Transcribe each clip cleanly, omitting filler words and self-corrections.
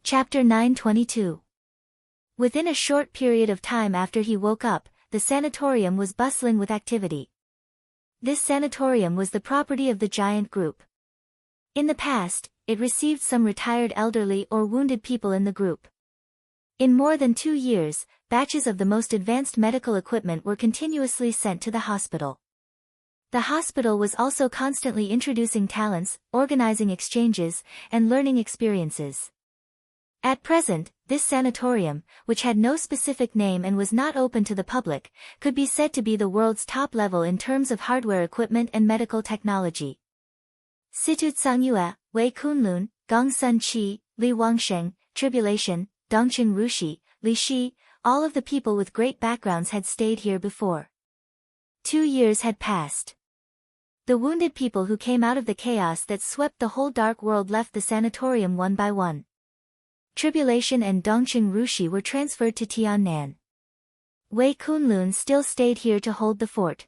Chapter 922. Within a short period of time after he woke up, the sanatorium was bustling with activity. This sanatorium was the property of the giant group. In the past, it received some retired elderly or wounded people in the group. In more than 2 years, batches of the most advanced medical equipment were continuously sent to the hospital. The hospital was also constantly introducing talents, organizing exchanges, and learning experiences. At present, this sanatorium, which had no specific name and was not open to the public, could be said to be the world's top level in terms of hardware equipment and medical technology. Situ Tsangyue, Wei Kunlun, Gong Sun Qi, Li Wangsheng, Tribulation, Dongqing Rushi, Li Shi, all of the people with great backgrounds had stayed here before. 2 years had passed. The wounded people who came out of the chaos that swept the whole dark world left the sanatorium one by one. Tribulation and Dongqing Rushi were transferred to Tiannan. Wei Kunlun still stayed here to hold the fort.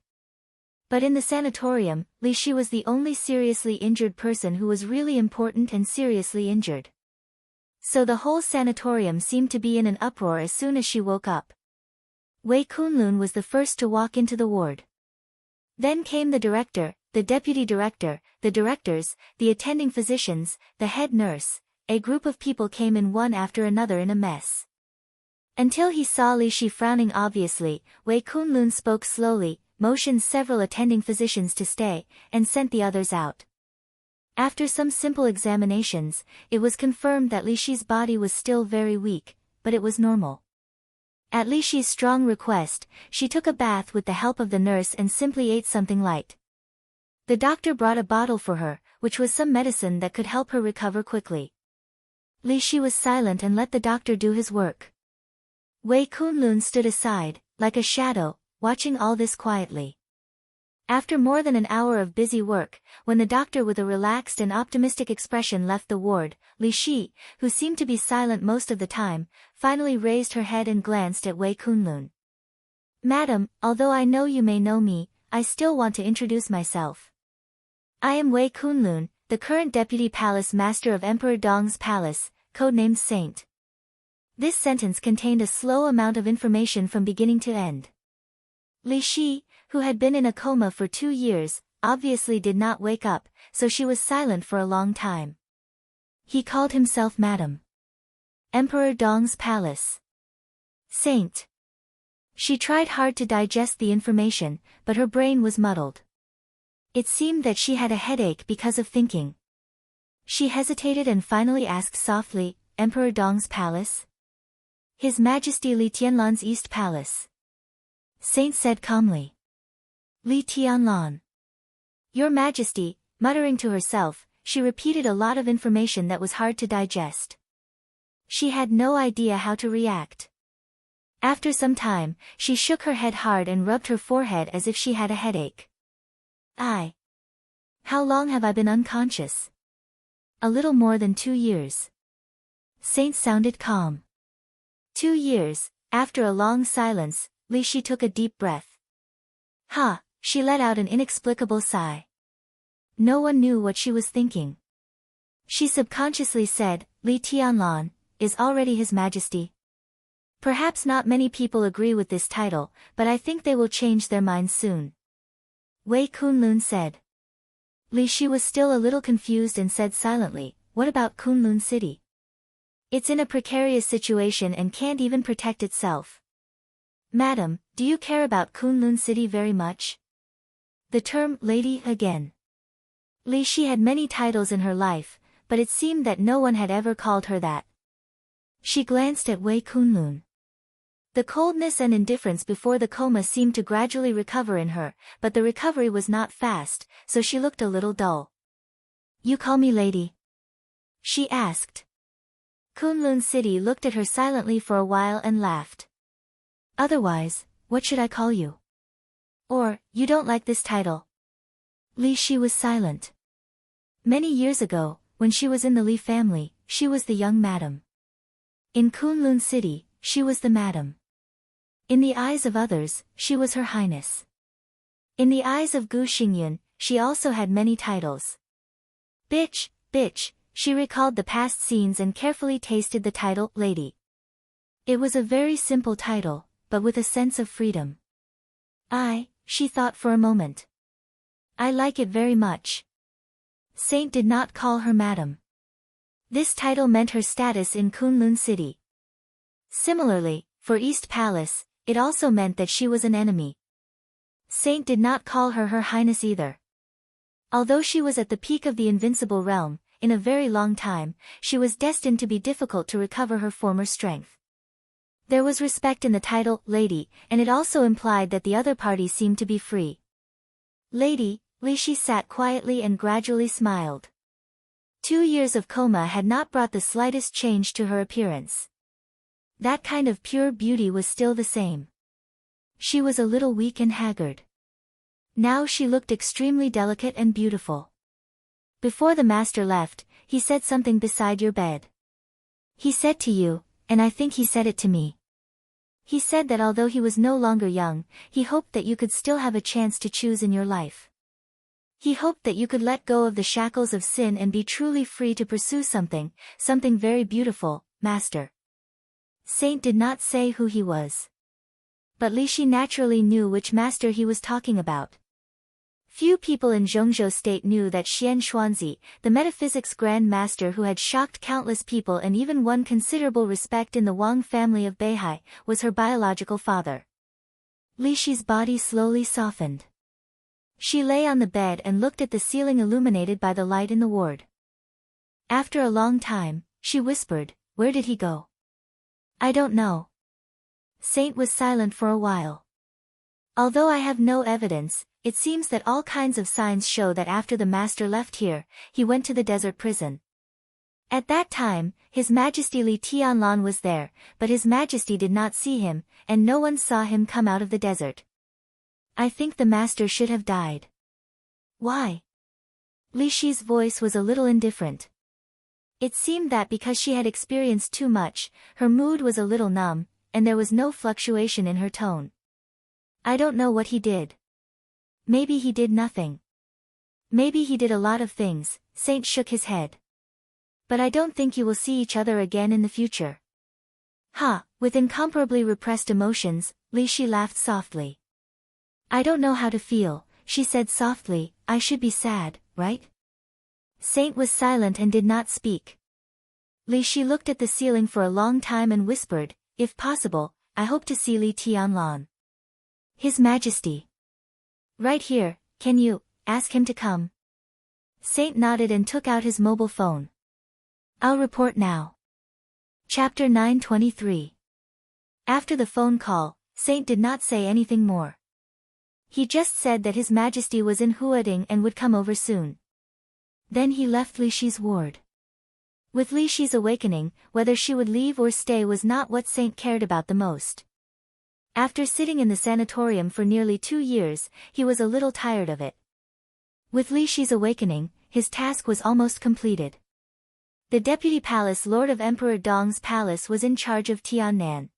But in the sanatorium, Li Shi was the only seriously injured person who was really important and seriously injured. So the whole sanatorium seemed to be in an uproar as soon as she woke up. Wei Kunlun was the first to walk into the ward. Then came the director, the deputy director, the directors, the attending physicians, the head nurse. A group of people came in one after another in a mess. Until he saw Li Shi frowning obviously, Wei Kunlun spoke slowly, motioned several attending physicians to stay, and sent the others out. After some simple examinations, it was confirmed that Li Shi's body was still very weak, but it was normal. At Li Shi's strong request, she took a bath with the help of the nurse and simply ate something light. The doctor brought a bottle for her, which was some medicine that could help her recover quickly. Li Shi was silent and let the doctor do his work. Wei Kunlun stood aside, like a shadow, watching all this quietly. After more than an hour of busy work, when the doctor with a relaxed and optimistic expression left the ward, Li Shi, who seemed to be silent most of the time, finally raised her head and glanced at Wei Kunlun. "Madam, although I know you may know me, I still want to introduce myself. I am Wei Kunlun, the current deputy palace master of Emperor Dong's palace, codenamed Saint." This sentence contained a slow amount of information from beginning to end. Li Shi, who had been in a coma for 2 years, obviously did not wake up, so she was silent for a long time. He called himself Madam. Emperor Dong's palace. Saint. She tried hard to digest the information, but her brain was muddled. It seemed that she had a headache because of thinking. She hesitated and finally asked softly, "Emperor Dong's palace?" "His Majesty Li Tianlan's East Palace." Saint said calmly. "Li Tianlan. Your Majesty," muttering to herself, she repeated a lot of information that was hard to digest. She had no idea how to react. After some time, she shook her head hard and rubbed her forehead as if she had a headache. How long have I been unconscious?" "A little more than 2 years." Saint sounded calm. 2 years. After a long silence, Li Shi took a deep breath. She let out an inexplicable sigh. No one knew what she was thinking. She subconsciously said, "Li Tianlan is already His Majesty." Perhaps not many people agree with this title, but I think they will change their minds soon. Wei Kunlun said. Li Shi was still a little confused and said silently, "What about Kunlun City? It's in a precarious situation and can't even protect itself." "Madam, do you care about Kunlun City very much?" The term "lady" again. Li Shi had many titles in her life, but it seemed that no one had ever called her that. She glanced at Wei Kunlun. The coldness and indifference before the coma seemed to gradually recover in her, but the recovery was not fast, so she looked a little dull. "You call me lady?" she asked. Kunlun City looked at her silently for a while and laughed. "Otherwise, what should I call you? Or, you don't like this title?" Li Shi was silent. Many years ago, when she was in the Li family, she was the young madam. In Kunlun City, she was the madam. In the eyes of others, she was Her Highness. In the eyes of Gu Xingyun, she also had many titles. Bitch, She recalled the past scenes and carefully tasted the title, Lady. It was a very simple title, but with a sense of freedom. She thought for a moment. I like it very much. Saint did not call her madam. This title meant her status in Kunlun City. Similarly, for East Palace, it also meant that she was an enemy. Saint did not call her Her Highness either. Although she was at the peak of the invincible realm, in a very long time, she was destined to be difficult to recover her former strength. There was respect in the title, Lady, and it also implied that the other party seemed to be free. Lady, Li Shi sat quietly and gradually smiled. 2 years of coma had not brought the slightest change to her appearance. That kind of pure beauty was still the same. She was a little weak and haggard. Now she looked extremely delicate and beautiful. Before the master left, he said something beside your bed. He said to you, and I think he said it to me. He said that although he was no longer young, he hoped that you could still have a chance to choose in your life. He hoped that you could let go of the shackles of sin and be truly free to pursue something very beautiful, master. Saint did not say who he was. But Li Shi naturally knew which master he was talking about. Few people in Zhongzhou state knew that Xian Xuanzi, the metaphysics grand master who had shocked countless people and even won considerable respect in the Wang family of Beihai, was her biological father. Li Shi's body slowly softened. She lay on the bed and looked at the ceiling illuminated by the light in the ward. After a long time, she whispered, "Where did he go?" "I don't know." Saint was silent for a while. "Although I have no evidence, it seems that all kinds of signs show that after the master left here, he went to the desert prison. At that time, His Majesty Li Tianlan was there, but His Majesty did not see him, and no one saw him come out of the desert. I think the master should have died." "Why?" Li Shi's voice was a little indifferent. It seemed that because she had experienced too much, her mood was a little numb, and there was no fluctuation in her tone. "I don't know what he did. Maybe he did nothing. Maybe he did a lot of things." Saint shook his head. "But I don't think you will see each other again in the future." With incomparably repressed emotions, Li Shi laughed softly. "I don't know how to feel," she said softly. "I should be sad, right?" Saint was silent and did not speak. Li Shi looked at the ceiling for a long time and whispered, "If possible, I hope to see Li Tianlan. His Majesty. Right here, can you ask him to come?" Saint nodded and took out his mobile phone. "I'll report now." Chapter 923. After the phone call, Saint did not say anything more. He just said that His Majesty was in Huading and would come over soon. Then he left Li Shi's ward. With Li Shi's awakening, whether she would leave or stay was not what Saint cared about the most. After sitting in the sanatorium for nearly 2 years, he was a little tired of it. With Li Shi's awakening, his task was almost completed. The deputy palace lord of Emperor Dong's palace was in charge of Tiannan.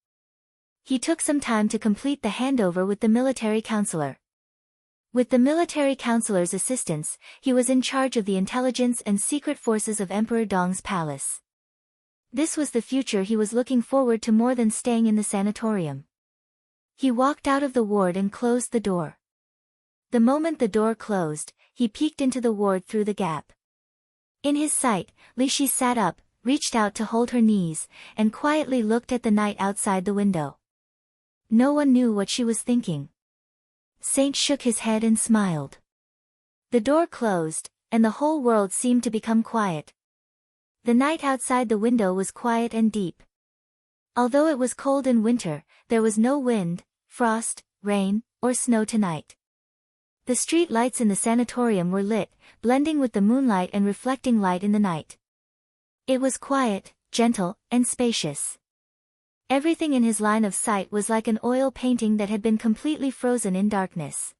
He took some time to complete the handover with the military counselor. With the military counselor's assistance, he was in charge of the intelligence and secret forces of Emperor Dong's palace. This was the future he was looking forward to more than staying in the sanatorium. He walked out of the ward and closed the door. The moment the door closed, he peeked into the ward through the gap. In his sight, Li Shi sat up, reached out to hold her knees, and quietly looked at the night outside the window. No one knew what she was thinking. Saint shook his head and smiled. The door closed, and the whole world seemed to become quiet. The night outside the window was quiet and deep. Although it was cold in winter, there was no wind, frost, rain, or snow tonight. The street lights in the sanatorium were lit, blending with the moonlight and reflecting light in the night. It was quiet, gentle, and spacious. Everything in his line of sight was like an oil painting that had been completely frozen in darkness.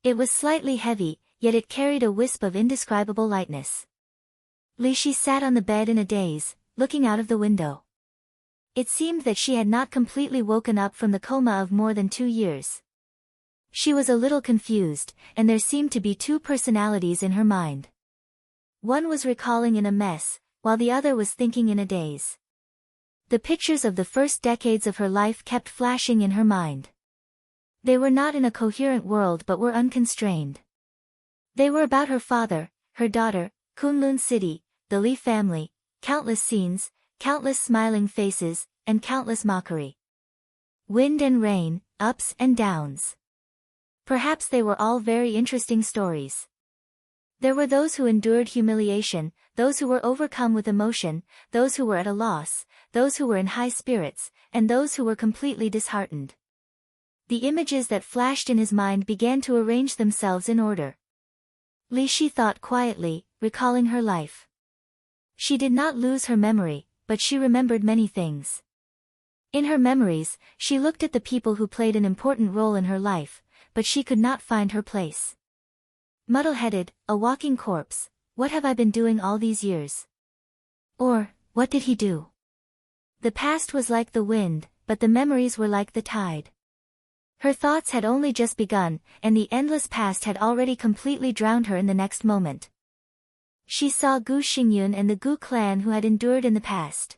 It was slightly heavy, yet it carried a wisp of indescribable lightness. Li Shi sat on the bed in a daze, looking out of the window. It seemed that she had not completely woken up from the coma of more than 2 years. She was a little confused, and there seemed to be 2 personalities in her mind. One was recalling in a mess, while the other was thinking in a daze. The pictures of the first decades of her life kept flashing in her mind. They were not in a coherent world but were unconstrained. They were about her father, her daughter, Kunlun City, the Lee family, countless scenes, countless smiling faces, and countless mockery. Wind and rain, ups and downs. Perhaps they were all very interesting stories. There were those who endured humiliation, those who were overcome with emotion, those who were at a loss, those who were in high spirits, and those who were completely disheartened. The images that flashed in his mind began to arrange themselves in order. Li Shi thought quietly, recalling her life. She did not lose her memory, but she remembered many things. In her memories, she looked at the people who played an important role in her life, but she could not find her place. Muddle-headed, a walking corpse, what have I been doing all these years? Or, what did he do? The past was like the wind, but the memories were like the tide. Her thoughts had only just begun, and the endless past had already completely drowned her in the next moment. She saw Gu Xingyun and the Gu clan who had endured in the past.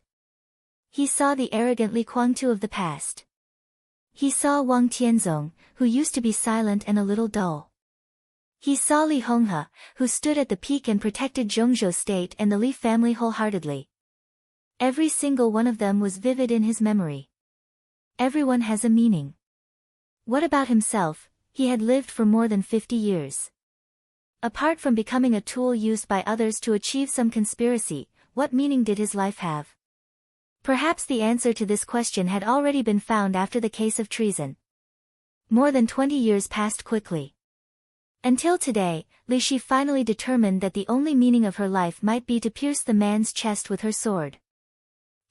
He saw the arrogant Li Kuangtu of the past. He saw Wang Tianzong, who used to be silent and a little dull. He saw Li Honghe, who stood at the peak and protected Zhongzhou state and the Li family wholeheartedly. Every single one of them was vivid in his memory. Everyone has a meaning. What about himself? He had lived for more than 50 years. Apart from becoming a tool used by others to achieve some conspiracy, what meaning did his life have? Perhaps the answer to this question had already been found after the case of treason. More than 20 years passed quickly. Until today, Li Shi finally determined that the only meaning of her life might be to pierce the man's chest with her sword.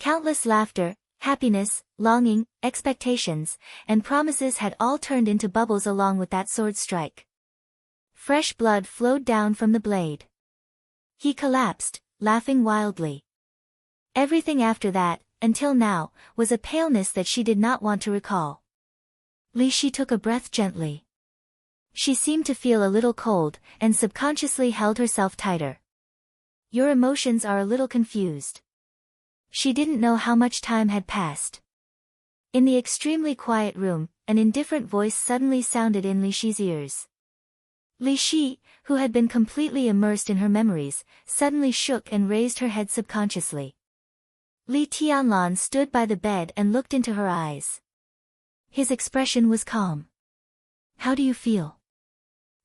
Countless laughter, happiness, longing, expectations, and promises had all turned into bubbles along with that sword strike. Fresh blood flowed down from the blade. He collapsed, laughing wildly. Everything after that, until now, was a paleness that she did not want to recall. Li Shi took a breath gently. She seemed to feel a little cold, and subconsciously held herself tighter. Your emotions are a little confused. She didn't know how much time had passed. In the extremely quiet room, an indifferent voice suddenly sounded in Li Shi's ears. Li Shi, who had been completely immersed in her memories, suddenly shook and raised her head subconsciously. Li Tianlan stood by the bed and looked into her eyes. His expression was calm. How do you feel?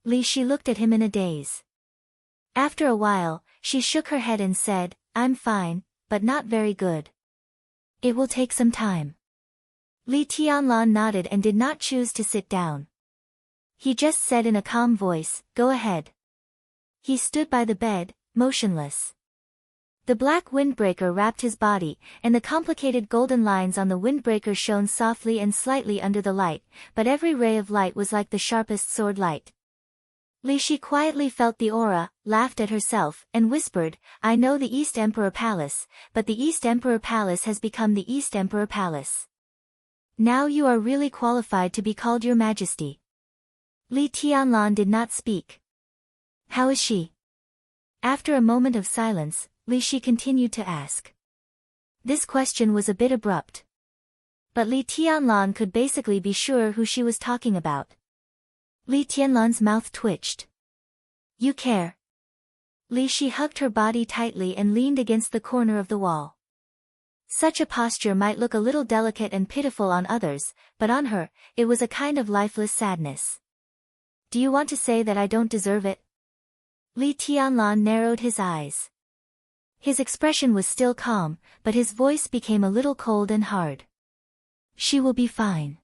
Li Shi looked at him in a daze. After a while, she shook her head and said, I'm fine, but not very good. It will take some time. Li Tianlan nodded and did not choose to sit down. He just said in a calm voice, go ahead. He stood by the bed, motionless. The black windbreaker wrapped his body, and the complicated golden lines on the windbreaker shone softly and slightly under the light, but every ray of light was like the sharpest sword light. Li Shi quietly felt the aura, laughed at herself, and whispered, I know the East Emperor Palace, but the East Emperor Palace has become the East Emperor Palace. Now you are really qualified to be called Your Majesty. Li Tianlan did not speak. How is she? After a moment of silence, Li Shi continued to ask. This question was a bit abrupt. But Li Tianlan could basically be sure who she was talking about. Li Tianlan's mouth twitched. You care. Li Shi hugged her body tightly and leaned against the corner of the wall. Such a posture might look a little delicate and pitiful on others, but on her, it was a kind of lifeless sadness. Do you want to say that I don't deserve it? Li Tianlan narrowed his eyes. His expression was still calm, but his voice became a little cold and hard. She will be fine.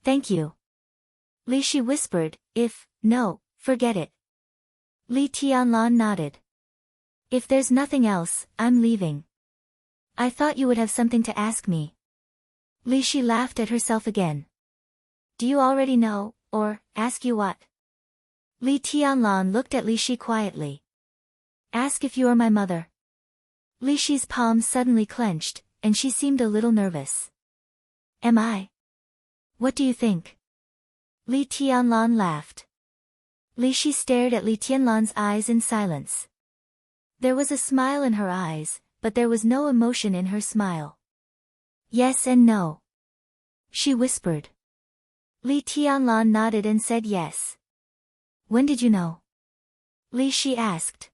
Thank you. Li Shi whispered, no, forget it. Li Tianlan nodded. If there's nothing else, I'm leaving. I thought you would have something to ask me. Li Shi laughed at herself again. Do you already know, or, ask you what? Li Tianlan looked at Li Shi quietly. Ask if you are my mother. Li Shi's palms suddenly clenched, and she seemed a little nervous. Am I? What do you think? Li Tianlan laughed. Li Shi stared at Li Tianlan's eyes in silence. There was a smile in her eyes, but there was no emotion in her smile. Yes and no, she whispered. Li Tianlan nodded and said yes. When did you know? Li Shi asked.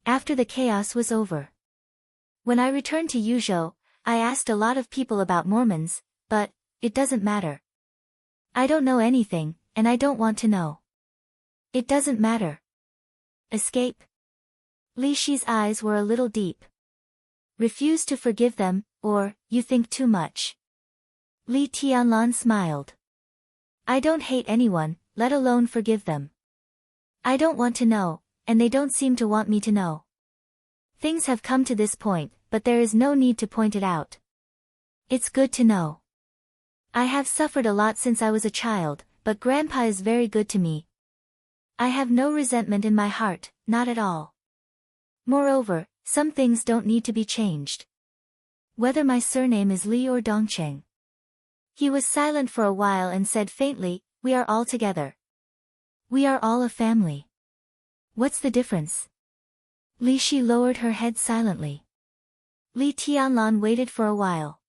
After the chaos was over. When I returned to Yuzhou, I asked a lot of people about Mormons, but it doesn't matter. I don't know anything, and I don't want to know. It doesn't matter. Escape? Li Shi's eyes were a little deep. Refuse to forgive them, or, you think too much. Li Tianlan smiled. I don't hate anyone, let alone forgive them. I don't want to know, and they don't seem to want me to know. Things have come to this point, but there is no need to point it out. It's good to know. I have suffered a lot since I was a child, but Grandpa is very good to me. I have no resentment in my heart, not at all. Moreover, some things don't need to be changed. Whether my surname is Li or Dongcheng. He was silent for a while and said faintly, we are all together. We are all a family. What's the difference? Li Shi lowered her head silently. Li Tianlan waited for a while.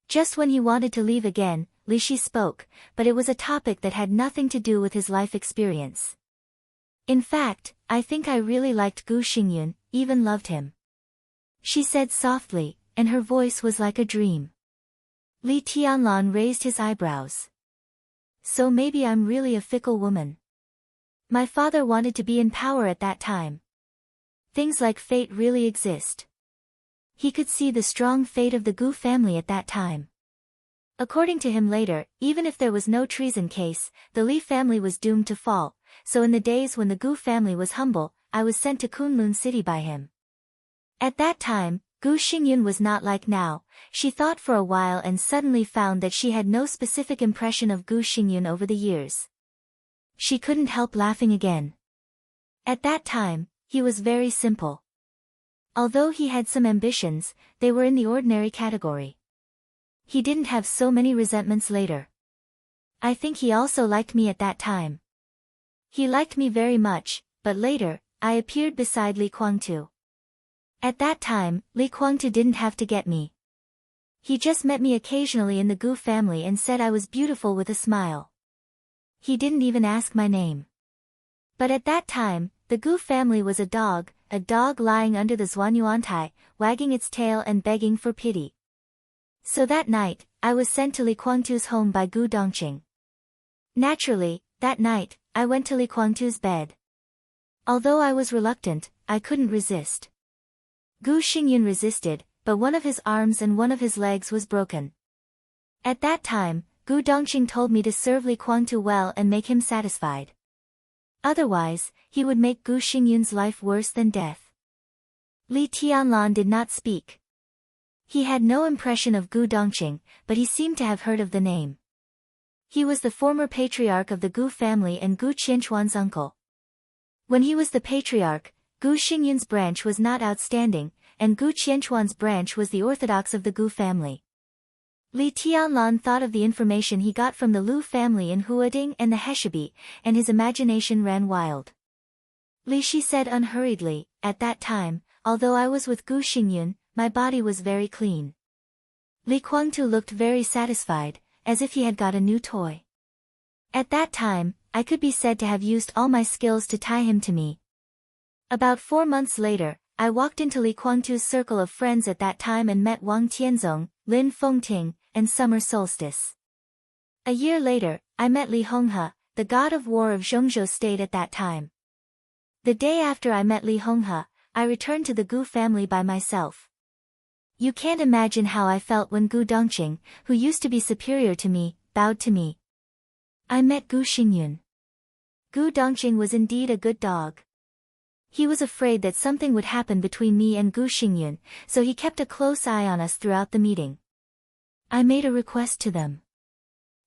Just when he wanted to leave again, Li Shi spoke, but it was a topic that had nothing to do with his life experience. In fact, I think I really liked Gu Xingyun, even loved him. She said softly, and her voice was like a dream. Li Tianlan raised his eyebrows. So maybe I'm really a fickle woman. My father wanted to be in power at that time. Things like fate really exist. He could see the strong fate of the Gu family at that time. According to him later, even if there was no treason case, the Li family was doomed to fall, so in the days when the Gu family was humble, I was sent to Kunlun City by him. At that time, Gu Xingyun was not like now. She thought for a while and suddenly found that she had no specific impression of Gu Xingyun over the years. She couldn't help laughing again. At that time, he was very simple. Although he had some ambitions, they were in the ordinary category. He didn't have so many resentments later. I think he also liked me at that time. He liked me very much, but later, I appeared beside Li Kuangtu. At that time, Li Kuangtu didn't have to get me. He just met me occasionally in the Gu family and said I was beautiful with a smile. He didn't even ask my name. But at that time, the Gu family was a dog lying under the Zhuanyuantai, wagging its tail and begging for pity. So that night, I was sent to Li Kuangtu's home by Gu Dongqing. Naturally, that night, I went to Li Kuangtu's bed. Although I was reluctant, I couldn't resist. Gu Xingyun resisted, but one of his arms and one of his legs was broken. At that time, Gu Dongqing told me to serve Li Kuangtu well and make him satisfied. Otherwise, he would make Gu Xingyun's life worse than death. Li Tianlan did not speak. He had no impression of Gu Dongqing, but he seemed to have heard of the name. He was the former patriarch of the Gu family and Gu Qianchuan's uncle. When he was the patriarch, Gu Xingyun's branch was not outstanding, and Gu Qianchuan's branch was the orthodox of the Gu family. Li Tianlan thought of the information he got from the Lu family in Huading and the Heshabi, and his imagination ran wild. Li Shi said unhurriedly, at that time, although I was with Gu Xingyun, my body was very clean. Li Kuangtu looked very satisfied, as if he had got a new toy. At that time, I could be said to have used all my skills to tie him to me. About 4 months later, I walked into Li Kuangtu's circle of friends at that time and met Wang Tianzong, Lin Fengting, and Summer Solstice. A year later, I met Li Honghe, the god of war of Zhongzhou state at that time. The day after I met Li Honghe, I returned to the Gu family by myself. You can't imagine how I felt when Gu Dongqing, who used to be superior to me, bowed to me. I met Gu Xingyun. Gu Dongqing was indeed a good dog. He was afraid that something would happen between me and Gu Xingyun, so he kept a close eye on us throughout the meeting. I made a request to them.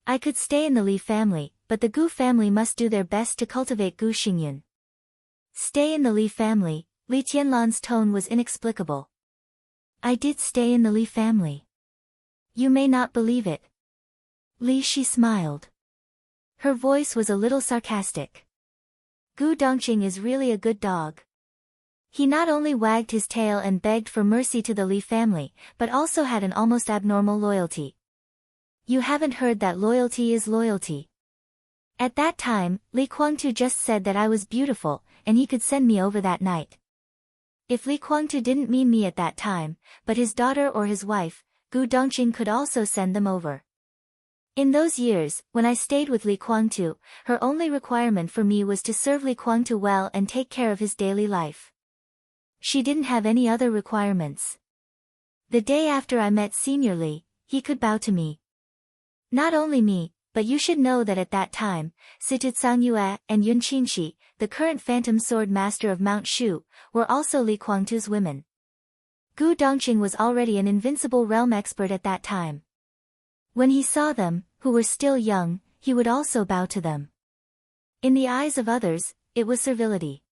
I could stay in the Li family, but the Gu family must do their best to cultivate Gu Xingyun. Stay in the Li family, Li Tianlan's tone was inexplicable. I did stay in the Li family. You may not believe it. Li Shi smiled. Her voice was a little sarcastic. Gu Dongqing is really a good dog. He not only wagged his tail and begged for mercy to the Li family, but also had an almost abnormal loyalty. You haven't heard that loyalty is loyalty. At that time, Li Guangtu just said that I was beautiful, and he could send me over that night. If Li Guangtu didn't mean me at that time, but his daughter or his wife, Gu Dongqing could also send them over. In those years, when I stayed with Li Guangtu, her only requirement for me was to serve Li Guangtu well and take care of his daily life. She didn't have any other requirements. The day after I met Senior Li, he could bow to me. Not only me, but you should know that at that time, Situ Yue and Yun Qinshi, the current Phantom Sword Master of Mount Shu, were also Li Guangtu's women. Gu Dongqing was already an invincible realm expert at that time. When he saw them, who were still young, he would also bow to them. In the eyes of others, it was servility.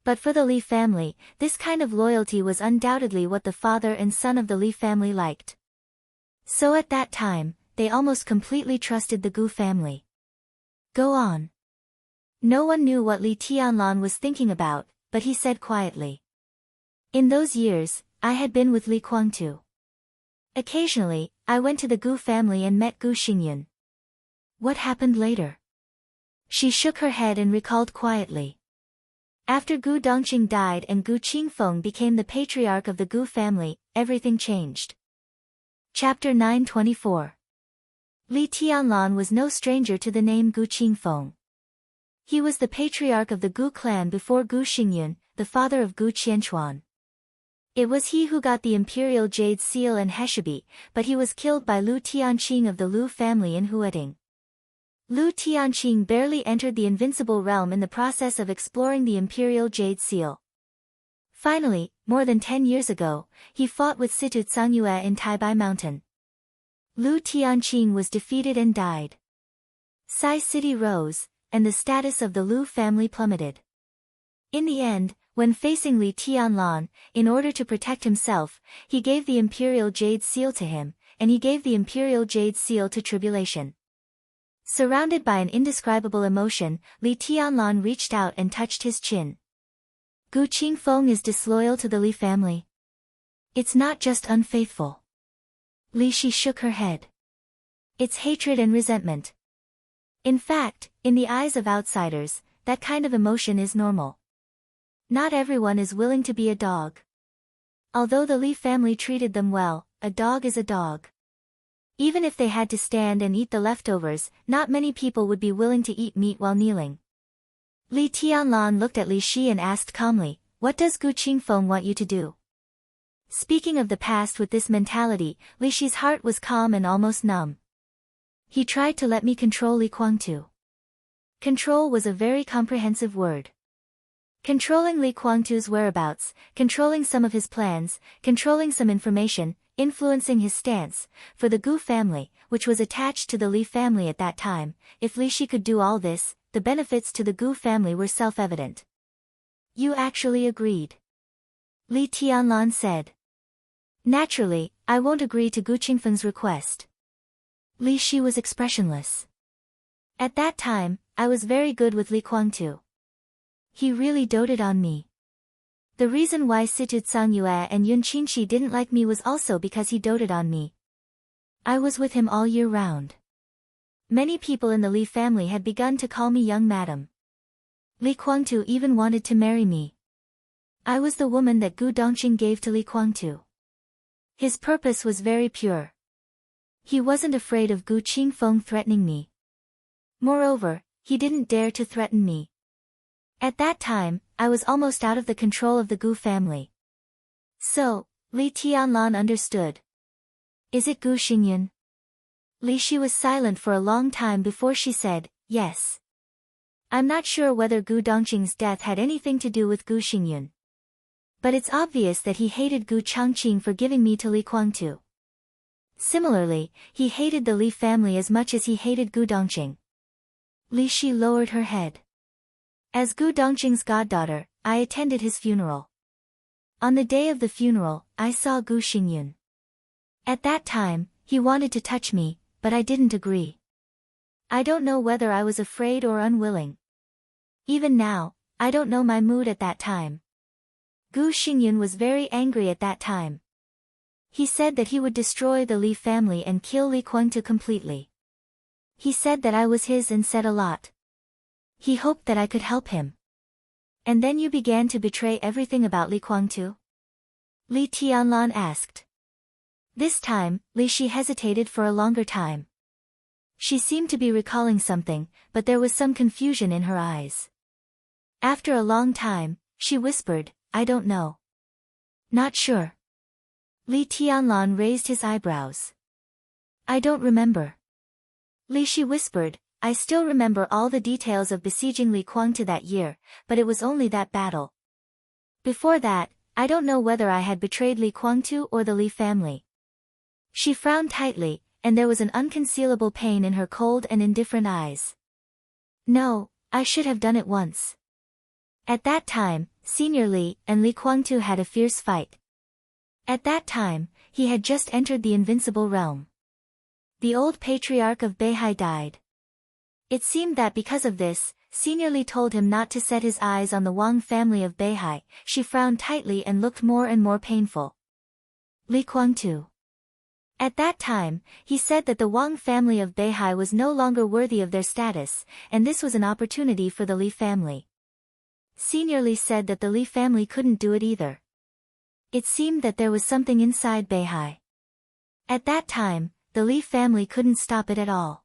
But for the Li family, this kind of loyalty was undoubtedly what the father and son of the Li family liked. So at that time, they almost completely trusted the Gu family. Go on. No one knew what Li Tianlan was thinking about, but he said quietly. In those years, I had been with Li Guangtu. Occasionally, I went to the Gu family and met Gu Xingyun. What happened later? She shook her head and recalled quietly. After Gu Dongqing died and Gu Qingfeng became the patriarch of the Gu family, everything changed. Chapter 924. Li Tianlan was no stranger to the name Gu Qingfeng. He was the patriarch of the Gu clan before Gu Xingyun, the father of Gu Qianchuan. It was he who got the imperial jade seal and Heshabi, but he was killed by Lu Tianqing of the Lu family in Huading. Lu Tianqing barely entered the invincible realm in the process of exploring the imperial jade seal. Finally, more than 10 years ago, he fought with Situ Yue in Taibai Mountain. Lu Tianqing was defeated and died. Sai City rose, and the status of the Lu family plummeted. In the end, when facing Li Tianlan, in order to protect himself, he gave the imperial jade seal to him, and he gave the imperial jade seal to Tribulation. Surrounded by an indescribable emotion, Li Tianlan reached out and touched his chin. Gu Qingfeng is disloyal to the Li family. It's not just unfaithful. Li Shi shook her head. It's hatred and resentment. In fact, in the eyes of outsiders, that kind of emotion is normal. Not everyone is willing to be a dog. Although the Li family treated them well, a dog is a dog. Even if they had to stand and eat the leftovers, not many people would be willing to eat meat while kneeling. Li Tianlan looked at Li Shi and asked calmly, "What does Gu Qingfeng want you to do?" Speaking of the past with this mentality, Li Shi's heart was calm and almost numb. He tried to let me control Li Guangtu. Control was a very comprehensive word. Controlling Li Guangtu's whereabouts, controlling some of his plans, controlling some information, influencing his stance, for the Gu family, which was attached to the Li family at that time. If Li Shi could do all this, the benefits to the Gu family were self-evident. You actually agreed. Li Tianlan said. Naturally, I won't agree to Gu Qingfeng's request. Li Shi was expressionless. At that time, I was very good with Li Guangtu. He really doted on me. The reason why Situ Yue and Yun Qinshi didn't like me was also because he doted on me. I was with him all year round. Many people in the Li family had begun to call me young madam. Li Guangtu even wanted to marry me. I was the woman that Gu Dongqing gave to Li Guangtu. His purpose was very pure. He wasn't afraid of Gu Qingfeng threatening me. Moreover, he didn't dare to threaten me. At that time, I was almost out of the control of the Gu family. So, Li Tianlan understood. Is it Gu Xingyun? Li Shi was silent for a long time before she said, yes. I'm not sure whether Gu Dongqing's death had anything to do with Gu Xingyun. But it's obvious that he hated Gu Changqing for giving me to Li Guangtu. Similarly, he hated the Li family as much as he hated Gu Dongqing. Li Shi lowered her head. As Gu Dongqing's goddaughter, I attended his funeral. On the day of the funeral, I saw Gu Xingyun. At that time, he wanted to touch me, but I didn't agree. I don't know whether I was afraid or unwilling. Even now, I don't know my mood at that time. Gu Xingyun was very angry at that time. He said that he would destroy the Li family and kill Li Kuangtu completely. He said that I was his and said a lot. He hoped that I could help him. And then you began to betray everything about Li Kuangtu? Li Tianlan asked. This time, Li Shi hesitated for a longer time. She seemed to be recalling something, but there was some confusion in her eyes. After a long time, she whispered, I don't know. Not sure. Li Tianlan raised his eyebrows. I don't remember. Li Shi whispered, I still remember all the details of besieging Li Kuangtu that year, but it was only that battle. Before that, I don't know whether I had betrayed Li Kuangtu or the Li family. She frowned tightly, and there was an unconcealable pain in her cold and indifferent eyes. No, I should have done it once. At that time, Senior Li and Li Kuangtu had a fierce fight. At that time, he had just entered the invincible realm. The old patriarch of Beihai died. It seemed that because of this, Senior Li told him not to set his eyes on the Wang family of Beihai. She frowned tightly and looked more and more painful. Li Kuangtu. At that time, he said that the Wang family of Beihai was no longer worthy of their status, and this was an opportunity for the Li family. Senior Li said that the Li family couldn't do it either. It seemed that there was something inside Beihai. At that time, the Li family couldn't stop it at all.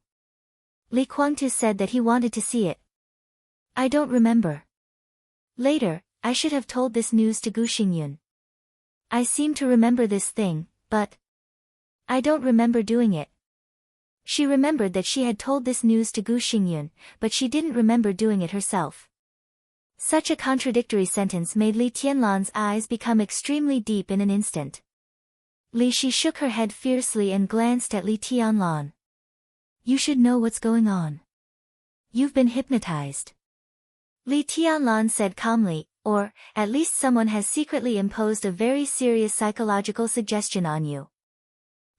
Li Kuangtu said that he wanted to see it. I don't remember. Later, I should have told this news to Gu Xingyun. I seem to remember this thing, but I don't remember doing it. She remembered that she had told this news to Gu Xingyun, but she didn't remember doing it herself. Such a contradictory sentence made Li Tianlan's eyes become extremely deep in an instant. Li Shi shook her head fiercely and glanced at Li Tianlan. You should know what's going on. You've been hypnotized. Li Tianlan said calmly, or, at least someone has secretly imposed a very serious psychological suggestion on you.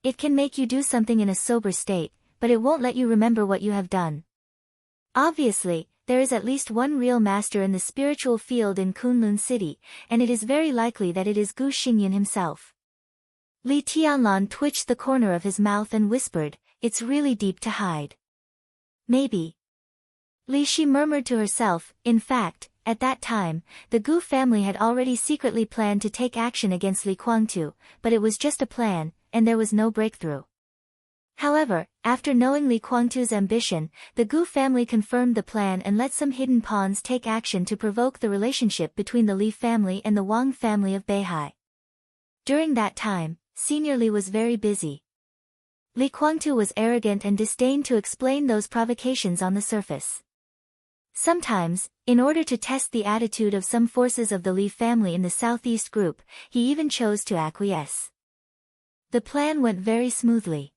It can make you do something in a sober state, but it won't let you remember what you have done. Obviously, there is at least one real master in the spiritual field in Kunlun City, and it is very likely that it is Gu Xingyun himself. Li Tianlan twitched the corner of his mouth and whispered, it's really deep to hide. Maybe. Li Shi murmured to herself, in fact, at that time, the Gu family had already secretly planned to take action against Li Kuangtu, but it was just a plan, and there was no breakthrough. However, after knowing Li Kuangtu's ambition, the Gu family confirmed the plan and let some hidden pawns take action to provoke the relationship between the Li family and the Wang family of Beihai. During that time, Senior Li was very busy. Li Kuangtu was arrogant and disdained to explain those provocations on the surface. Sometimes, in order to test the attitude of some forces of the Li family in the southeast group, he even chose to acquiesce. The plan went very smoothly.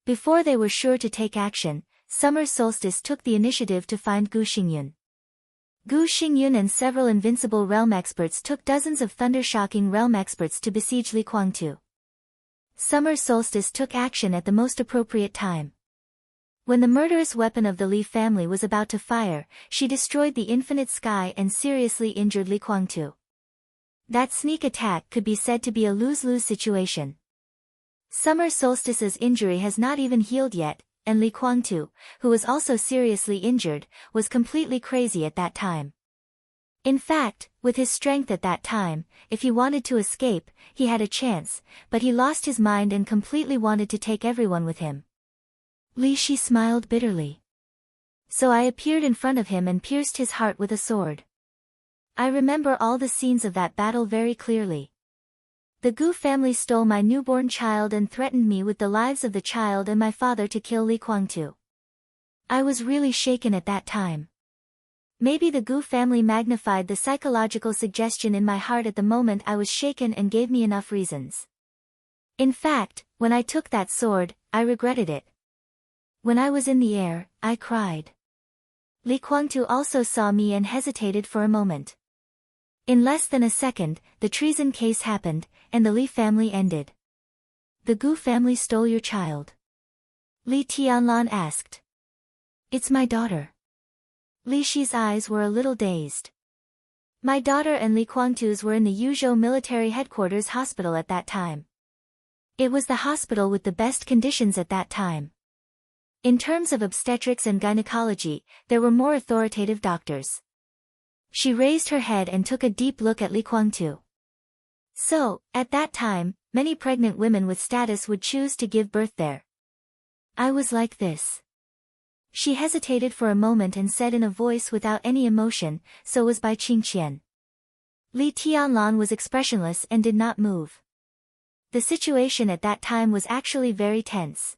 Before they were sure to take action, Summer Solstice took the initiative to find Gu Xingyun. Gu Xingyun and several invincible realm experts took dozens of thunder-shocking realm experts to besiege Li Kuangtu. Summer Solstice took action at the most appropriate time. When the murderous weapon of the Li family was about to fire, she destroyed the infinite sky and seriously injured Li Kuangtu. That sneak attack could be said to be a lose-lose situation. Summer Solstice's injury has not even healed yet, and Li Kuangtu, who was also seriously injured, was completely crazy at that time. In fact, with his strength at that time, if he wanted to escape, he had a chance, but he lost his mind and completely wanted to take everyone with him. Li Shi smiled bitterly. So I appeared in front of him and pierced his heart with a sword. I remember all the scenes of that battle very clearly. The Gu family stole my newborn child and threatened me with the lives of the child and my father to kill Li Kuangtu. I was really shaken at that time. Maybe the Gu family magnified the psychological suggestion in my heart at the moment I was shaken and gave me enough reasons. In fact, when I took that sword, I regretted it. When I was in the air, I cried. Li Kuangtu also saw me and hesitated for a moment. In less than a second, the treason case happened, and the Li family ended. The Gu family stole your child? Li Tianlan asked. It's my daughter. Li Shi's eyes were a little dazed. My daughter and Li Guangtu's were in the Yuzhou military headquarters hospital at that time. It was the hospital with the best conditions at that time. In terms of obstetrics and gynecology, there were more authoritative doctors. She raised her head and took a deep look at Li Guangtu. So, at that time, many pregnant women with status would choose to give birth there. I was like this. She hesitated for a moment and said in a voice without any emotion, so was Bai Qingqian. Li Tianlan was expressionless and did not move. The situation at that time was actually very tense.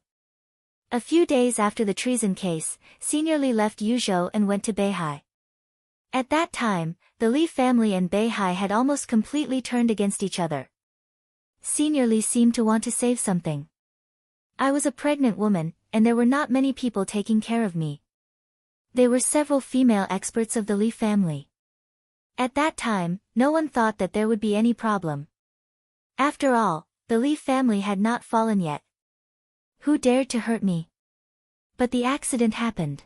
A few days after the treason case, Senior Li left Yuzhou and went to Beihai. At that time, the Li family and Beihai had almost completely turned against each other. Senior Li seemed to want to save something. I was a pregnant woman, and there were not many people taking care of me. There were several female experts of the Li family. At that time, no one thought that there would be any problem. After all, the Li family had not fallen yet. Who dared to hurt me? But the accident happened.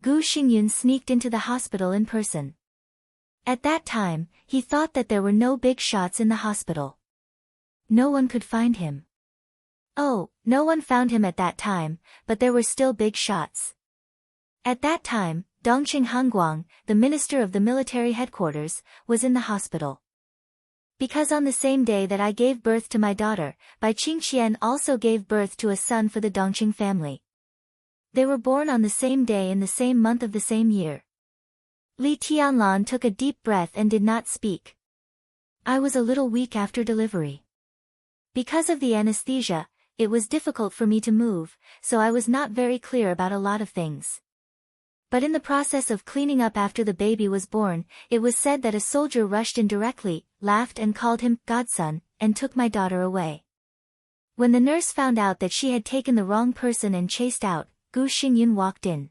Gu Xingyun sneaked into the hospital in person. At that time, he thought that there were no big shots in the hospital. No one could find him. Oh, no one found him at that time, but there were still big shots. At that time, Dongqing Hangguang, the minister of the military headquarters, was in the hospital. Because on the same day that I gave birth to my daughter, Bai Qingqian also gave birth to a son for the Dongqing family. They were born on the same day in the same month of the same year. Li Tianlan took a deep breath and did not speak. I was a little weak after delivery. Because of the anesthesia, it was difficult for me to move, so I was not very clear about a lot of things. But in the process of cleaning up after the baby was born, it was said that a soldier rushed in directly, laughed and called him godson, and took my daughter away. When the nurse found out that she had taken the wrong person and chased out, Gu Xingyun walked in.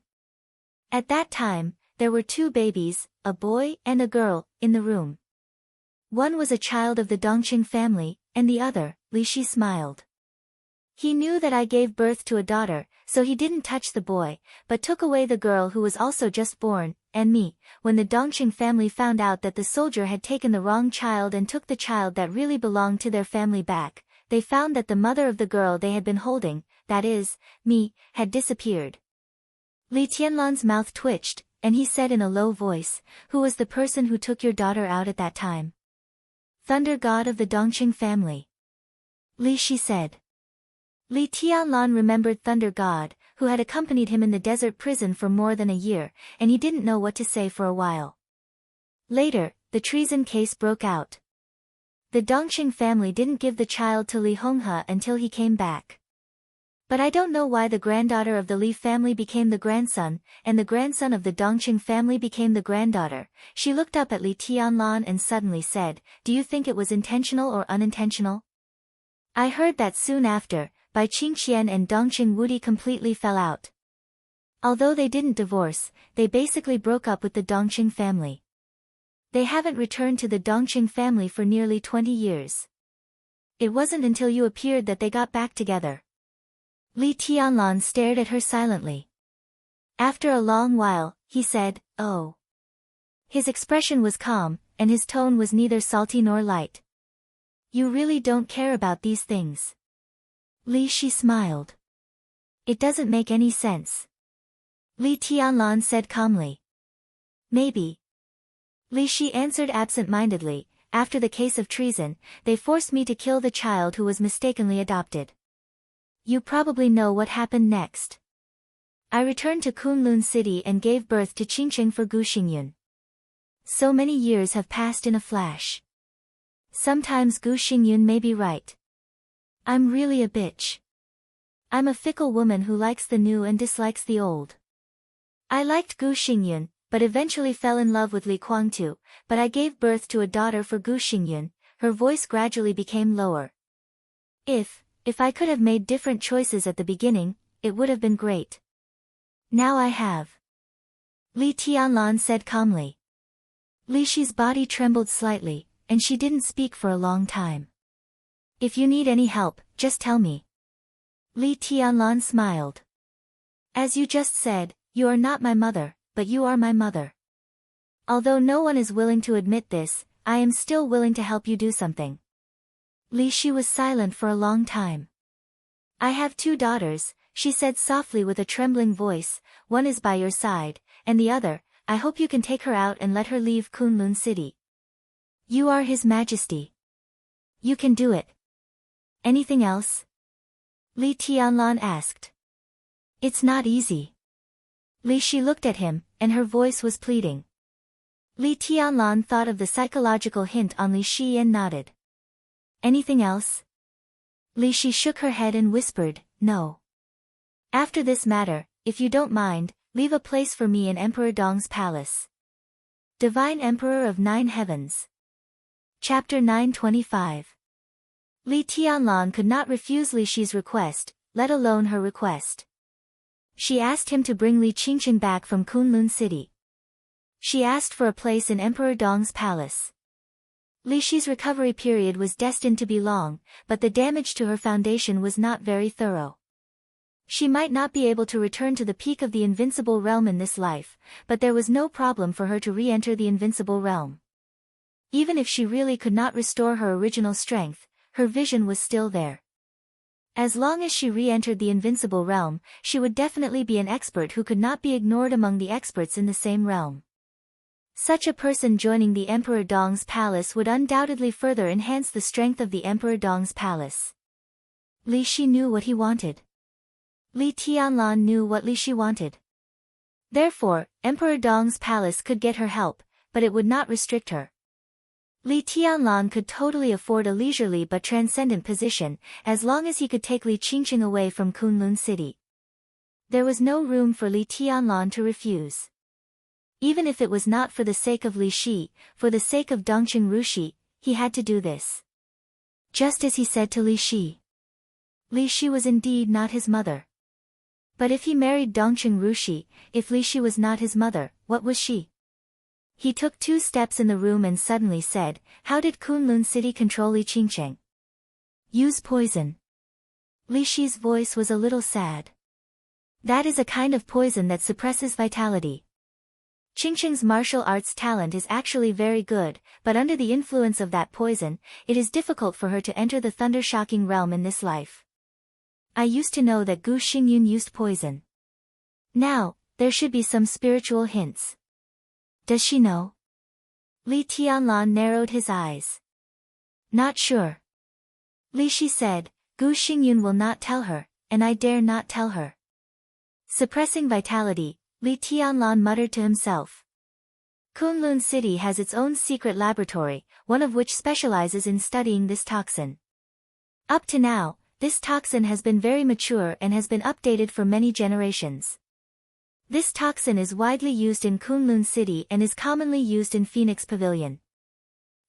At that time, there were two babies, a boy and a girl, in the room. One was a child of the Dongqing family, and the other, Li Shi smiled. He knew that I gave birth to a daughter, so he didn't touch the boy, but took away the girl who was also just born, and me. When the Dongqing family found out that the soldier had taken the wrong child and took the child that really belonged to their family back, they found that the mother of the girl they had been holding, that is, me, had disappeared. Li Tianlan's mouth twitched, and he said in a low voice, "Who was the person who took your daughter out at that time?" "Thunder God of the Dongqing family." Li Shi said. Li Tianlan remembered Thunder God, who had accompanied him in the desert prison for more than a year, and he didn't know what to say for a while. Later, the treason case broke out. The Dongqing family didn't give the child to Li Honghe until he came back. But I don't know why the granddaughter of the Li family became the grandson, and the grandson of the Dongqing family became the granddaughter. She looked up at Li Tianlan and suddenly said, "Do you think it was intentional or unintentional?" I heard that soon after, Bai Qingqian and Dongqing Wudi completely fell out. Although they didn't divorce, they basically broke up with the Dongqing family. They haven't returned to the Dongqing family for nearly 20 years. It wasn't until you appeared that they got back together. Li Tianlan stared at her silently. After a long while, he said, "Oh." His expression was calm, and his tone was neither salty nor light. "You really don't care about these things." Li Shi smiled. "It doesn't make any sense." Li Tianlan said calmly. "Maybe." Li Shi answered absent-mindedly, "After the case of treason, they forced me to kill the child who was mistakenly adopted. You probably know what happened next. I returned to Kunlun City and gave birth to Qingqing for Gu Xingyun. So many years have passed in a flash. Sometimes Gu Xingyun may be right. I'm really a bitch. I'm a fickle woman who likes the new and dislikes the old. I liked Gu Xingyun, but eventually fell in love with Li Guangtu, but I gave birth to a daughter for Gu Xingyun." Her voice gradually became lower. If I could have made different choices at the beginning, it would have been great. Now I have." Li Tianlan said calmly. Li Shi's body trembled slightly, and she didn't speak for a long time. "If you need any help, just tell me." Li Tianlan smiled. "As you just said, you are not my mother, but you are my mother. Although no one is willing to admit this, I am still willing to help you do something. Li Shi was silent for a long time. I have 2 daughters, she said softly with a trembling voice, one is by your side, and the other, I hope you can take her out and let her leave Kunlun City. You are His Majesty. You can do it. Anything else? Li Tianlan asked. It's not easy. Li Shi looked at him, and her voice was pleading. Li Tianlan thought of the psychological hint on Li Shi and nodded. Anything else? Li Shi shook her head and whispered, no. After this matter, if you don't mind, leave a place for me in Emperor Dong's palace. Divine Emperor of 9 Heavens. Chapter 925. Li Tianlan could not refuse Li Shi's request, let alone her request. She asked him to bring Li Qingqing back from Kunlun City. She asked for a place in Emperor Dong's palace. Li Shi's recovery period was destined to be long, but the damage to her foundation was not very thorough. She might not be able to return to the peak of the invincible realm in this life, but there was no problem for her to re-enter the invincible realm. Even if she really could not restore her original strength, her vision was still there. As long as she re-entered the invincible realm, she would definitely be an expert who could not be ignored among the experts in the same realm. Such a person joining the Emperor Dong's palace would undoubtedly further enhance the strength of the Emperor Dong's palace. Li Shi knew what he wanted. Li Tianlan knew what Li Shi wanted. Therefore, Emperor Dong's palace could get her help, but it would not restrict her. Li Tianlan could totally afford a leisurely but transcendent position, as long as he could take Li Qingqing away from Kunlun City. There was no room for Li Tianlan to refuse. Even if it was not for the sake of Li Shi, for the sake of Dongqing Rushi, he had to do this. Just as he said to Li Shi. Li Shi was indeed not his mother. But if he married Dongqing Rushi, if Li Shi was not his mother, what was she? He took 2 steps in the room and suddenly said, how did Kunlun City control Li Qingqing? Use poison. Li Shi's voice was a little sad. That is a kind of poison that suppresses vitality. Qingqing's martial arts talent is actually very good, but under the influence of that poison, it is difficult for her to enter the thunder-shocking realm in this life. I used to know that Gu Xingyun used poison. Now, there should be some spiritual hints. Does she know? Li Tianlan narrowed his eyes. Not sure. Li Shi said, Gu Xingyun will not tell her, and I dare not tell her. Suppressing vitality, Li Tianlan muttered to himself. Kunlun City has its own secret laboratory, one of which specializes in studying this toxin. Up to now, this toxin has been very mature and has been updated for many generations. This toxin is widely used in Kunlun City and is commonly used in Phoenix Pavilion.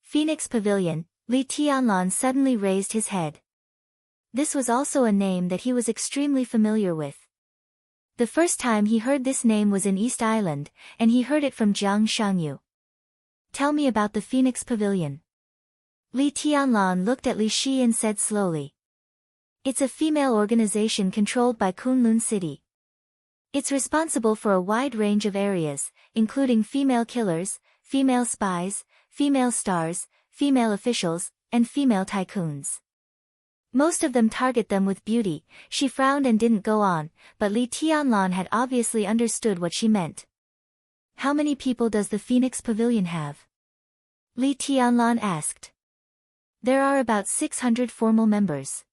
Phoenix Pavilion, Li Tianlan suddenly raised his head. This was also a name that he was extremely familiar with. The first time he heard this name was in East Island, and he heard it from Jiang Shangyu. Tell me about the Phoenix Pavilion. Li Tianlan looked at Li Shi and said slowly. It's a female organization controlled by Kunlun City. It's responsible for a wide range of areas, including female killers, female spies, female stars, female officials, and female tycoons. Most of them target them with beauty. She frowned and didn't go on, but Li Tianlan had obviously understood what she meant. How many people does the Phoenix Pavilion have? Li Tianlan asked. There are about 600 formal members.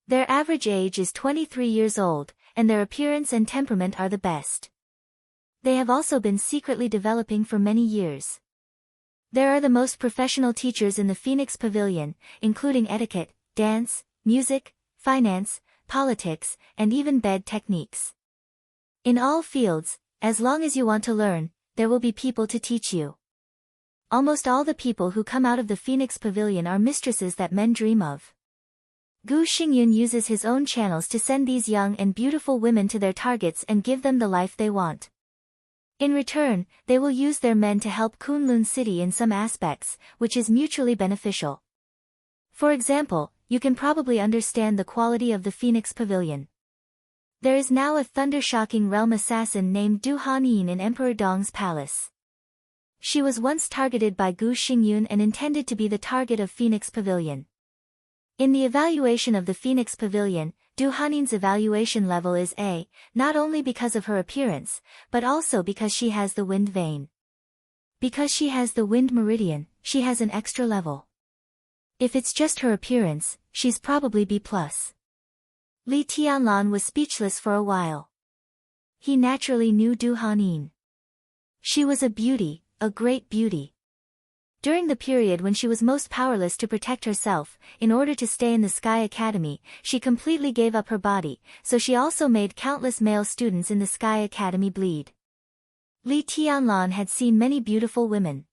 Their average age is 23 years old, and their appearance and temperament are the best. They have also been secretly developing for many years. There are the most professional teachers in the Phoenix Pavilion, including etiquette, dance, music, finance, politics, and even bed techniques. In all fields, as long as you want to learn, there will be people to teach you. Almost all the people who come out of the Phoenix Pavilion are mistresses that men dream of. Gu Xingyun uses his own channels to send these young and beautiful women to their targets and give them the life they want. In return, they will use their men to help Kunlun City in some aspects, which is mutually beneficial. For example, you can probably understand the quality of the Phoenix Pavilion. There is now a thunder-shocking realm assassin named Du Hanyin in Emperor Dong's palace. She was once targeted by Gu Xingyun and intended to be the target of Phoenix Pavilion. In the evaluation of the Phoenix Pavilion, Du Hanin's evaluation level is A, not only because of her appearance, but also because she has the wind vein. Because she has the wind meridian, she has an extra level. If it's just her appearance, she's probably B+. Li Tianlan was speechless for a while. He naturally knew Du Hanin. She was a beauty, a great beauty. During the period when she was most powerless to protect herself, in order to stay in the Sky Academy, she completely gave up her body, so she also made countless male students in the Sky Academy bleed. Li Tianlan had seen many beautiful women.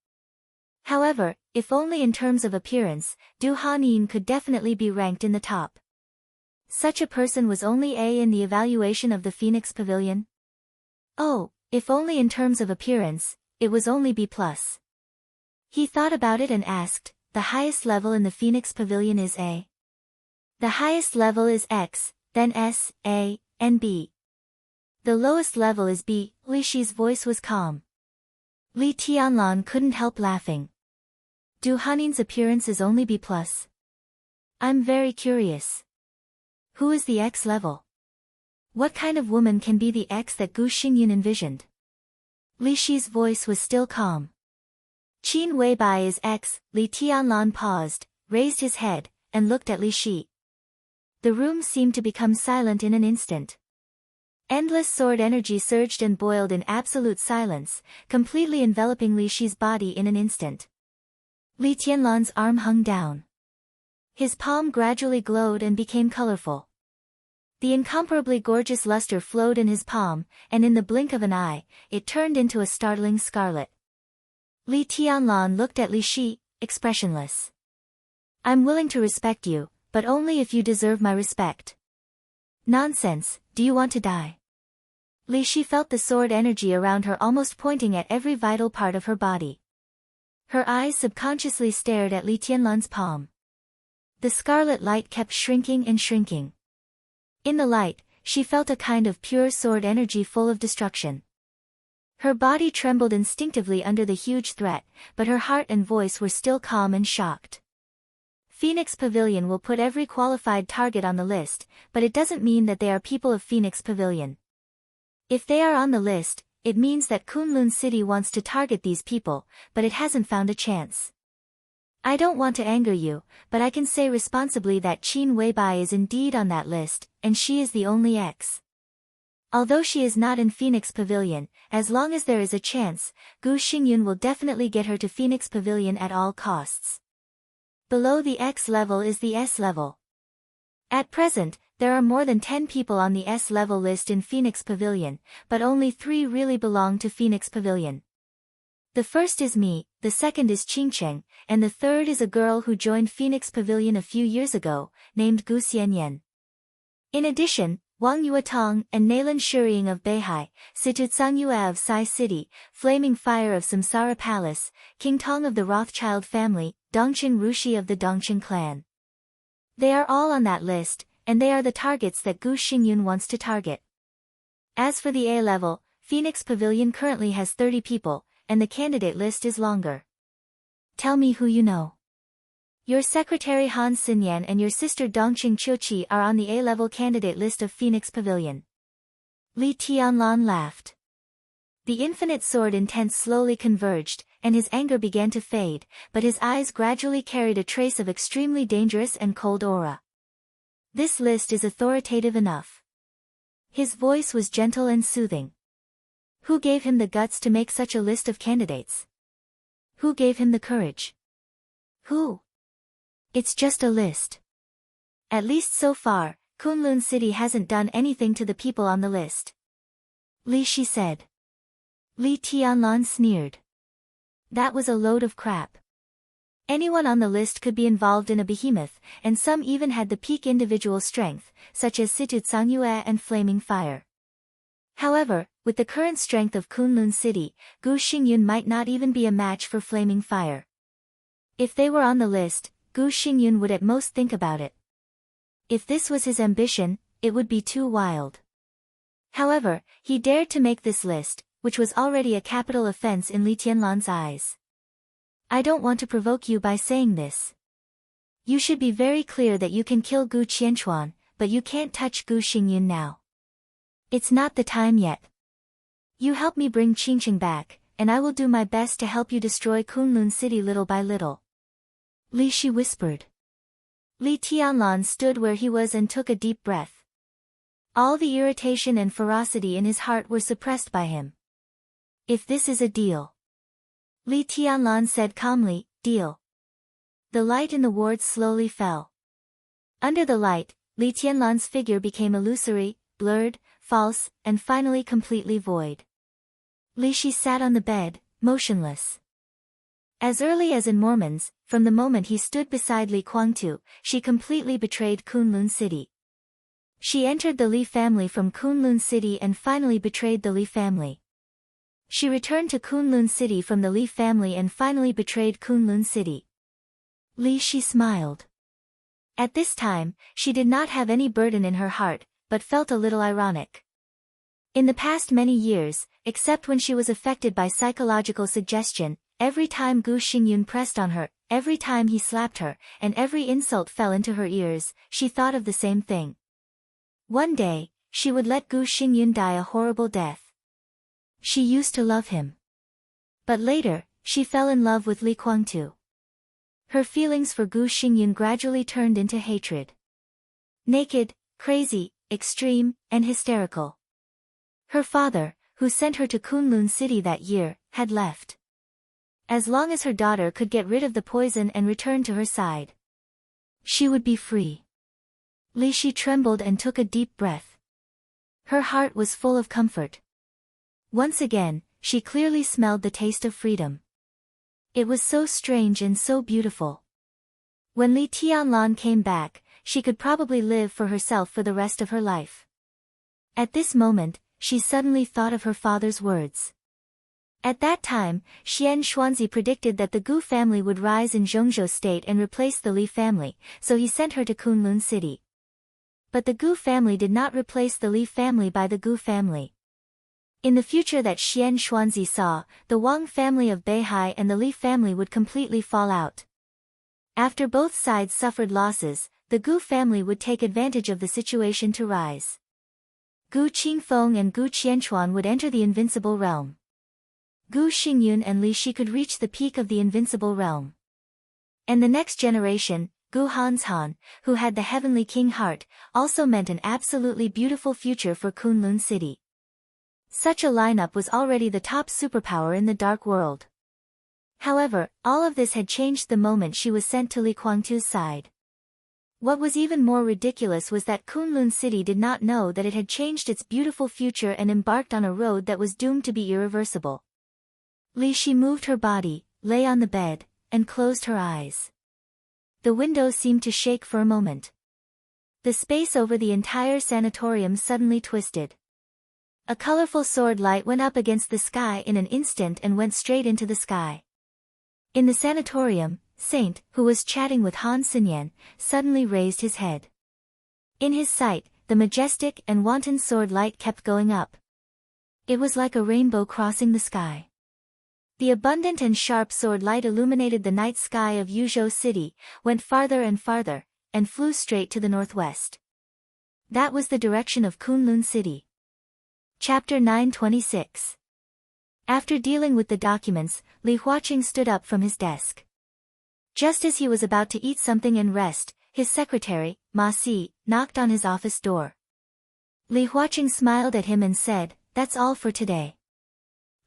However, if only in terms of appearance, Du Hanin could definitely be ranked in the top. Such a person was only A in the evaluation of the Phoenix Pavilion? Oh, if only in terms of appearance, it was only B+. He thought about it and asked, the highest level in the Phoenix Pavilion is A. The highest level is X, then S, A, and B. The lowest level is B. Li Shi's voice was calm. Li Tianlan couldn't help laughing. Du Hanin's appearance is only B+. I'm very curious. Who is the X level? What kind of woman can be the X that Gu Xingyun envisioned? Li Shi's voice was still calm. Qin Weibai is X. Li Tianlan paused, raised his head, and looked at Li Shi. The room seemed to become silent in an instant. Endless sword energy surged and boiled in absolute silence, completely enveloping Li Shi's body in an instant. Li Tianlan's arm hung down. His palm gradually glowed and became colorful. The incomparably gorgeous luster flowed in his palm, and in the blink of an eye, it turned into a startling scarlet. Li Tianlan looked at Li Shi, expressionless. I'm willing to respect you, but only if you deserve my respect. Nonsense, do you want to die? Li Shi felt the sword energy around her almost pointing at every vital part of her body. Her eyes subconsciously stared at Li Tianlan's palm. The scarlet light kept shrinking and shrinking. In the light, she felt a kind of pure sword energy full of destruction. Her body trembled instinctively under the huge threat, but her heart and voice were still calm and shocked. Phoenix Pavilion will put every qualified target on the list, but it doesn't mean that they are people of Phoenix Pavilion. If they are on the list, it means that Kunlun City wants to target these people, but it hasn't found a chance. I don't want to anger you, but I can say responsibly that Qin Weibai is indeed on that list, and she is the only X. Although she is not in Phoenix Pavilion, as long as there is a chance, Gu Xingyun will definitely get her to Phoenix Pavilion at all costs. Below the X level is the S level. At present, there are more than 10 people on the S level list in Phoenix Pavilion, but only 3 really belong to Phoenix Pavilion. The first is me, the second is Qingcheng, and the third is a girl who joined Phoenix Pavilion a few years ago, named Gu Xianyan. In addition, Wang Yuetong and Nalan Shuriying of Beihai, Situtsang Yue of Sai City, Flaming Fire of Samsara Palace, King Tong of the Rothschild family, Dongqing Rushi of the Dongqing clan. They are all on that list, and they are the targets that Gu Xingyun wants to target. As for the A level, Phoenix Pavilion currently has 30 people, and the candidate list is longer. Tell me who you know. Your secretary Han Xinyan and your sister Dongqing Qiuqi are on the A-level candidate list of Phoenix Pavilion. Li Tianlan laughed. The infinite sword intent slowly converged, and his anger began to fade, but his eyes gradually carried a trace of extremely dangerous and cold aura. This list is authoritative enough. His voice was gentle and soothing. Who gave him the guts to make such a list of candidates? Who gave him the courage? Who? It's just a list. At least so far, Kunlun City hasn't done anything to the people on the list. Li Shi said. Li Tianlan sneered. That was a load of crap. Anyone on the list could be involved in a behemoth, and some even had the peak individual strength, such as Situtsang Yue and Flaming Fire. However, with the current strength of Kunlun City, Gu Xingyun might not even be a match for Flaming Fire. If they were on the list, Gu Xingyun would at most think about it. If this was his ambition, it would be too wild. However, he dared to make this list, which was already a capital offense in Li Tianlan's eyes. I don't want to provoke you by saying this. You should be very clear that you can kill Gu Qianchuan, but you can't touch Gu Xingyun now. It's not the time yet. You help me bring Qingqing back, and I will do my best to help you destroy Kunlun City little by little. Li Shi whispered. Li Tianlan stood where he was and took a deep breath. All the irritation and ferocity in his heart were suppressed by him. If this is a deal. Li Tianlan said calmly, deal. The light in the wards slowly fell. Under the light, Li Tianlan's figure became illusory, blurred, false, and finally completely void. Li Shi sat on the bed, motionless. As early as in Mormons, from the moment he stood beside Li Guangtu, she completely betrayed Kunlun City. She entered the Li family from Kunlun City and finally betrayed the Li family. She returned to Kunlun City from the Li family and finally betrayed Kunlun City. Li Shi smiled. At this time, she did not have any burden in her heart, but felt a little ironic. In the past many years, except when she was affected by psychological suggestion, every time Gu Xingyun pressed on her, every time he slapped her, and every insult fell into her ears, she thought of the same thing. One day, she would let Gu Xingyun die a horrible death. She used to love him. But later, she fell in love with Li Guangtu. Her feelings for Gu Xingyun gradually turned into hatred. Naked, crazy, extreme, and hysterical. Her father, who sent her to Kunlun City that year, had left. As long as her daughter could get rid of the poison and return to her side, she would be free. Li Shi trembled and took a deep breath. Her heart was full of comfort. Once again, she clearly smelled the taste of freedom. It was so strange and so beautiful. When Li Tianlan came back, she could probably live for herself for the rest of her life. At this moment, she suddenly thought of her father's words. At that time, Xian Xuanzi predicted that the Gu family would rise in Zhongzhou state and replace the Li family, so he sent her to Kunlun City. But the Gu family did not replace the Li family by the Gu family. In the future that Xian Xuanzi saw, the Wang family of Beihai and the Li family would completely fall out. After both sides suffered losses, the Gu family would take advantage of the situation to rise. Gu Qingfeng and Gu Qianchuan would enter the invincible realm. Gu Xingyun and Li Shi could reach the peak of the invincible realm. And the next generation, Gu Hanshan, who had the heavenly king heart, also meant an absolutely beautiful future for Kunlun City. Such a lineup was already the top superpower in the dark world. However, all of this had changed the moment she was sent to Li Guangtu's side. What was even more ridiculous was that Kunlun City did not know that it had changed its beautiful future and embarked on a road that was doomed to be irreversible. Li Shi moved her body, lay on the bed, and closed her eyes. The window seemed to shake for a moment. The space over the entire sanatorium suddenly twisted. A colorful sword light went up against the sky in an instant and went straight into the sky. In the sanatorium, Saint, who was chatting with Han Xinyan, suddenly raised his head. In his sight, the majestic and wanton sword light kept going up. It was like a rainbow crossing the sky. The abundant and sharp sword light illuminated the night sky of Yuzhou City, went farther and farther, and flew straight to the northwest. That was the direction of Kunlun City. Chapter 926. After dealing with the documents, Li Huaqing stood up from his desk. Just as he was about to eat something and rest, his secretary, Ma Si, knocked on his office door. Li Huaqing smiled at him and said, "That's all for today.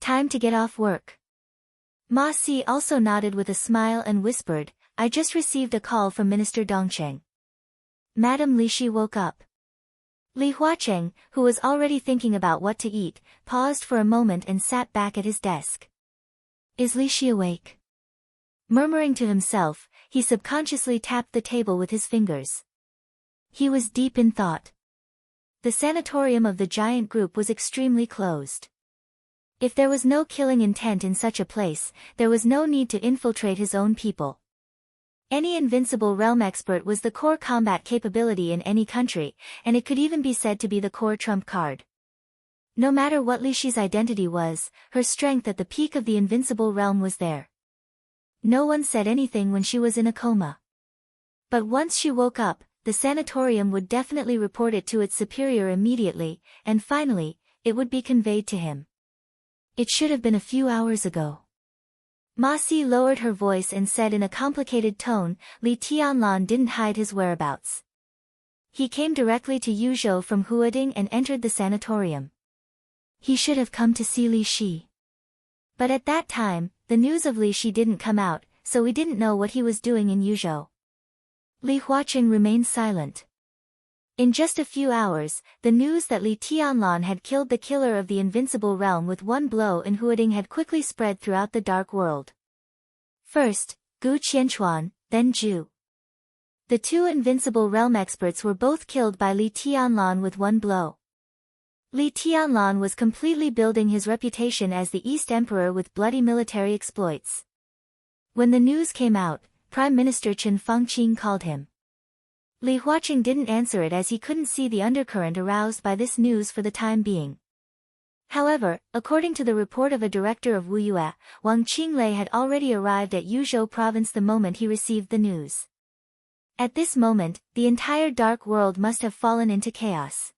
Time to get off work." Ma Si also nodded with a smile and whispered, "I just received a call from Minister Dongcheng." Madame Li Shi woke up. Li Huaqing, who was already thinking about what to eat, paused for a moment and sat back at his desk. Is Li Shi awake? Murmuring to himself, he subconsciously tapped the table with his fingers. He was deep in thought. The sanatorium of the giant group was extremely closed. If there was no killing intent in such a place, there was no need to infiltrate his own people. Any invincible realm expert was the core combat capability in any country, and it could even be said to be the core trump card. No matter what Li Shi's identity was, her strength at the peak of the invincible realm was there. No one said anything when she was in a coma. But once she woke up, the sanatorium would definitely report it to its superior immediately, and finally, it would be conveyed to him. It should have been a few hours ago. Ma Si lowered her voice and said in a complicated tone, Li Tianlan didn't hide his whereabouts. He came directly to Yuzhou from Huading and entered the sanatorium. He should have come to see Li Shi. But at that time, the news of Li Shi didn't come out, so we didn't know what he was doing in Yuzhou. Li Huaqing remained silent. In just a few hours, the news that Li Tianlan had killed the killer of the invincible realm with one blow in Huading had quickly spread throughout the dark world. First, Gu Qianchuan, then Zhu. The two invincible realm experts were both killed by Li Tianlan with one blow. Li Tianlan was completely building his reputation as the East Emperor with bloody military exploits. When the news came out, Prime Minister Chen Fangqing called him. Li Huaqing didn't answer it as he couldn't see the undercurrent aroused by this news for the time being. However, according to the report of a director of Wuyue, Wang Qinglei had already arrived at Yuzhou province the moment he received the news. At this moment, the entire dark world must have fallen into chaos.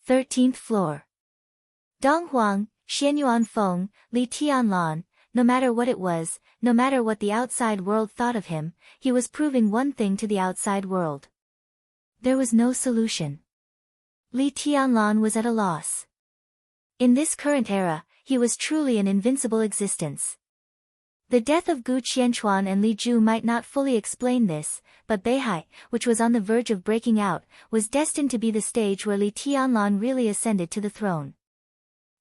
13th floor. Dong Huang, Xianyuan Feng, Li Tianlan, no matter what it was, no matter what the outside world thought of him, he was proving one thing to the outside world. There was no solution. Li Tianlan was at a loss. In this current era, he was truly an invincible existence. The death of Gu Qianchuan and Li Zhu might not fully explain this, but Beihai, which was on the verge of breaking out, was destined to be the stage where Li Tianlan really ascended to the throne.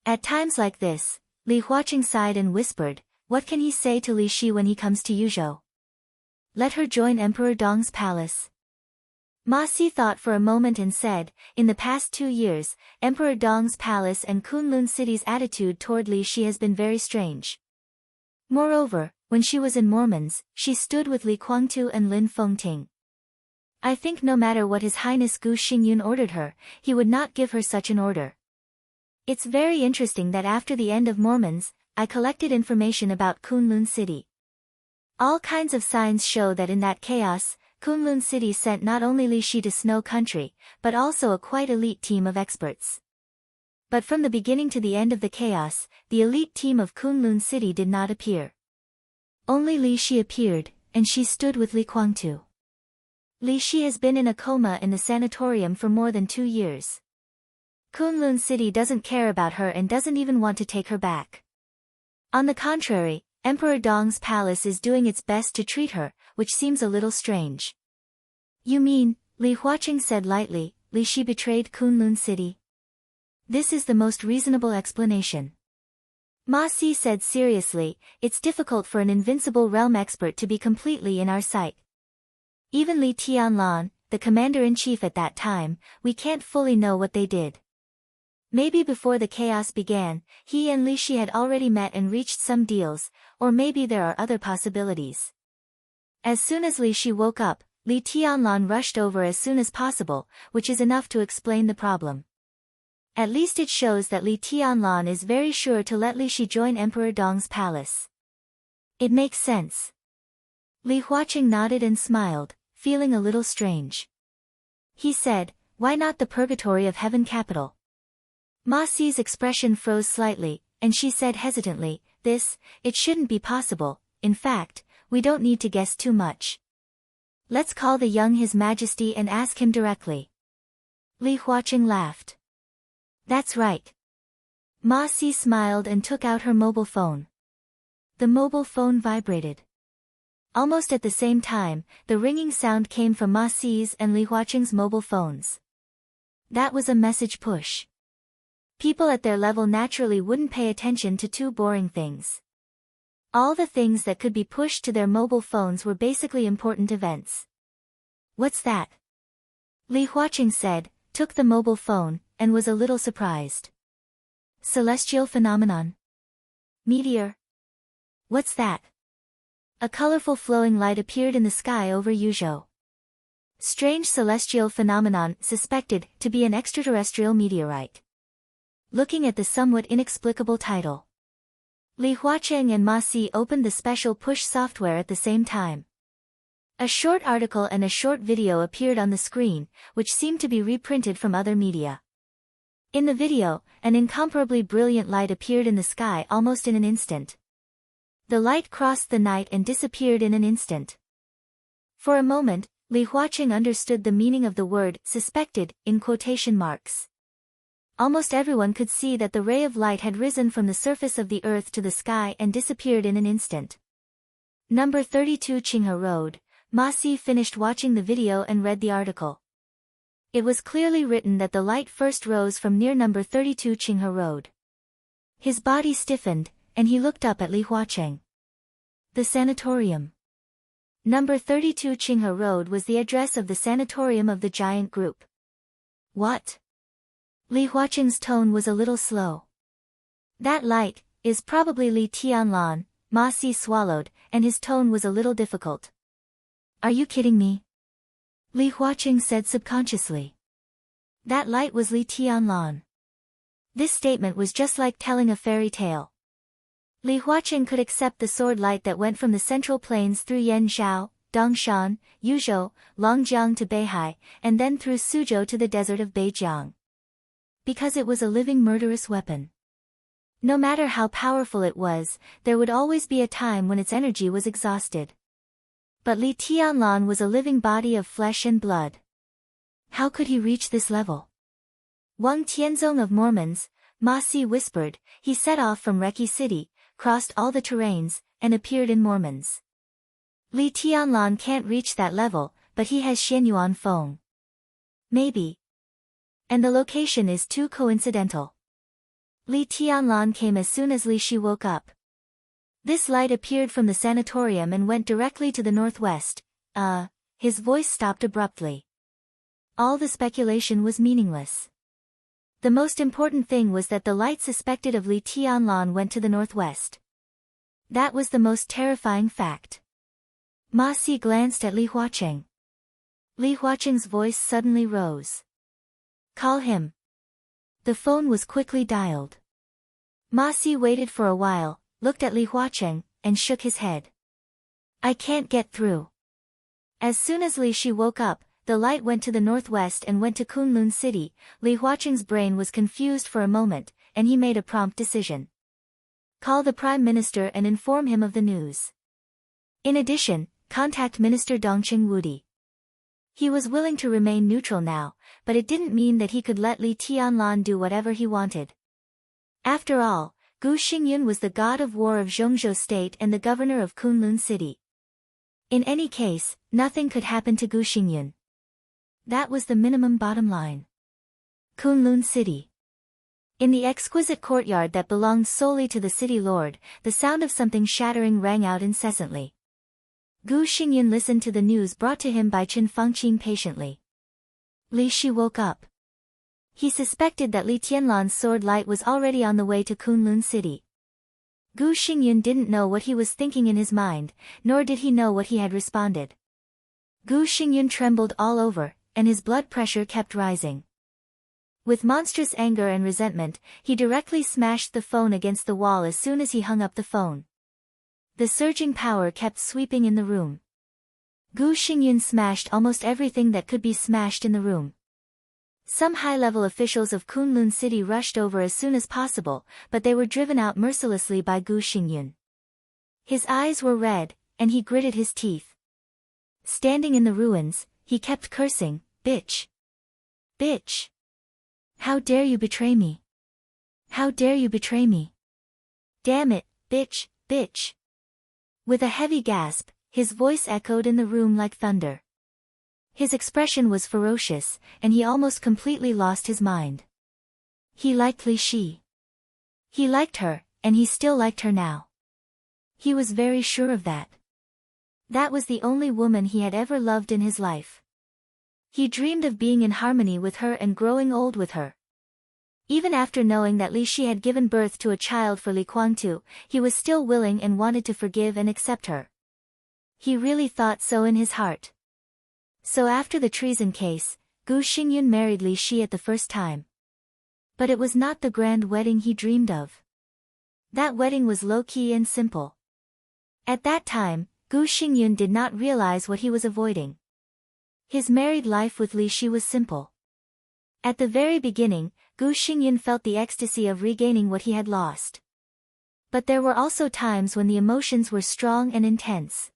At times like this, Li Huaqing sighed and whispered, what can he say to Li Shi when he comes to Yuzhou? Let her join Emperor Dong's palace. Ma Si thought for a moment and said, in the past 2 years, Emperor Dong's palace and Kunlun City's attitude toward Li Shi has been very strange. Moreover, when she was in Mormons, she stood with Li Guangtu and Lin Fengting. I think no matter what His Highness Gu Xingyun ordered her, he would not give her such an order. It's very interesting that after the end of Mormons, I collected information about Kunlun City. All kinds of signs show that in that chaos, Kunlun City sent not only Li Shi to Snow Country, but also a quite elite team of experts. But from the beginning to the end of the chaos, the elite team of Kunlun City did not appear. Only Li Shi appeared, and she stood with Li Guangtu. Li Shi has been in a coma in the sanatorium for more than 2 years. Kunlun City doesn't care about her and doesn't even want to take her back. On the contrary, Emperor Dong's palace is doing its best to treat her, which seems a little strange. You mean, Li Huaqing said lightly, Li Shi betrayed Kunlun City? This is the most reasonable explanation. Ma Si said seriously, it's difficult for an invincible realm expert to be completely in our sight. Even Li Tianlan, the commander-in-chief at that time, we can't fully know what they did. Maybe before the chaos began, he and Li Shi had already met and reached some deals, or maybe there are other possibilities. As soon as Li Shi woke up, Li Tianlan rushed over as soon as possible, which is enough to explain the problem. At least it shows that Li Tianlan is very sure to let Li Shi join Emperor Dong's palace. It makes sense. Li Huaqing nodded and smiled, feeling a little strange. He said, why not the purgatory of heaven capital? Ma Si's expression froze slightly, and she said hesitantly, it shouldn't be possible, in fact, we don't need to guess too much. Let's call the young His Majesty and ask him directly. Li Huaqing laughed. That's right. Ma Si smiled and took out her mobile phone. The mobile phone vibrated. Almost at the same time, the ringing sound came from Ma Si's and Li Huaqing's mobile phones. That was a message push. People at their level naturally wouldn't pay attention to 2 boring things. All the things that could be pushed to their mobile phones were basically important events. What's that? Li Huaqing said, took the mobile phone, and was a little surprised. Celestial phenomenon. Meteor. What's that? A colorful flowing light appeared in the sky over Yuzhou. Strange celestial phenomenon suspected to be an extraterrestrial meteorite. Looking at the somewhat inexplicable title, Li Huacheng and Ma Si opened the special push software at the same time. A short article and a short video appeared on the screen, which seemed to be reprinted from other media. In the video, an incomparably brilliant light appeared in the sky almost in an instant. The light crossed the night and disappeared in an instant. For a moment, Li Huacheng understood the meaning of the word "suspected" in quotation marks. Almost everyone could see that the ray of light had risen from the surface of the earth to the sky and disappeared in an instant. Number 32 Qinghe Road. Ma Si finished watching the video and read the article. It was clearly written that the light first rose from near number 32 Qinghe Road. His body stiffened, and he looked up at Li Huacheng. The sanatorium. Number 32 Qinghe Road was the address of the sanatorium of the giant group. What? Li Huacheng's tone was a little slow. That light is probably Li Tianlan, Ma Si swallowed, and his tone was a little difficult. Are you kidding me? Li Huacheng said subconsciously. That light was Li Tianlan. This statement was just like telling a fairy tale. Li Huacheng could accept the sword light that went from the central plains through Yanzhou, Dongshan, Yuzhou, Longjiang to Beihai, and then through Suzhou to the desert of Beijiang. Because it was a living murderous weapon. No matter how powerful it was, there would always be a time when its energy was exhausted. But Li Tianlan was a living body of flesh and blood. How could he reach this level? Wang Tianzong of Mormons, Ma Si whispered. He set off from Reki City, crossed all the terrains, and appeared in Mormons. Li Tianlan can't reach that level, but he has Xianyuan Feng. Maybe. And the location is too coincidental. Li Tianlan came as soon as Li Shi woke up. This light appeared from the sanatorium and went directly to the northwest. His voice stopped abruptly. All the speculation was meaningless. The most important thing was that the light suspected of Li Tianlan went to the northwest. That was the most terrifying fact. Ma Si glanced at Li Huacheng. Li Huacheng's voice suddenly rose. Call him. The phone was quickly dialed. Ma Si waited for a while, looked at Li Huacheng, and shook his head. I can't get through. As soon as Li Shi woke up, the light went to the northwest and went to Kunlun City. Li Huacheng's brain was confused for a moment, and he made a prompt decision. Call the Prime Minister and inform him of the news. In addition, contact Minister Dongqing Wudi. He was willing to remain neutral now, but it didn't mean that he could let Li Tianlan do whatever he wanted. After all, Gu Xingyun was the god of war of Zhongzhou State and the governor of Kunlun City. In any case, nothing could happen to Gu Xingyun. That was the minimum bottom line. Kunlun City. In the exquisite courtyard that belonged solely to the city lord, the sound of something shattering rang out incessantly. Gu Xingyun listened to the news brought to him by Chen Fangqing patiently. Li Shi woke up. He suspected that Li Tianlan's sword light was already on the way to Kunlun City. Gu Xingyun didn't know what he was thinking in his mind, nor did he know what he had responded. Gu Xingyun trembled all over, and his blood pressure kept rising. With monstrous anger and resentment, he directly smashed the phone against the wall as soon as he hung up the phone. The surging power kept sweeping in the room. Gu Xingyun smashed almost everything that could be smashed in the room. Some high-level officials of Kunlun City rushed over as soon as possible, but they were driven out mercilessly by Gu Xingyun. His eyes were red, and he gritted his teeth. Standing in the ruins, he kept cursing, "Bitch! Bitch! How dare you betray me? How dare you betray me? Damn it, bitch, bitch!" With a heavy gasp, his voice echoed in the room like thunder. His expression was ferocious, and he almost completely lost his mind. He liked Li Shi. He liked her, and he still liked her now. He was very sure of that. That was the only woman he had ever loved in his life. He dreamed of being in harmony with her and growing old with her. Even after knowing that Li Shi had given birth to a child for Li Guangtu, he was still willing and wanted to forgive and accept her. He really thought so in his heart. So after the treason case, Gu Xingyun married Li Shi at the first time. But it was not the grand wedding he dreamed of. That wedding was low-key and simple. At that time, Gu Xingyun did not realize what he was avoiding. His married life with Li Shi was simple. At the very beginning, Gu Xingyun felt the ecstasy of regaining what he had lost. But there were also times when the emotions were strong and intense.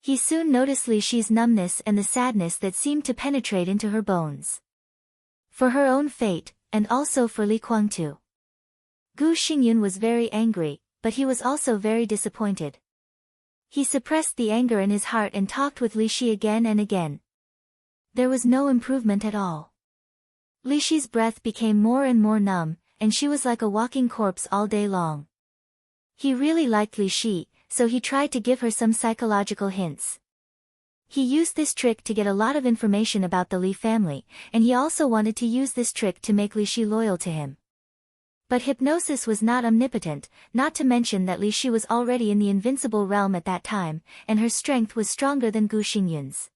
He soon noticed Li Shi's numbness and the sadness that seemed to penetrate into her bones. For her own fate, and also for Li Guangtu. Gu Xingyun was very angry, but he was also very disappointed. He suppressed the anger in his heart and talked with Li Shi again and again. There was no improvement at all. Li Shi's breath became more and more numb, and she was like a walking corpse all day long. He really liked Li Shi, so he tried to give her some psychological hints. He used this trick to get a lot of information about the Li family, and he also wanted to use this trick to make Li Shi loyal to him. But hypnosis was not omnipotent, not to mention that Li Shi was already in the invincible realm at that time, and her strength was stronger than Gu Xingyun's.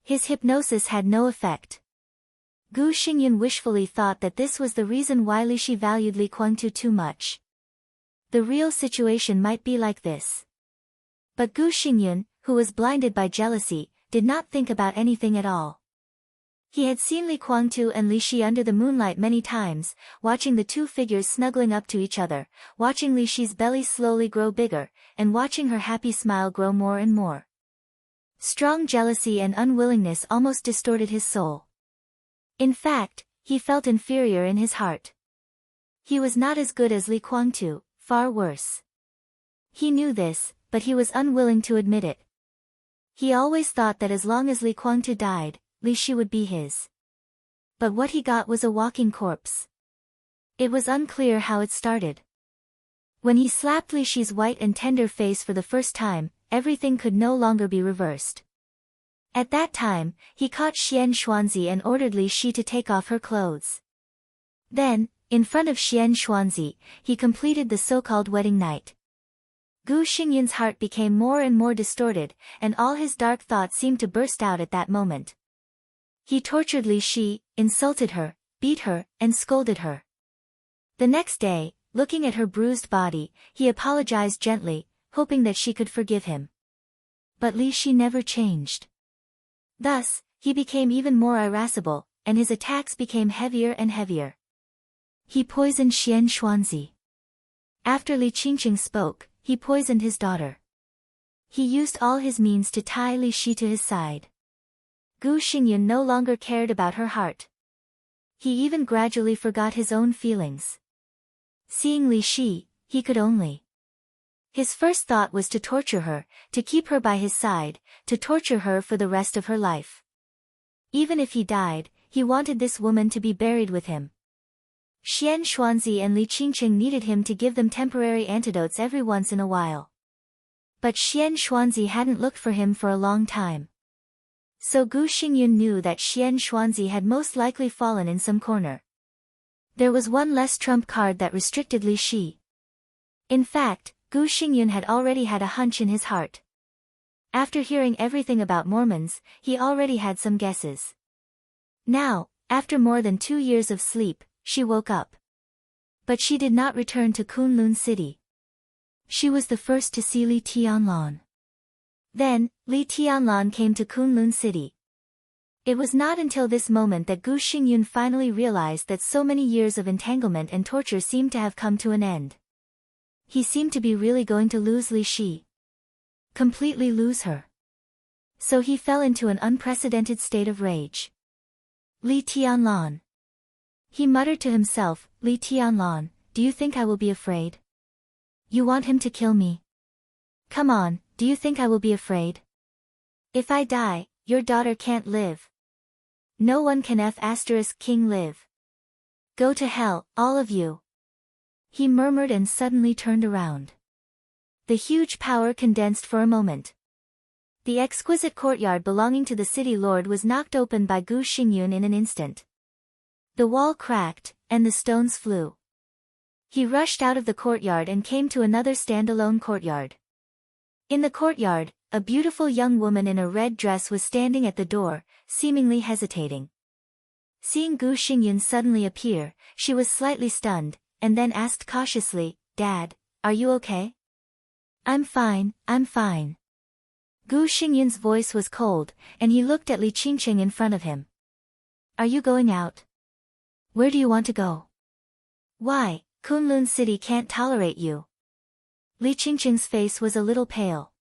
His hypnosis had no effect. Gu Xingyun wishfully thought that this was the reason why Li Shi valued Li Guangtu too much. The real situation might be like this. But Gu Xingyun, who was blinded by jealousy, did not think about anything at all. He had seen Li Guangtu and Li Shi under the moonlight many times, watching the two figures snuggling up to each other, watching Li Shi's belly slowly grow bigger, and watching her happy smile grow more and more. Strong jealousy and unwillingness almost distorted his soul. In fact, he felt inferior in his heart. He was not as good as Li Guangtu, far worse. He knew this, but he was unwilling to admit it. He always thought that as long as Li Guangtu died, Li Shi would be his. But what he got was a walking corpse. It was unclear how it started. When he slapped Li Shi's white and tender face for the first time, everything could no longer be reversed. At that time, he caught Xian Xuanzi and ordered Li Shi to take off her clothes. Then, in front of Xian Xuanzi, he completed the so-called wedding night. Gu Xingyun's heart became more and more distorted, and all his dark thoughts seemed to burst out at that moment. He tortured Li Shi, insulted her, beat her, and scolded her. The next day, looking at her bruised body, he apologized gently, hoping that she could forgive him. But Li Shi never changed. Thus, he became even more irascible, and his attacks became heavier and heavier. He poisoned Xian Xuanzi. After Li Qingqing spoke, he poisoned his daughter. He used all his means to tie Li Shi to his side. Gu Xingyun no longer cared about her heart. He even gradually forgot his own feelings. Seeing Li Shi, he could only. His first thought was to torture her, to keep her by his side, to torture her for the rest of her life. Even if he died, he wanted this woman to be buried with him. Xian Xuanzi and Li Qingqing needed him to give them temporary antidotes every once in a while. But Xian Xuanzi hadn't looked for him for a long time. So Gu Xingyun knew that Xian Xuanzi had most likely fallen in some corner. There was one less trump card that restricted Li Shi. In fact, Gu Xingyun had already had a hunch in his heart. After hearing everything about Mormons, he already had some guesses. Now, after more than 2 years of sleep, she woke up. But she did not return to Kunlun City. She was the first to see Li Tianlan. Then, Li Tianlan came to Kunlun City. It was not until this moment that Gu Xingyun finally realized that so many years of entanglement and torture seemed to have come to an end. He seemed to be really going to lose Li Shi. Completely lose her. So he fell into an unprecedented state of rage. Li Tianlan. He muttered to himself, Li Tianlan, do you think I will be afraid? You want him to kill me? Come on, do you think I will be afraid? If I die, your daughter can't live. No one can King live. Go to hell, all of you. He murmured and suddenly turned around. The huge power condensed for a moment. The exquisite courtyard belonging to the city lord was knocked open by Gu Xingyun in an instant. The wall cracked, and the stones flew. He rushed out of the courtyard and came to another standalone courtyard. In the courtyard, a beautiful young woman in a red dress was standing at the door, seemingly hesitating. Seeing Gu Xingyun suddenly appear, she was slightly stunned, and then asked cautiously, "Dad, are you okay?" I'm fine. Gu Xingyun's voice was cold, and he looked at Li Qingqing in front of him. "Are you going out? Where do you want to go?" "Why, Kunlun City can't tolerate you." Li Qingqing's face was a little pale.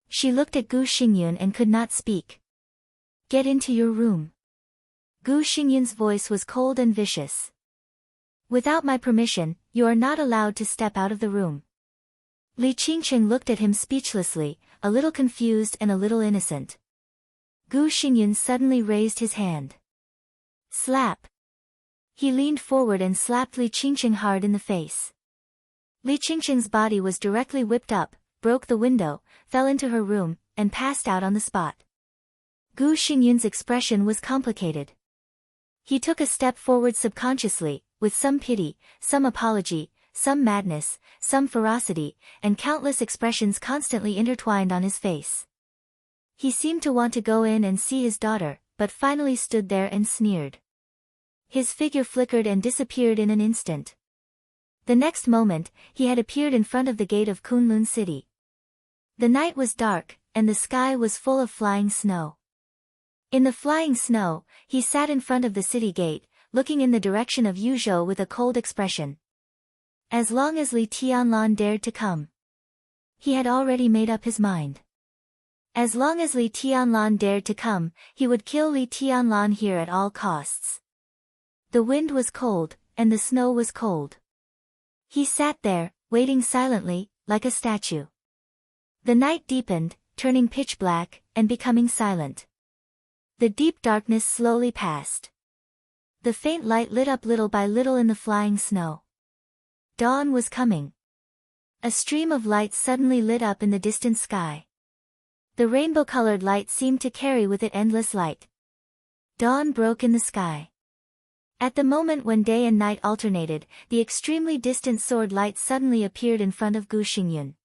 She looked at Gu Xingyun and could not speak. "Get into your room." Gu Xingyun's voice was cold and vicious. "Without my permission, you are not allowed to step out of the room." Li Qingqing looked at him speechlessly, a little confused and a little innocent. Gu Xingyun suddenly raised his hand. Slap! He leaned forward and slapped Li Qingqing hard in the face. Li Qingqing's body was directly whipped up, broke the window, fell into her room, and passed out on the spot. Gu Xingyun's expression was complicated. He took a step forward subconsciously, with some pity, some apology, some madness, some ferocity, and countless expressions constantly intertwined on his face. He seemed to want to go in and see his daughter, but finally stood there and sneered. His figure flickered and disappeared in an instant. The next moment, he had appeared in front of the gate of Kunlun City. The night was dark, and the sky was full of flying snow. In the flying snow, he sat in front of the city gate, looking in the direction of Yuzhou with a cold expression. As long as Li Tianlan dared to come. He had already made up his mind. As long as Li Tianlan dared to come, he would kill Li Tianlan here at all costs. The wind was cold, and the snow was cold. He sat there, waiting silently, like a statue. The night deepened, turning pitch black, and becoming silent. The deep darkness slowly passed. The faint light lit up little by little in the flying snow. Dawn was coming. A stream of light suddenly lit up in the distant sky. The rainbow-colored light seemed to carry with it endless light. Dawn broke in the sky. At the moment when day and night alternated, the extremely distant sword light suddenly appeared in front of Gu Xingyun.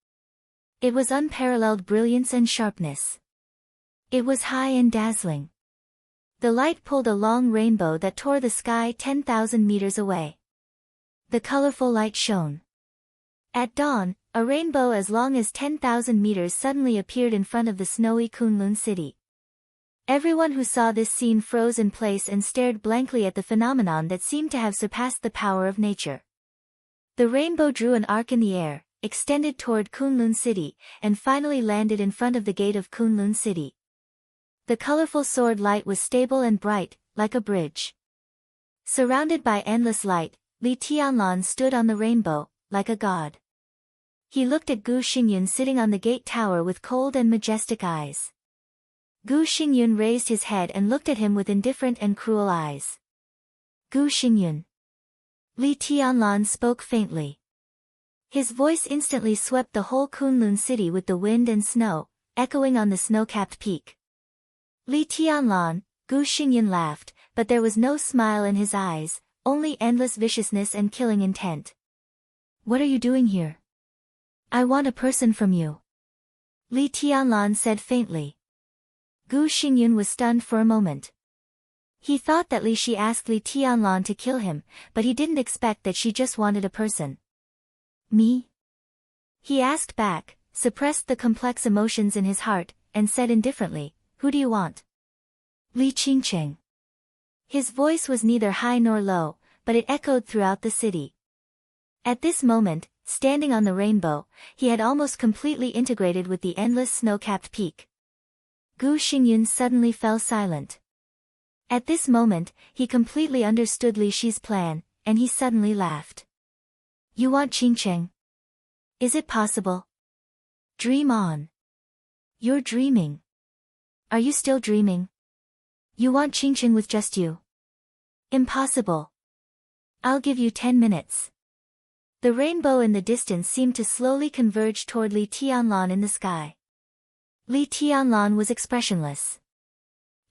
It was unparalleled brilliance and sharpness. It was high and dazzling. The light pulled a long rainbow that tore the sky 10,000 meters away. The colorful light shone. At dawn, a rainbow as long as 10,000 meters suddenly appeared in front of the snowy Kunlun City. Everyone who saw this scene froze in place and stared blankly at the phenomenon that seemed to have surpassed the power of nature. The rainbow drew an arc in the air, extended toward Kunlun City, and finally landed in front of the gate of Kunlun City. The colorful sword light was stable and bright, like a bridge. Surrounded by endless light, Li Tianlan stood on the rainbow, like a god. He looked at Gu Xingyun sitting on the gate tower with cold and majestic eyes. Gu Xingyun raised his head and looked at him with indifferent and cruel eyes. Gu Xingyun. Li Tianlan spoke faintly. His voice instantly swept the whole Kunlun City with the wind and snow, echoing on the snow-capped peak. Li Tianlan, Gu Xingyun laughed, but there was no smile in his eyes, only endless viciousness and killing intent. What are you doing here? I want a person from you. Li Tianlan said faintly. Gu Xingyun was stunned for a moment. He thought that Li Shi asked Li Tianlan to kill him, but he didn't expect that she just wanted a person. Me? He asked back, suppressed the complex emotions in his heart, and said indifferently, Who do you want? Li Qingqing. His voice was neither high nor low, but it echoed throughout the city. At this moment, standing on the rainbow, he had almost completely integrated with the endless snow-capped peak. Gu Xingyun suddenly fell silent. At this moment, he completely understood Li Shi's plan, and he suddenly laughed. You want Qingqing? Is it possible? Dream on. You're dreaming. Are you still dreaming? You want Qingqing with just you? Impossible. I'll give you 10 minutes. The rainbow in the distance seemed to slowly converge toward Li Tianlan in the sky. Li Tianlan was expressionless.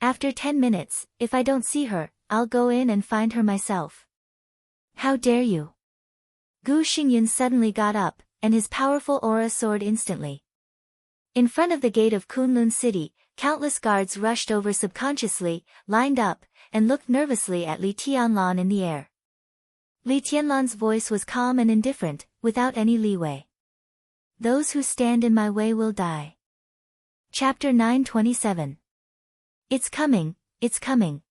After 10 minutes, if I don't see her, I'll go in and find her myself. How dare you? Gu Xingyun suddenly got up, and his powerful aura soared instantly. In front of the gate of Kunlun City, countless guards rushed over subconsciously, lined up, and looked nervously at Li Tianlan in the air. Li Tianlan's voice was calm and indifferent, without any leeway. Those who stand in my way will die. Chapter 927. It's coming, it's coming.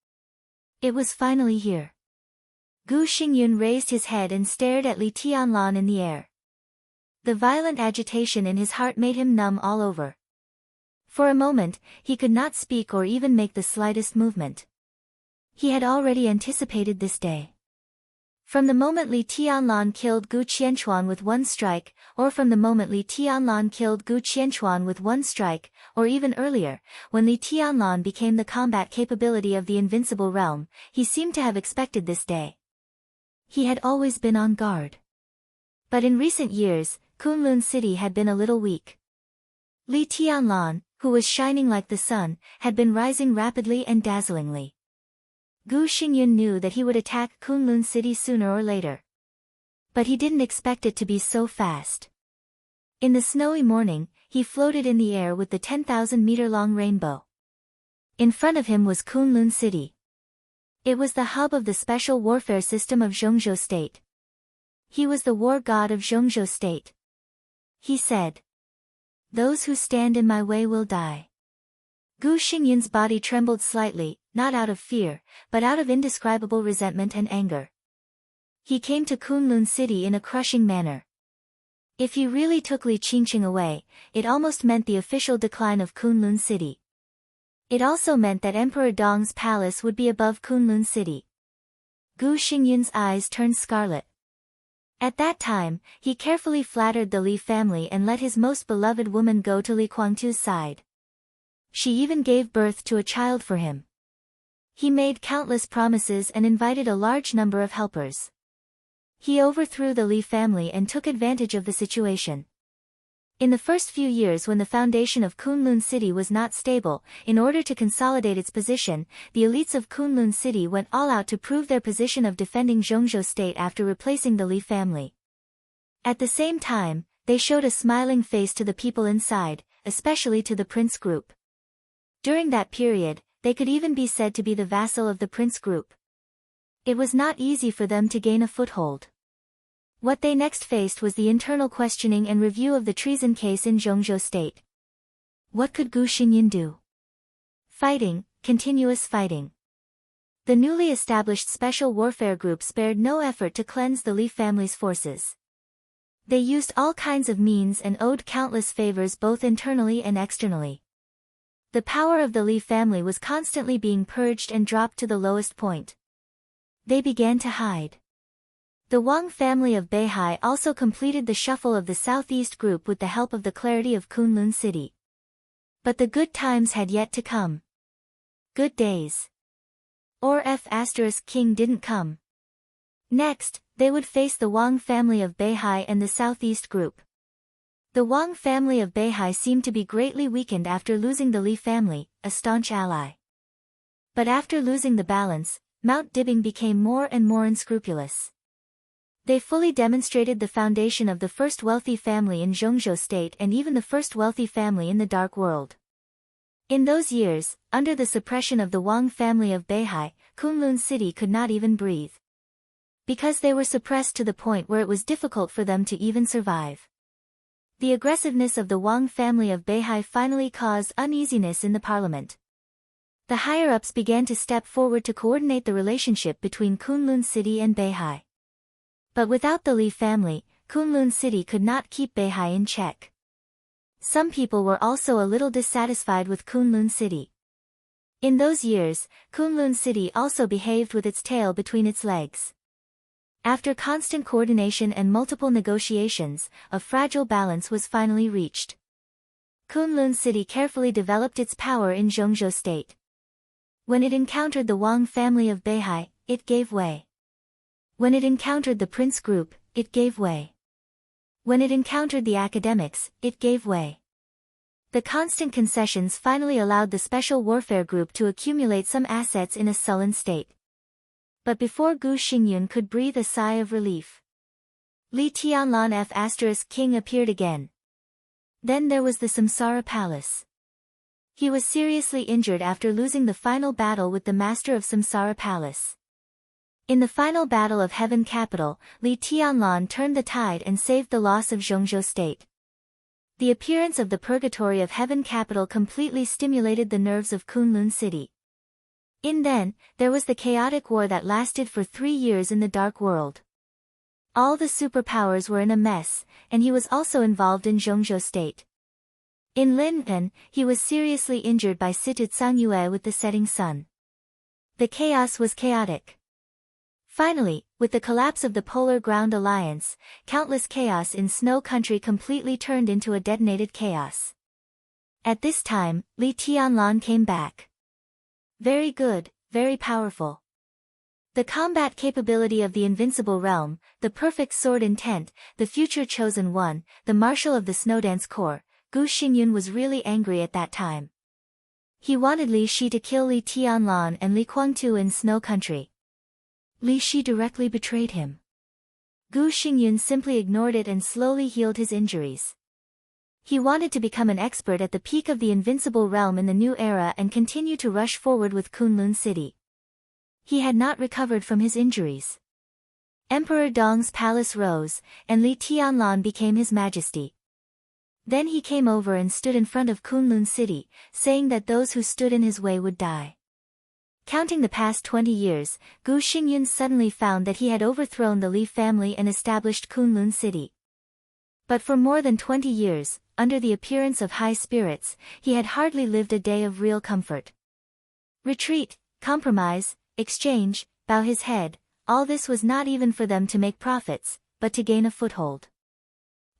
It was finally here. Gu Xingyun raised his head and stared at Li Tianlan in the air. The violent agitation in his heart made him numb all over. For a moment, he could not speak or even make the slightest movement. He had already anticipated this day. From the moment Li Tianlan killed Gu Qianchuan with one strike, or from the moment Li Tianlan killed Gu Qianchuan with one strike, or even earlier, when Li Tianlan became the combat capability of the invincible realm, he seemed to have expected this day. He had always been on guard. But in recent years, Kunlun City had been a little weak. Li Tianlan, who was shining like the sun, had been rising rapidly and dazzlingly. Gu Xingyun knew that he would attack Kunlun City sooner or later. But he didn't expect it to be so fast. In the snowy morning, he floated in the air with the 10,000-meter-long rainbow. In front of him was Kunlun City. It was the hub of the special warfare system of Zhongzhou State. He was the war god of Zhongzhou State. He said, "Those who stand in my way will die." Gu Xingyun's body trembled slightly, not out of fear, but out of indescribable resentment and anger. He came to Kunlun City in a crushing manner. If he really took Li Qingqing away, it almost meant the official decline of Kunlun City. It also meant that Emperor Dong's palace would be above Kunlun City. Gu Xingyun's eyes turned scarlet. At that time, he carefully flattered the Li family and let his most beloved woman go to Li Guangtu's side. She even gave birth to a child for him. He made countless promises and invited a large number of helpers. He overthrew the Li family and took advantage of the situation. In the first few years when the foundation of Kunlun City was not stable, in order to consolidate its position, the elites of Kunlun City went all out to prove their position of defending Zhongzhou State after replacing the Li family. At the same time, they showed a smiling face to the people inside, especially to the prince group. During that period, they could even be said to be the vassal of the prince group. It was not easy for them to gain a foothold. What they next faced was the internal questioning and review of the treason case in Zhongzhou State. What could Gu Xingyun do? Fighting, continuous fighting. The newly established Special Warfare Group spared no effort to cleanse the Li family's forces. They used all kinds of means and owed countless favors both internally and externally. The power of the Li family was constantly being purged and dropped to the lowest point. They began to hide. The Wang family of Beihai also completed the shuffle of the Southeast group with the help of the clarity of Kunlun City. But the good times had yet to come. Good days. Or F** King didn't come. Next, they would face the Wang family of Beihai and the Southeast group. The Wang family of Beihai seemed to be greatly weakened after losing the Li family, a staunch ally. But after losing the balance, Mount Dibing became more and more unscrupulous. They fully demonstrated the foundation of the first wealthy family in Zhongzhou State and even the first wealthy family in the Dark World. In those years, under the suppression of the Wang family of Beihai, Kunlun City could not even breathe. Because they were suppressed to the point where it was difficult for them to even survive. The aggressiveness of the Wang family of Beihai finally caused uneasiness in the parliament. The higher-ups began to step forward to coordinate the relationship between Kunlun City and Beihai. But without the Li family, Kunlun City could not keep Beihai in check. Some people were also a little dissatisfied with Kunlun City. In those years, Kunlun City also behaved with its tail between its legs. After constant coordination and multiple negotiations, a fragile balance was finally reached. Kunlun City carefully developed its power in Zhongzhou State. When it encountered the Wang family of Beihai, it gave way. When it encountered the Prince Group, it gave way. When it encountered the academics, it gave way. The constant concessions finally allowed the Special Warfare Group to accumulate some assets in a sullen state. But before Gu Xingyun could breathe a sigh of relief, Li Tianlan F** King appeared again. Then there was the Samsara Palace. He was seriously injured after losing the final battle with the master of Samsara Palace. In the final battle of Heaven Capital, Li Tianlan turned the tide and saved the loss of Zhongzhou state. The appearance of the purgatory of Heaven Capital completely stimulated the nerves of Kunlun City. Then, there was the chaotic war that lasted for 3 years in the Dark World. All the superpowers were in a mess, and he was also involved in Zhongzhou state. In Lin'an, he was seriously injured by Situ Tsangyue with the setting sun. The chaos was chaotic. Finally, with the collapse of the Polar Ground Alliance, countless chaos in Snow Country completely turned into a detonated chaos. At this time, Li Tianlan came back. Very good, very powerful. The combat capability of the invincible realm, the perfect sword intent, the future chosen one, the marshal of the Snowdance Corps, Gu Xingyun was really angry at that time. He wanted Li Shi to kill Li Tianlan and Li Guangtu in Snow Country. Li Shi directly betrayed him. Gu Xingyun simply ignored it and slowly healed his injuries. He wanted to become an expert at the peak of the invincible realm in the new era and continue to rush forward with Kunlun City. He had not recovered from his injuries. Emperor Dong's palace rose, and Li Tianlan became his majesty. Then he came over and stood in front of Kunlun City, saying that those who stood in his way would die. Counting the past 20 years, Gu Xingyun suddenly found that he had overthrown the Li family and established Kunlun City. But for more than 20 years, under the appearance of high spirits, he had hardly lived a day of real comfort. Retreat, compromise, exchange, bow his head, all this was not even for them to make profits, but to gain a foothold.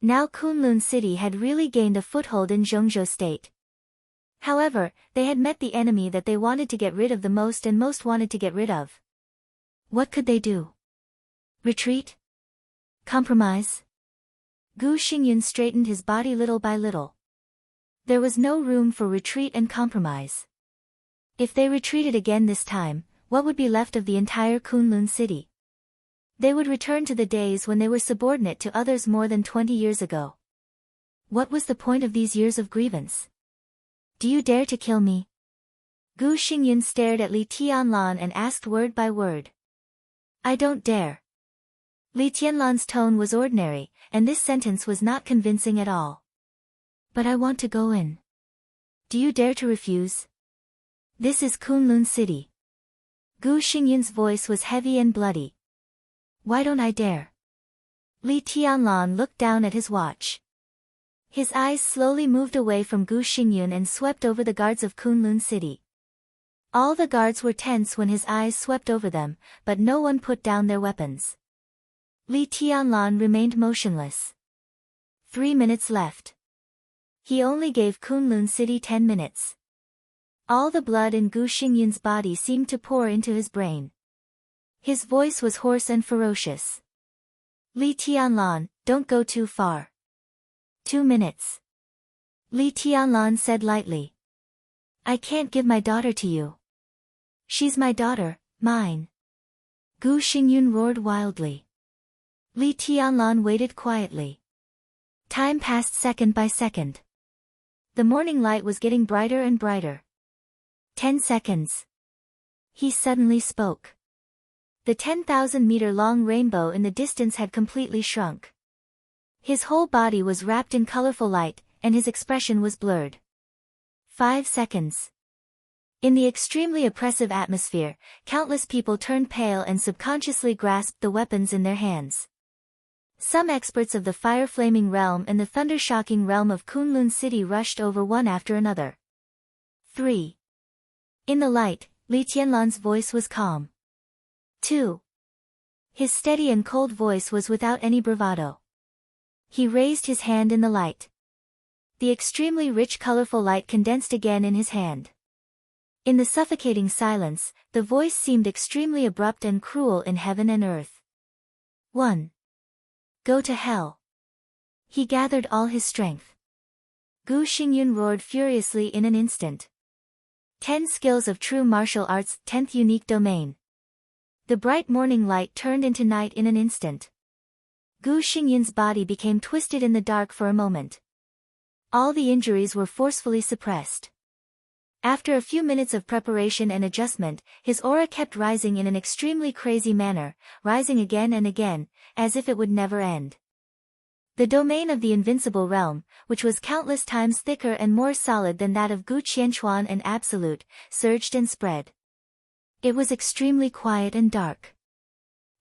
Now Kunlun City had really gained a foothold in Zhongzhou state. However, they had met the enemy that they wanted to get rid of the most and most wanted to get rid of. What could they do? Retreat? Compromise? Gu Xingyun straightened his body little by little. There was no room for retreat and compromise. If they retreated again this time, what would be left of the entire Kunlun City? They would return to the days when they were subordinate to others more than 20 years ago. What was the point of these years of grievance? Do you dare to kill me? Gu Xingyun stared at Li Tianlan and asked word by word. I don't dare. Li Tianlan's tone was ordinary, and this sentence was not convincing at all. But I want to go in. Do you dare to refuse? This is Kunlun City. Gu Xingyun's voice was heavy and bloody. Why don't I dare? Li Tianlan looked down at his watch. His eyes slowly moved away from Gu Xingyun and swept over the guards of Kunlun City. All the guards were tense when his eyes swept over them, but no one put down their weapons. Li Tianlan remained motionless. 3 minutes left. He only gave Kunlun City 10 minutes. All the blood in Gu Xingyun's body seemed to pour into his brain. His voice was hoarse and ferocious. Li Tianlan, don't go too far. 2 minutes. Li Tianlan said lightly. I can't give my daughter to you. She's my daughter, mine. Gu Xingyun roared wildly. Li Tianlan waited quietly. Time passed second by second. The morning light was getting brighter and brighter. 10 seconds. He suddenly spoke. The 10,000-meter-long rainbow in the distance had completely shrunk. His whole body was wrapped in colorful light, and his expression was blurred. 5 seconds. In the extremely oppressive atmosphere, countless people turned pale and subconsciously grasped the weapons in their hands. Some experts of the fire-flaming realm and the thunder-shocking realm of Kunlun City rushed over one after another. 3. In the light, Li Tianlan's voice was calm. 2. His steady and cold voice was without any bravado. He raised his hand in the light. The extremely rich colorful light condensed again in his hand. In the suffocating silence, the voice seemed extremely abrupt and cruel in heaven and earth. 1. Go to hell. He gathered all his strength. Gu Xingyun roared furiously in an instant. 10 skills of true martial arts, 10th unique domain. The bright morning light turned into night in an instant. Gu Xingyun's body became twisted in the dark for a moment. All the injuries were forcefully suppressed. After a few minutes of preparation and adjustment, his aura kept rising in an extremely crazy manner, rising again and again, as if it would never end. The domain of the invincible realm, which was countless times thicker and more solid than that of Gu Qianchuan and Absolute, surged and spread. It was extremely quiet and dark.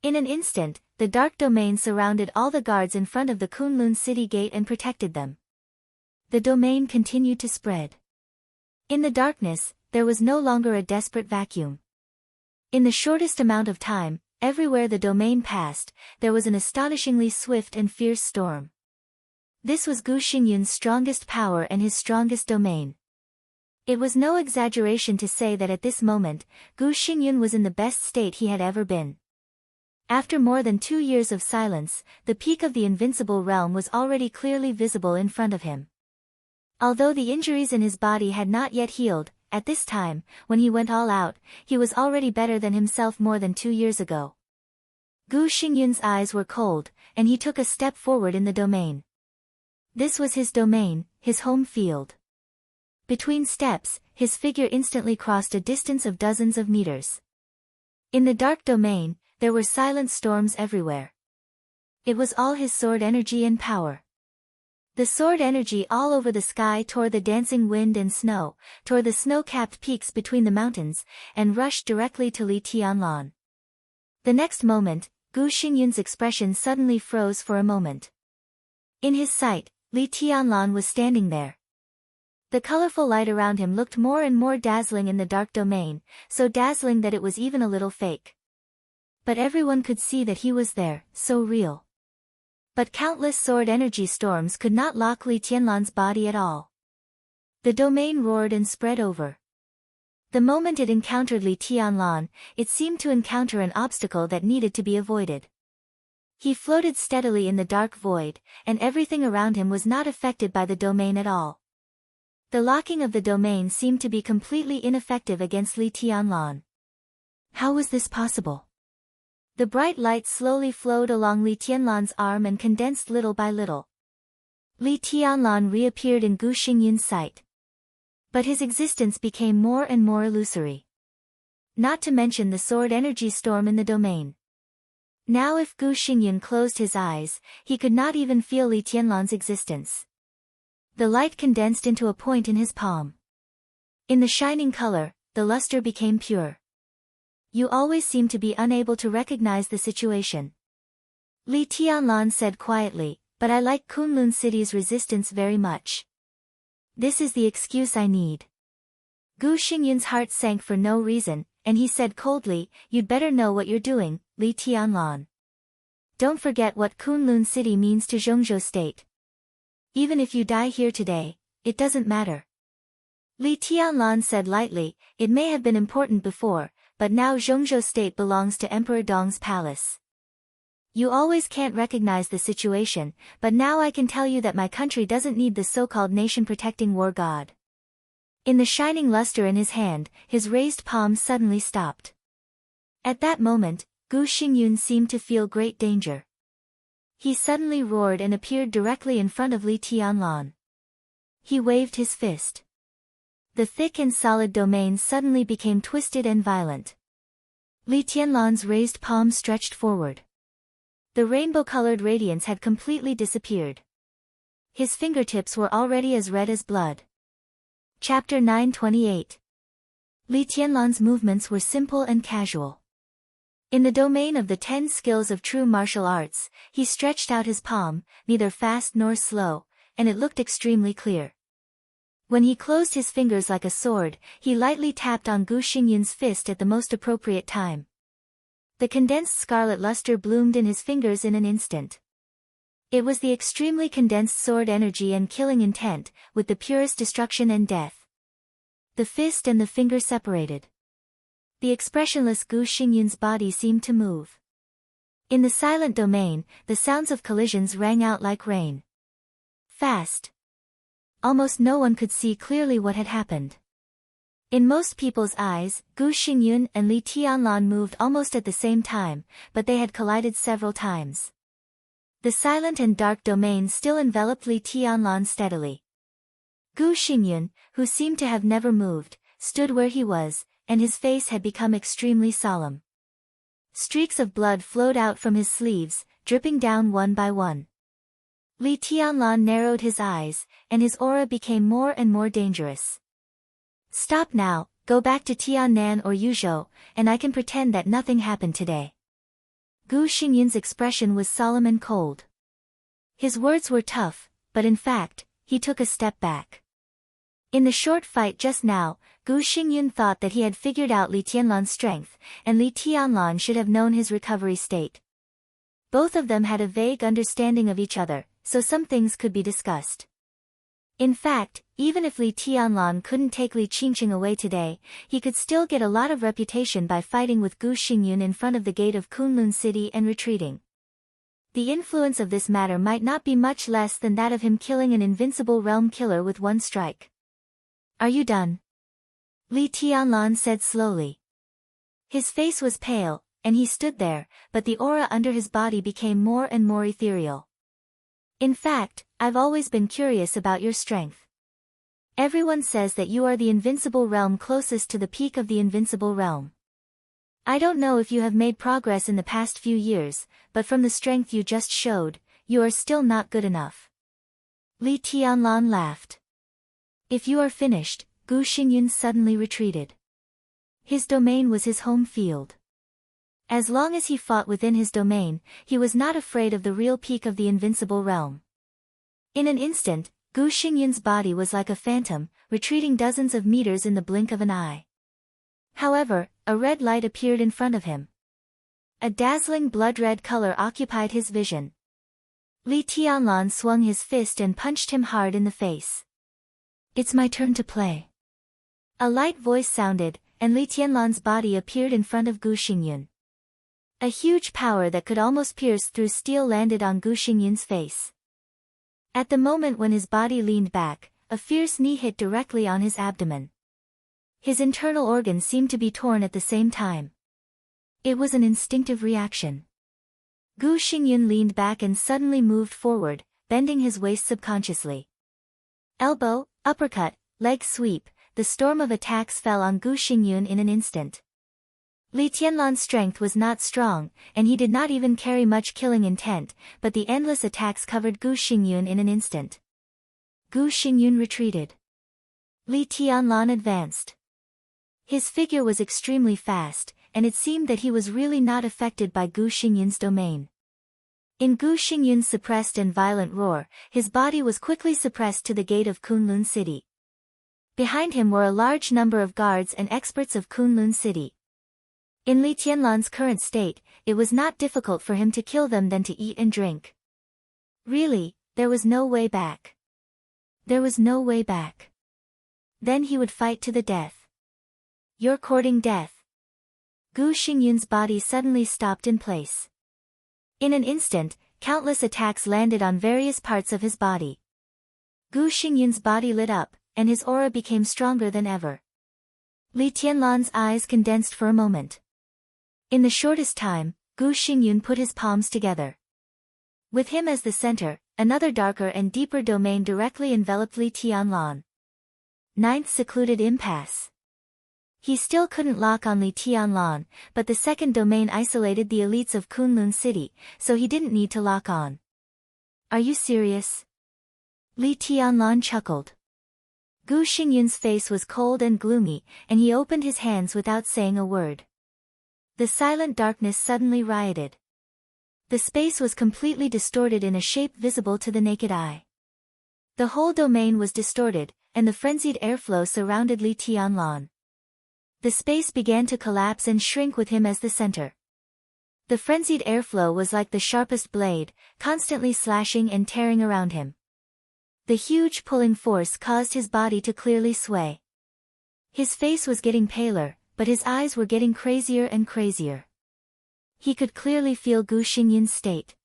In an instant, the dark domain surrounded all the guards in front of the Kunlun city gate and protected them. The domain continued to spread. In the darkness, there was no longer a desperate vacuum. In the shortest amount of time, everywhere the domain passed, there was an astonishingly swift and fierce storm. This was Gu Xingyun's strongest power and his strongest domain. It was no exaggeration to say that at this moment, Gu Xingyun was in the best state he had ever been. After more than 2 years of silence, the peak of the invincible realm was already clearly visible in front of him. Although the injuries in his body had not yet healed, at this time, when he went all out, he was already better than himself more than 2 years ago. Gu Xingyun's eyes were cold, and he took a step forward in the domain. This was his domain, his home field. Between steps, his figure instantly crossed a distance of dozens of meters. In the dark domain, there were silent storms everywhere. It was all his sword energy and power. The sword energy all over the sky tore the dancing wind and snow, tore the snow-capped peaks between the mountains, and rushed directly to Li Tianlan. The next moment, Gu Xingyun's expression suddenly froze for a moment. In his sight, Li Tianlan was standing there. The colorful light around him looked more and more dazzling in the dark domain, so dazzling that it was even a little fake. But everyone could see that he was there, so real. But countless sword energy storms could not lock Li Tianlan's body at all. The domain roared and spread over. The moment it encountered Li Tianlan, it seemed to encounter an obstacle that needed to be avoided. He floated steadily in the dark void, and everything around him was not affected by the domain at all. The locking of the domain seemed to be completely ineffective against Li Tianlan. How was this possible? The bright light slowly flowed along Li Tianlan's arm and condensed little by little. Li Tianlan reappeared in Gu Xingyun's sight. But his existence became more and more illusory. Not to mention the sword energy storm in the domain. Now if Gu Xingyun closed his eyes, he could not even feel Li Tianlan's existence. The light condensed into a point in his palm. In the shining color, the luster became pure. You always seem to be unable to recognize the situation. Li Tianlan said quietly, but I like Kunlun City's resistance very much. This is the excuse I need. Gu Xingyun's heart sank for no reason, and he said coldly, you'd better know what you're doing, Li Tianlan. Don't forget what Kunlun City means to Zhongzhou State. Even if you die here today, it doesn't matter. Li Tianlan said lightly, it may have been important before, but now Zhongzhou State belongs to Emperor Dong's palace. You always can't recognize the situation, but now I can tell you that my country doesn't need the so-called nation-protecting war god. In the shining luster in his hand, his raised palm suddenly stopped. At that moment, Gu Xingyun seemed to feel great danger. He suddenly roared and appeared directly in front of Li Tianlan. He waved his fist. The thick and solid domain suddenly became twisted and violent. Li Tianlan's raised palm stretched forward. The rainbow-colored radiance had completely disappeared. His fingertips were already as red as blood. Chapter 928. Li Tianlan's movements were simple and casual. In the domain of the 10 skills of true martial arts, he stretched out his palm, neither fast nor slow, and it looked extremely clear. When he closed his fingers like a sword, he lightly tapped on Gu Xingyun's fist at the most appropriate time. The condensed scarlet luster bloomed in his fingers in an instant. It was the extremely condensed sword energy and killing intent, with the purest destruction and death. The fist and the finger separated. The expressionless Gu Xingyun's body seemed to move. In the silent domain, the sounds of collisions rang out like rain. Fast. Almost no one could see clearly what had happened. In most people's eyes, Gu Xingyun and Li Tianlan moved almost at the same time, but they had collided several times. The silent and dark domain still enveloped Li Tianlan steadily. Gu Xingyun, who seemed to have never moved, stood where he was, and his face had become extremely solemn. Streaks of blood flowed out from his sleeves, dripping down one by one. Li Tianlan narrowed his eyes, and his aura became more and more dangerous. Stop now, go back to Tiannan or Yuzhou, and I can pretend that nothing happened today. Gu Xingyun's expression was solemn and cold. His words were tough, but in fact, he took a step back. In the short fight just now, Gu Xingyun thought that he had figured out Li Tianlan's strength, and Li Tianlan should have known his recovery state. Both of them had a vague understanding of each other, so some things could be discussed. In fact, even if Li Tianlan couldn't take Li Qingqing away today, he could still get a lot of reputation by fighting with Gu Xingyun in front of the gate of Kunlun City and retreating. The influence of this matter might not be much less than that of him killing an invincible realm killer with one strike. Are you done? Li Tianlan said slowly. His face was pale, and he stood there, but the aura under his body became more and more ethereal. In fact, I've always been curious about your strength. Everyone says that you are the invincible realm closest to the peak of the invincible realm. I don't know if you have made progress in the past few years, but from the strength you just showed, you are still not good enough. Li Tianlan laughed. If you are finished, Gu Xingyun suddenly retreated. His domain was his home field. As long as he fought within his domain, he was not afraid of the real peak of the invincible realm. In an instant, Gu Xingyun's body was like a phantom, retreating dozens of meters in the blink of an eye. However, a red light appeared in front of him. A dazzling blood-red color occupied his vision. Li Tianlan swung his fist and punched him hard in the face. It's my turn to play. A light voice sounded, and Li Tianlan's body appeared in front of Gu Xingyun. A huge power that could almost pierce through steel landed on Gu Xingyun's face. At the moment when his body leaned back, a fierce knee hit directly on his abdomen. His internal organs seemed to be torn at the same time. It was an instinctive reaction. Gu Xingyun leaned back and suddenly moved forward, bending his waist subconsciously. Elbow, uppercut, leg sweep, the storm of attacks fell on Gu Xingyun in an instant. Li Tianlan's strength was not strong, and he did not even carry much killing intent, but the endless attacks covered Gu Xingyun in an instant. Gu Xingyun retreated. Li Tianlan advanced. His figure was extremely fast, and it seemed that he was really not affected by Gu Xingyun's domain. In Gu Xingyun's suppressed and violent roar, his body was quickly suppressed to the gate of Kunlun City. Behind him were a large number of guards and experts of Kunlun City. In Li Tianlan's current state, it was not difficult for him to kill them than to eat and drink. Really, there was no way back. There was no way back. Then he would fight to the death. You're courting death. Gu Xingyun's body suddenly stopped in place. In an instant, countless attacks landed on various parts of his body. Gu Xingyun's body lit up, and his aura became stronger than ever. Li Tianlan's eyes condensed for a moment. In the shortest time, Gu Xingyun put his palms together. With him as the center, another darker and deeper domain directly enveloped Li Tianlan. Ninth secluded impasse. He still couldn't lock on Li Tianlan, but the second domain isolated the elites of Kunlun City, so he didn't need to lock on. Are you serious? Li Tianlan chuckled. Gu Xingyun's face was cold and gloomy, and he opened his hands without saying a word. The silent darkness suddenly rioted. The space was completely distorted in a shape visible to the naked eye. The whole domain was distorted, and the frenzied airflow surrounded Li Tianlan. The space began to collapse and shrink with him as the center. The frenzied airflow was like the sharpest blade, constantly slashing and tearing around him. The huge pulling force caused his body to clearly sway. His face was getting paler, but his eyes were getting crazier and crazier. He could clearly feel Gu Xingyun's state.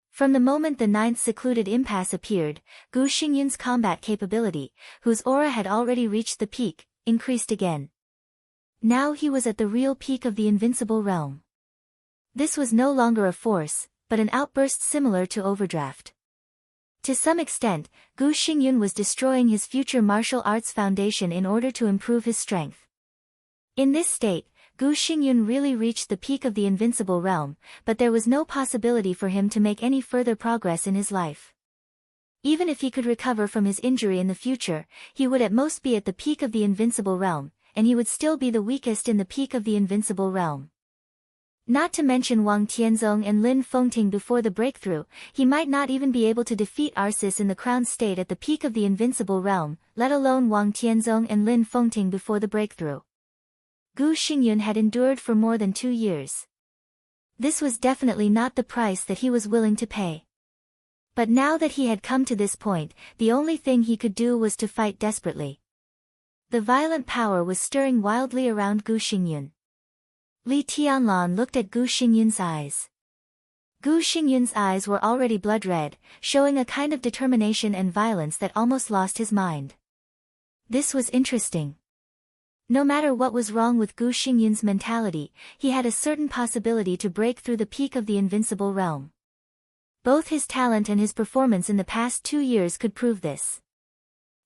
From the moment the ninth secluded impasse appeared, Gu Xingyun's combat capability, whose aura had already reached the peak, increased again. Now he was at the real peak of the invincible realm. This was no longer a force, but an outburst similar to overdraft. To some extent, Gu Xingyun was destroying his future martial arts foundation in order to improve his strength. In this state, Gu Xingyun really reached the peak of the invincible realm, but there was no possibility for him to make any further progress in his life. Even if he could recover from his injury in the future, he would at most be at the peak of the invincible realm, and he would still be the weakest in the peak of the invincible realm. Not to mention Wang Tianzong and Lin Fengting before the breakthrough, he might not even be able to defeat Arceus in the crowned state at the peak of the invincible realm, let alone Wang Tianzong and Lin Fengting before the breakthrough. Gu Xingyun had endured for more than 2 years. This was definitely not the price that he was willing to pay. But now that he had come to this point, the only thing he could do was to fight desperately. The violent power was stirring wildly around Gu Xingyun. Li Tianlan looked at Gu Xingyun's eyes. Gu Xingyun's eyes were already blood-red, showing a kind of determination and violence that almost lost his mind. This was interesting. No matter what was wrong with Gu Xingyun's mentality, he had a certain possibility to break through the peak of the invincible realm. Both his talent and his performance in the past 2 years could prove this.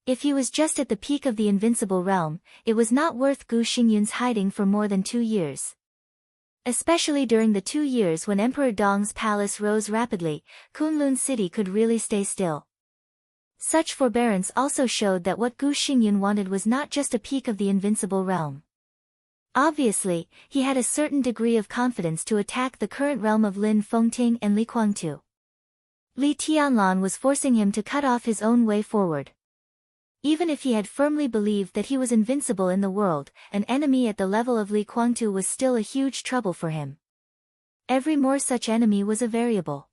If he was just at the peak of the invincible realm, it was not worth Gu Xingyun's hiding for more than 2 years. Especially during the 2 years when Emperor Dong's palace rose rapidly, Kunlun City could really stay still. Such forbearance also showed that what Gu Xingyun wanted was not just a peak of the invincible realm. Obviously, he had a certain degree of confidence to attack the current realm of Lin Fengting and Li Guangtu. Li Tianlan was forcing him to cut off his own way forward. Even if he had firmly believed that he was invincible in the world, an enemy at the level of Li Guangtu was still a huge trouble for him. Every more such enemy was a variable.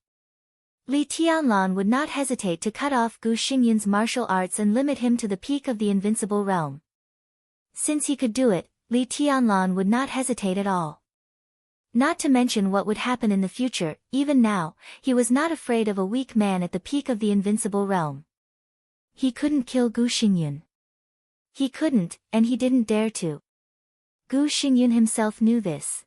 Li Tianlan would not hesitate to cut off Gu Xingyun's martial arts and limit him to the peak of the invincible realm. Since he could do it, Li Tianlan would not hesitate at all. Not to mention what would happen in the future, even now, he was not afraid of a weak man at the peak of the invincible realm. He couldn't kill Gu Xingyun. He couldn't, and he didn't dare to. Gu Xingyun himself knew this.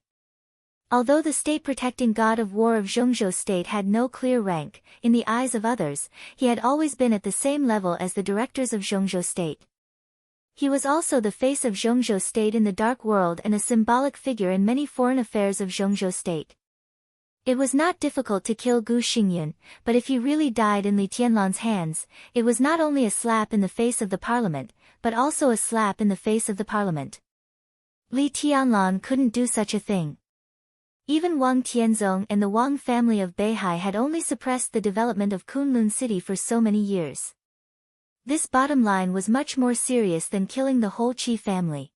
Although the state-protecting god of war of Zhongzhou state had no clear rank, in the eyes of others, he had always been at the same level as the directors of Zhongzhou state. He was also the face of Zhongzhou state in the dark world and a symbolic figure in many foreign affairs of Zhongzhou state. It was not difficult to kill Gu Xingyun, but if he really died in Li Tianlan's hands, it was not only a slap in the face of the parliament, but also a slap in the face of the parliament. Li Tianlan couldn't do such a thing. Even Wang Tianzong and the Wang family of Beihai had only suppressed the development of Kunlun City for so many years. This bottom line was much more serious than killing the whole Qi family.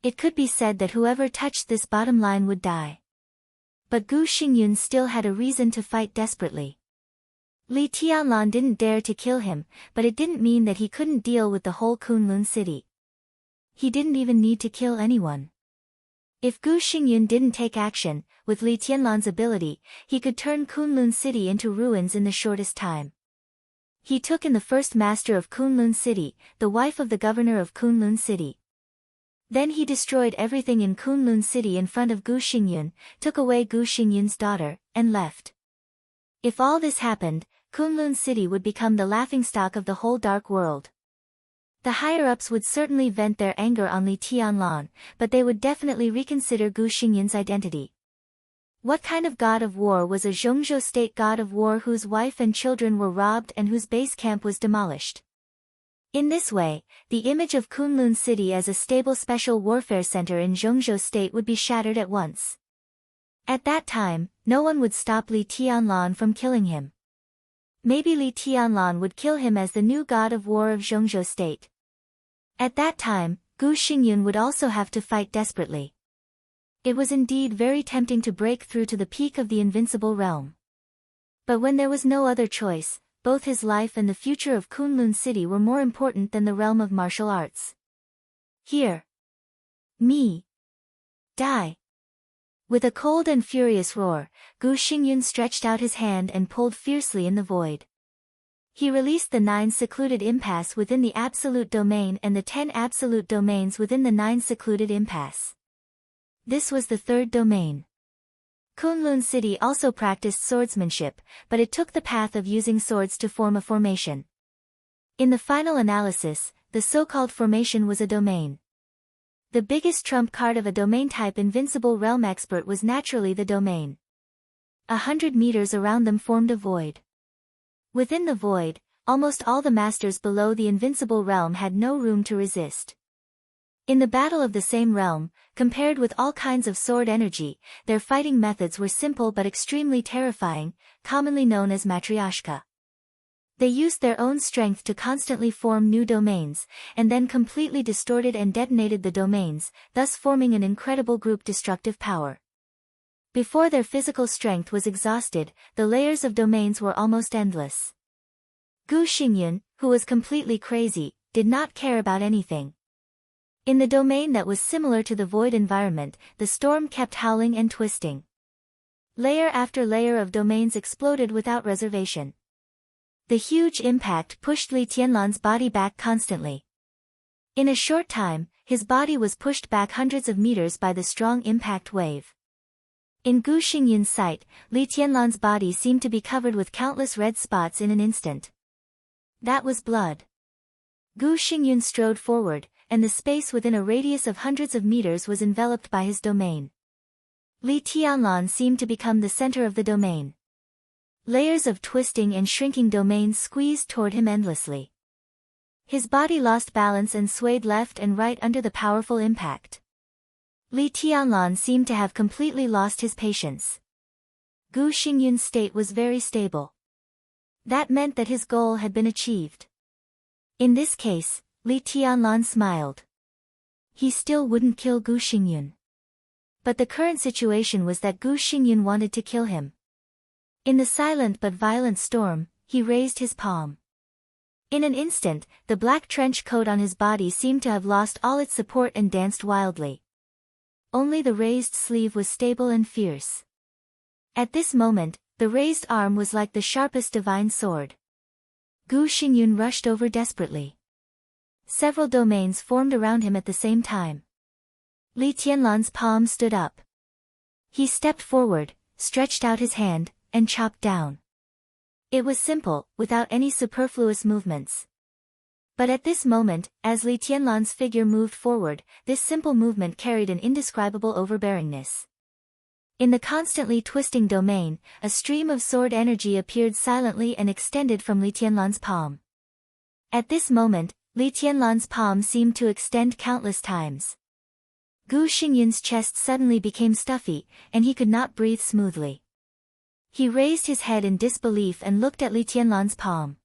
It could be said that whoever touched this bottom line would die. But Gu Xingyun still had a reason to fight desperately. Li Tianlan didn't dare to kill him, but it didn't mean that he couldn't deal with the whole Kunlun City. He didn't even need to kill anyone. If Gu Xingyun didn't take action, with Li Tianlan's ability, he could turn Kunlun City into ruins in the shortest time. He took in the first master of Kunlun City, the wife of the governor of Kunlun City. Then he destroyed everything in Kunlun City in front of Gu Xingyun, took away Gu Xingyun's daughter, and left. If all this happened, Kunlun City would become the laughingstock of the whole dark world. The higher-ups would certainly vent their anger on Li Tianlan, but they would definitely reconsider Gu Xingyun's identity. What kind of god of war was a Zhongzhou state god of war whose wife and children were robbed and whose base camp was demolished? In this way, the image of Kunlun City as a stable special warfare center in Zhongzhou state would be shattered at once. At that time, no one would stop Li Tianlan from killing him. Maybe Li Tianlan would kill him as the new god of war of Zhongzhou state. At that time, Gu Xingyun would also have to fight desperately. It was indeed very tempting to break through to the peak of the invincible realm. But when there was no other choice, both his life and the future of Kunlun City were more important than the realm of martial arts. Here. Me. Die. With a cold and furious roar, Gu Xingyun stretched out his hand and pulled fiercely in the void. He released the 9 secluded impasse within the absolute domain and the 10 absolute domains within the 9 secluded impasse. This was the 3rd domain. Kunlun City also practiced swordsmanship, but it took the path of using swords to form a formation. In the final analysis, the so-called formation was a domain. The biggest trump card of a domain-type invincible realm expert was naturally the domain. 100 meters around them formed a void. Within the void, almost all the masters below the invincible realm had no room to resist. In the battle of the same realm, compared with all kinds of sword energy, their fighting methods were simple but extremely terrifying, commonly known as matryoshka. They used their own strength to constantly form new domains, and then completely distorted and detonated the domains, thus forming an incredible group destructive power. Before their physical strength was exhausted, the layers of domains were almost endless. Gu Xingyun, who was completely crazy, did not care about anything. In the domain that was similar to the void environment, the storm kept howling and twisting. Layer after layer of domains exploded without reservation. The huge impact pushed Li Tianlan's body back constantly. In a short time, his body was pushed back hundreds of meters by the strong impact wave. In Gu Xingyun's sight, Li Tianlan's body seemed to be covered with countless red spots in an instant. That was blood. Gu Xingyun strode forward, and the space within a radius of hundreds of meters was enveloped by his domain. Li Tianlan seemed to become the center of the domain. Layers of twisting and shrinking domains squeezed toward him endlessly. His body lost balance and swayed left and right under the powerful impact. Li Tianlan seemed to have completely lost his patience. Gu Xingyun's state was very stable. That meant that his goal had been achieved. In this case, Li Tianlan smiled. He still wouldn't kill Gu Xingyun. But the current situation was that Gu Xingyun wanted to kill him. In the silent but violent storm, he raised his palm. In an instant, the black trench coat on his body seemed to have lost all its support and danced wildly. Only the raised sleeve was stable and fierce. At this moment, the raised arm was like the sharpest divine sword. Gu Xingyun rushed over desperately. Several domains formed around him at the same time. Li Tianlan's palm stood up. He stepped forward, stretched out his hand, and chopped down. It was simple, without any superfluous movements. But at this moment, as Li Tianlan's figure moved forward, this simple movement carried an indescribable overbearingness. In the constantly twisting domain, a stream of sword energy appeared silently and extended from Li Tianlan's palm. At this moment, Li Tianlan's palm seemed to extend countless times. Gu Xingyun's chest suddenly became stuffy, and he could not breathe smoothly. He raised his head in disbelief and looked at Li Tianlan's palm.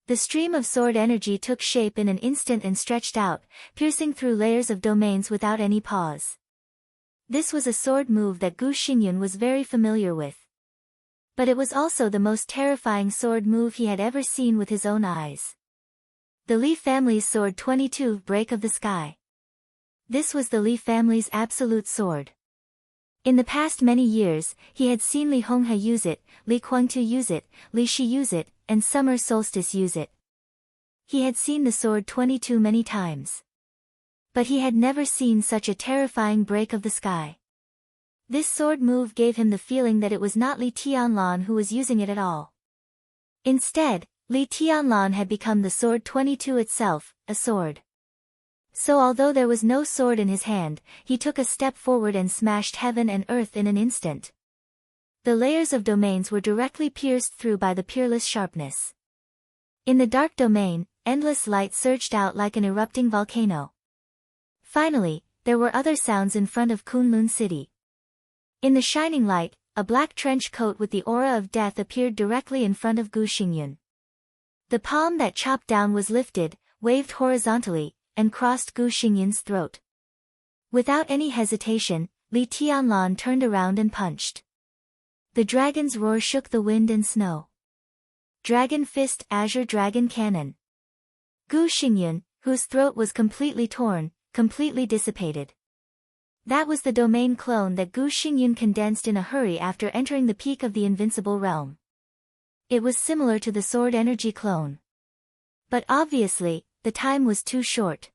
The stream of sword energy took shape in an instant and stretched out, piercing through layers of domains without any pause. This was a sword move that Gu Xingyun was very familiar with. But it was also the most terrifying sword move he had ever seen with his own eyes. The Li family's sword 22 Break of the Sky. This was the Li family's absolute sword. In the past many years, he had seen Li Honghe use it, Li Guangtu use it, Li Shi use it, and Summer Solstice use it. He had seen the sword 22 many times. But he had never seen such a terrifying break of the sky. This sword move gave him the feeling that it was not Li Tianlan who was using it at all. Instead, Li Tianlan had become the sword 22 itself, a sword. So although there was no sword in his hand, he took a step forward and smashed heaven and earth in an instant. The layers of domains were directly pierced through by the peerless sharpness. In the dark domain, endless light surged out like an erupting volcano. Finally, there were other sounds in front of Kunlun City. In the shining light, a black trench coat with the aura of death appeared directly in front of Gu Xingyun. The palm that chopped down was lifted, waved horizontally, and crossed Gu Xingyun's throat. Without any hesitation, Li Tianlan turned around and punched. The dragon's roar shook the wind and snow. Dragon Fist Azure Dragon Cannon. Gu Xingyun, whose throat was completely torn, completely dissipated. That was the domain clone that Gu Xingyun condensed in a hurry after entering the peak of the invincible realm. It was similar to the sword energy clone. But obviously, the time was too short.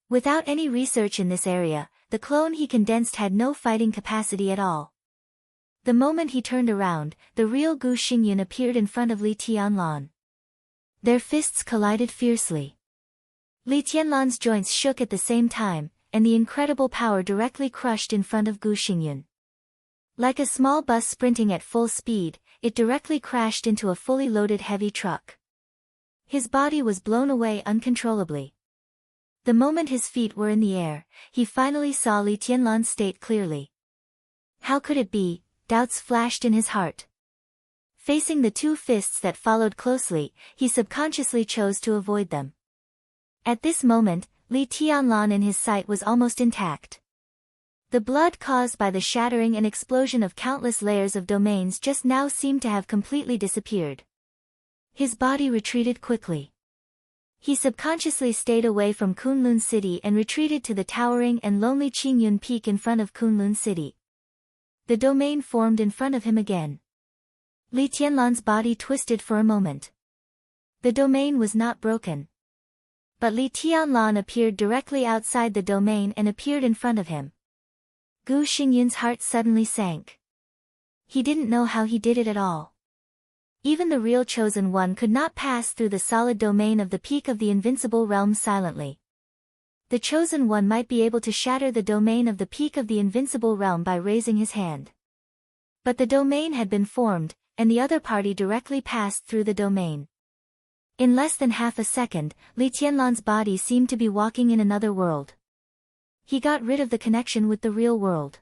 Without any research in this area, the clone he condensed had no fighting capacity at all. The moment he turned around, the real Gu Xingyun appeared in front of Li Tianlan. Their fists collided fiercely. Li Tianlan's joints shook at the same time, and the incredible power directly crushed in front of Gu Xingyun. Like a small bus sprinting at full speed, it directly crashed into a fully loaded heavy truck. His body was blown away uncontrollably. The moment his feet were in the air, he finally saw Li Tianlan's state clearly. How could it be? Doubts flashed in his heart. Facing the two fists that followed closely, he subconsciously chose to avoid them. At this moment, Li Tianlan in his sight was almost intact. The blood caused by the shattering and explosion of countless layers of domains just now seemed to have completely disappeared. His body retreated quickly. He subconsciously stayed away from Kunlun City and retreated to the towering and lonely Qingyun Peak in front of Kunlun City. The domain formed in front of him again. Li Tianlan's body twisted for a moment. The domain was not broken. But Li Tianlan appeared directly outside the domain and appeared in front of him. Gu Xingyun's heart suddenly sank. He didn't know how he did it at all. Even the real Chosen One could not pass through the solid domain of the peak of the invincible realm silently. The Chosen One might be able to shatter the domain of the peak of the invincible realm by raising his hand. But the domain had been formed, and the other party directly passed through the domain. In less than half a second, Li Tianlan's body seemed to be walking in another world. He got rid of the connection with the real world.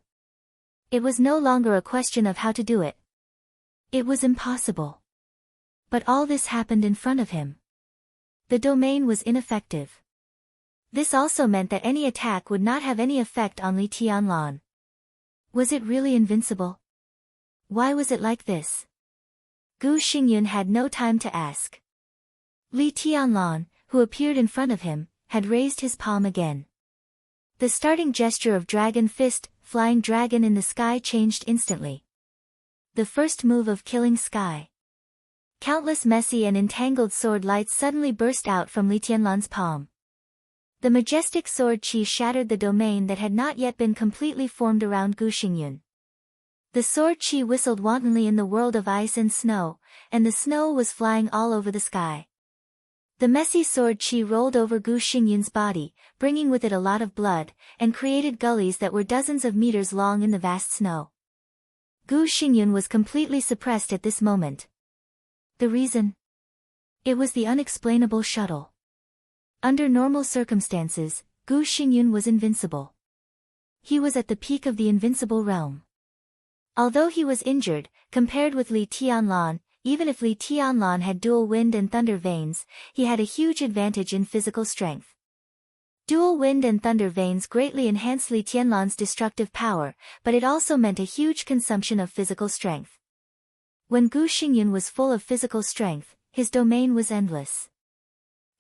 It was no longer a question of how to do it. It was impossible. But all this happened in front of him. The domain was ineffective. This also meant that any attack would not have any effect on Li Tianlan. Was it really invincible? Why was it like this? Gu Xingyun had no time to ask. Li Tianlan, who appeared in front of him, had raised his palm again. The starting gesture of Dragon Fist, Flying Dragon in the sky changed instantly. The first move of Killing Sky. Countless messy and entangled sword lights suddenly burst out from Li Tianlan's palm. The majestic sword chi shattered the domain that had not yet been completely formed around Gu Xingyun. The sword chi whistled wantonly in the world of ice and snow, and the snow was flying all over the sky. The messy sword chi rolled over Gu Xingyun's body, bringing with it a lot of blood, and created gullies that were dozens of meters long in the vast snow. Gu Xingyun was completely suppressed at this moment. The reason? It was the unexplainable shuttle. Under normal circumstances, Gu Xingyun was invincible. He was at the peak of the invincible realm. Although he was injured, compared with Li Tianlan, even if Li Tianlan had dual wind and thunder veins, he had a huge advantage in physical strength. Dual wind and thunder veins greatly enhanced Li Tianlan's destructive power, but it also meant a huge consumption of physical strength. When Gu Xingyun was full of physical strength, his domain was endless.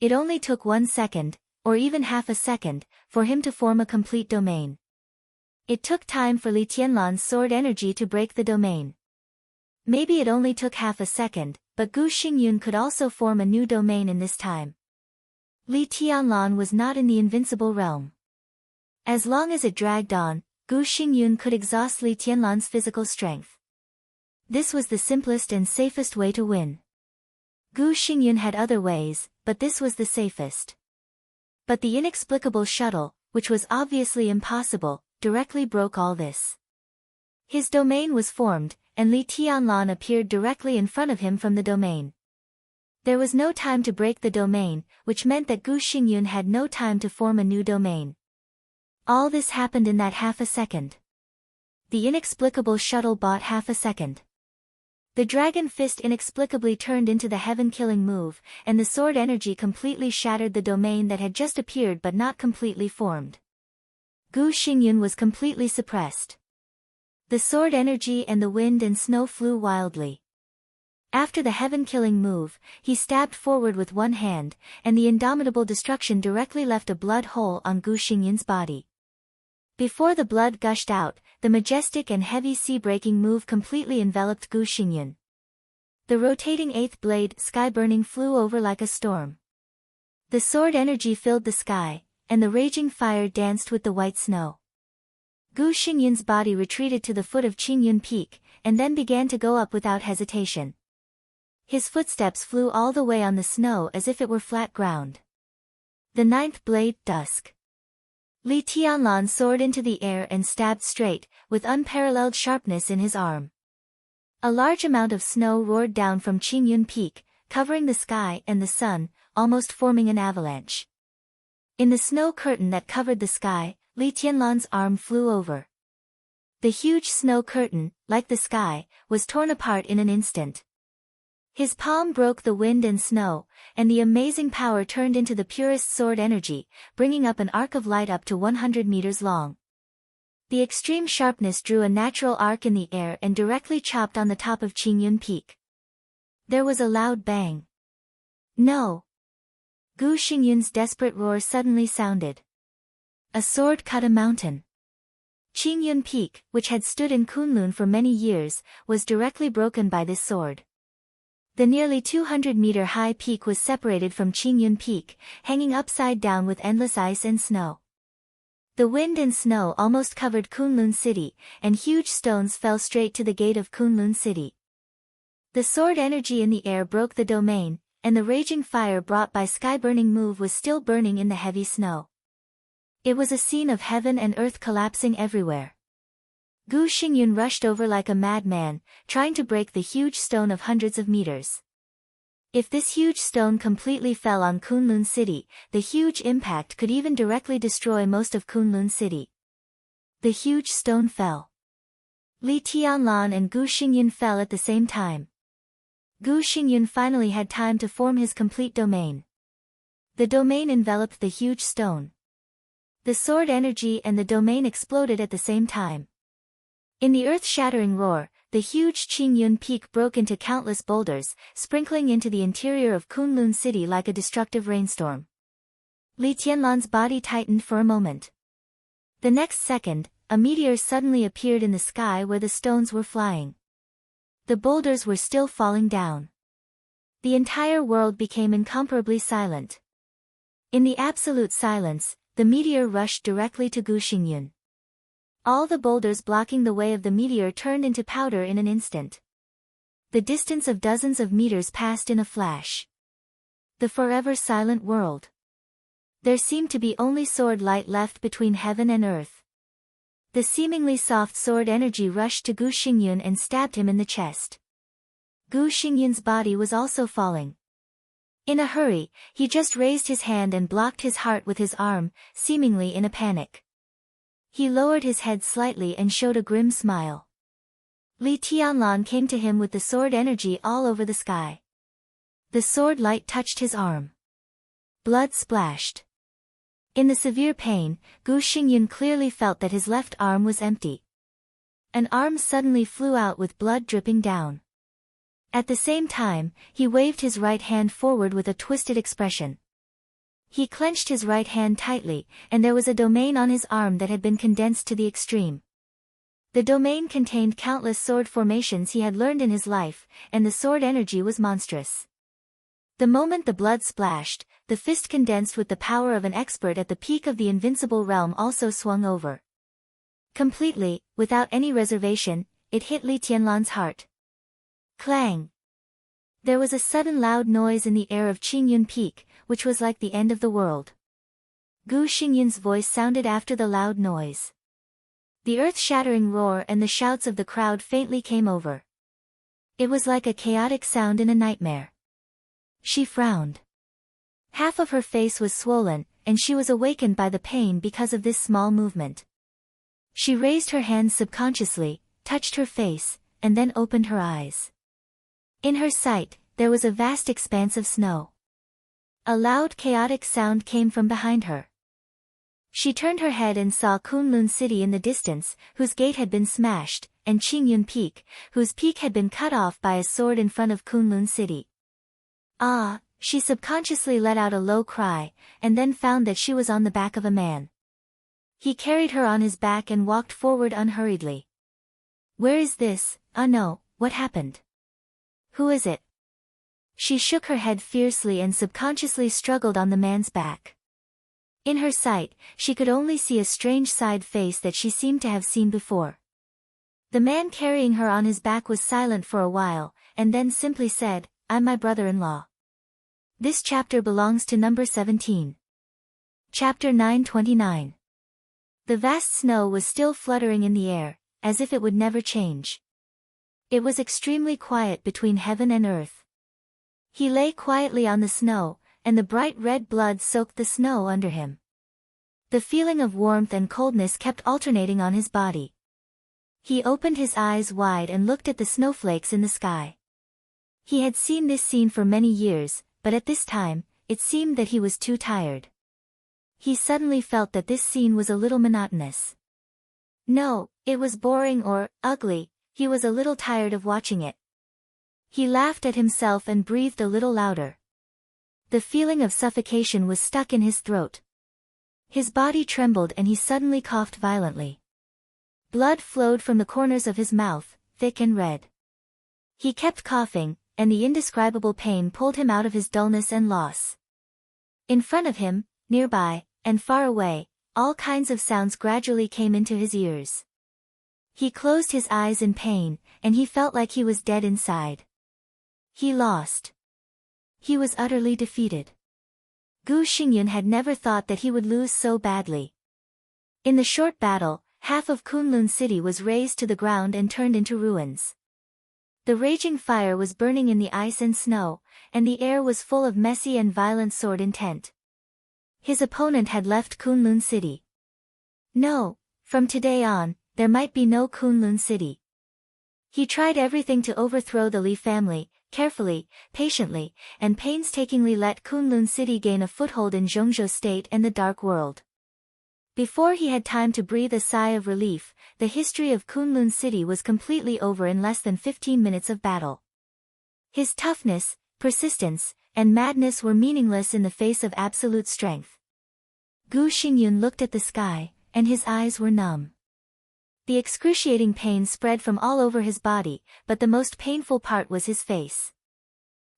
It only took 1 second, or even half a second, for him to form a complete domain. It took time for Li Tianlan's sword energy to break the domain. Maybe it only took half a second, but Gu Xingyun could also form a new domain in this time. Li Tianlan was not in the invincible realm. As long as it dragged on, Gu Xingyun could exhaust Li Tianlan's physical strength. This was the simplest and safest way to win. Gu Xingyun had other ways, but this was the safest. But the inexplicable shuttle, which was obviously impossible, directly broke all this. His domain was formed, and Li Tianlan appeared directly in front of him from the domain. There was no time to break the domain, which meant that Gu Xingyun had no time to form a new domain. All this happened in that half a second. The inexplicable shuttle bought half a second. The Dragon Fist inexplicably turned into the heaven-killing move, and the sword energy completely shattered the domain that had just appeared but not completely formed. Gu Xingyun was completely suppressed. The sword energy and the wind and snow flew wildly. After the heaven-killing move, he stabbed forward with one hand, and the indomitable destruction directly left a blood hole on Gu Xingyun's body. Before the blood gushed out, the majestic and heavy sea-breaking move completely enveloped Gu Xingyun. The rotating eighth blade, Sky Burning, flew over like a storm. The sword energy filled the sky, and the raging fire danced with the white snow. Gu Xingyun's body retreated to the foot of Qingyun Peak, and then began to go up without hesitation. His footsteps flew all the way on the snow as if it were flat ground. The ninth blade, dusk. Li Tianlan soared into the air and stabbed straight, with unparalleled sharpness in his arm. A large amount of snow roared down from Qingyun Peak, covering the sky and the sun, almost forming an avalanche. In the snow curtain that covered the sky, Li Tianlan's arm flew over. The huge snow curtain, like the sky, was torn apart in an instant. His palm broke the wind and snow, and the amazing power turned into the purest sword energy, bringing up an arc of light up to 100 meters long. The extreme sharpness drew a natural arc in the air and directly chopped on the top of Qingyun Peak. There was a loud bang. No! Gu Xingyun's desperate roar suddenly sounded. A sword cut a mountain. Qingyun Peak, which had stood in Kunlun for many years, was directly broken by this sword. The nearly 200-meter-high peak was separated from Qingyun Peak, hanging upside down with endless ice and snow. The wind and snow almost covered Kunlun City, and huge stones fell straight to the gate of Kunlun City. The sword energy in the air broke the domain, and the raging fire brought by sky-burning move was still burning in the heavy snow. It was a scene of heaven and earth collapsing everywhere. Gu Xingyun rushed over like a madman, trying to break the huge stone of hundreds of meters. If this huge stone completely fell on Kunlun City, the huge impact could even directly destroy most of Kunlun City. The huge stone fell. Li Tianlan and Gu Xingyun fell at the same time. Gu Xingyun finally had time to form his complete domain. The domain enveloped the huge stone. The sword energy and the domain exploded at the same time. In the earth-shattering roar, the huge Qingyun Peak broke into countless boulders, sprinkling into the interior of Kunlun City like a destructive rainstorm. Li Tianlan's body tightened for a moment. The next second, a meteor suddenly appeared in the sky where the stones were flying. The boulders were still falling down. The entire world became incomparably silent. In the absolute silence, the meteor rushed directly to Gu Xingyun. All the boulders blocking the way of the meteor turned into powder in an instant. The distance of dozens of meters passed in a flash. The forever silent world. There seemed to be only sword light left between heaven and earth. The seemingly soft sword energy rushed to Gu Xingyun and stabbed him in the chest. Gu Xingyun's body was also falling. In a hurry, he just raised his hand and blocked his heart with his arm, seemingly in a panic. He lowered his head slightly and showed a grim smile. Li Tianlan came to him with the sword energy all over the sky. The sword light touched his arm. Blood splashed. In the severe pain, Gu Xingyun clearly felt that his left arm was empty. An arm suddenly flew out with blood dripping down. At the same time, he waved his right hand forward with a twisted expression. He clenched his right hand tightly, and there was a domain on his arm that had been condensed to the extreme. The domain contained countless sword formations he had learned in his life, and the sword energy was monstrous. The moment the blood splashed, the fist condensed with the power of an expert at the peak of the invincible realm also swung over. Completely, without any reservation, it hit Li Tianlan's heart. Clang! There was a sudden loud noise in the air of Qingyun Peak, which was like the end of the world. Gu Xingyun's voice sounded after the loud noise. The earth-shattering roar and the shouts of the crowd faintly came over. It was like a chaotic sound in a nightmare. She frowned. Half of her face was swollen, and she was awakened by the pain because of this small movement. She raised her hands subconsciously, touched her face, and then opened her eyes. In her sight, there was a vast expanse of snow. A loud chaotic sound came from behind her. She turned her head and saw Kunlun City in the distance, whose gate had been smashed, and Qingyun Peak, whose peak had been cut off by a sword in front of Kunlun City. Ah! She subconsciously let out a low cry, and then found that she was on the back of a man. He carried her on his back and walked forward unhurriedly. Where is this? Ah no, what happened? Who is it? She shook her head fiercely and subconsciously struggled on the man's back. In her sight, she could only see a strange side face that she seemed to have seen before. The man carrying her on his back was silent for a while, and then simply said, "I'm my brother-in-law." This chapter belongs to number 17. Chapter 929. The vast snow was still fluttering in the air, as if it would never change. It was extremely quiet between heaven and earth. He lay quietly on the snow, and the bright red blood soaked the snow under him. The feeling of warmth and coldness kept alternating on his body. He opened his eyes wide and looked at the snowflakes in the sky. He had seen this scene for many years, but at this time, it seemed that he was too tired. He suddenly felt that this scene was a little monotonous. No, it was boring or ugly, he was a little tired of watching it. He laughed at himself and breathed a little louder. The feeling of suffocation was stuck in his throat. His body trembled and he suddenly coughed violently. Blood flowed from the corners of his mouth, thick and red. He kept coughing, and the indescribable pain pulled him out of his dullness and loss. In front of him, nearby, and far away, all kinds of sounds gradually came into his ears. He closed his eyes in pain, and he felt like he was dead inside. He lost. He was utterly defeated. Gu Xingyun had never thought that he would lose so badly. In the short battle, half of Kunlun City was razed to the ground and turned into ruins. The raging fire was burning in the ice and snow, and the air was full of messy and violent sword intent. His opponent had left Kunlun City. No, from today on, there might be no Kunlun City. He tried everything to overthrow the Li family, carefully, patiently, and painstakingly let Kunlun City gain a foothold in Zhongzhou State and the Dark World. Before he had time to breathe a sigh of relief, the history of Kunlun City was completely over in less than 15 minutes of battle. His toughness, persistence, and madness were meaningless in the face of absolute strength. Gu Xingyun looked at the sky, and his eyes were numb. The excruciating pain spread from all over his body, but the most painful part was his face.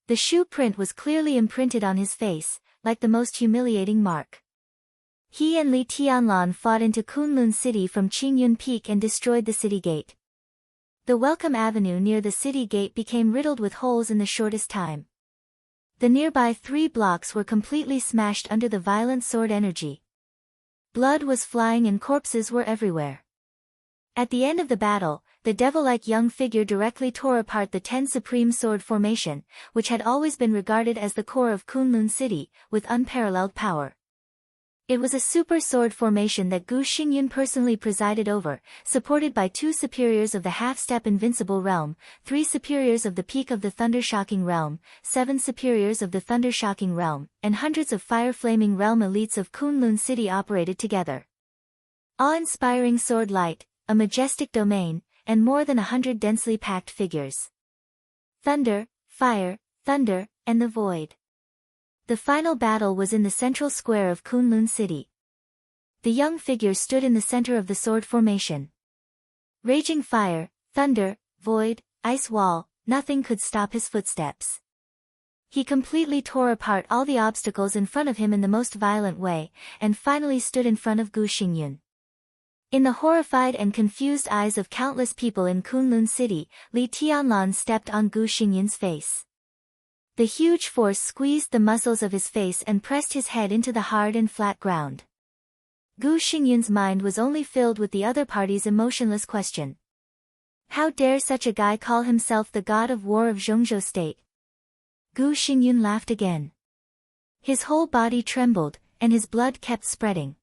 The shoe print was clearly imprinted on his face, like the most humiliating mark. He and Li Tianlan fought into Kunlun City from Qingyun Peak and destroyed the city gate. The Welcome Avenue near the city gate became riddled with holes in the shortest time. The nearby 3 blocks were completely smashed under the violent sword energy. Blood was flying and corpses were everywhere. At the end of the battle, the devil-like young figure directly tore apart the 10 Supreme Sword Formation, which had always been regarded as the core of Kunlun City, with unparalleled power. It was a super sword formation that Gu Xingyun personally presided over, supported by 2 superiors of the half-step invincible realm, 3 superiors of the peak of the thunder-shocking realm, 7 superiors of the thunder-shocking realm, and hundreds of fire-flaming realm elites of Kunlun City operated together. Awe-inspiring sword light, a majestic domain, and more than 100 densely packed figures. Thunder, fire, thunder, and the void. The final battle was in the central square of Kunlun City. The young figure stood in the center of the sword formation. Raging fire, thunder, void, ice wall, nothing could stop his footsteps. He completely tore apart all the obstacles in front of him in the most violent way, and finally stood in front of Gu Xingyun. In the horrified and confused eyes of countless people in Kunlun City, Li Tianlan stepped on Gu Xingyun's face. The huge force squeezed the muscles of his face and pressed his head into the hard and flat ground. Gu Xingyun's mind was only filled with the other party's emotionless question. How dare such a guy call himself the god of war of Zhongzhou State? Gu Xingyun laughed again. His whole body trembled, and his blood kept spreading.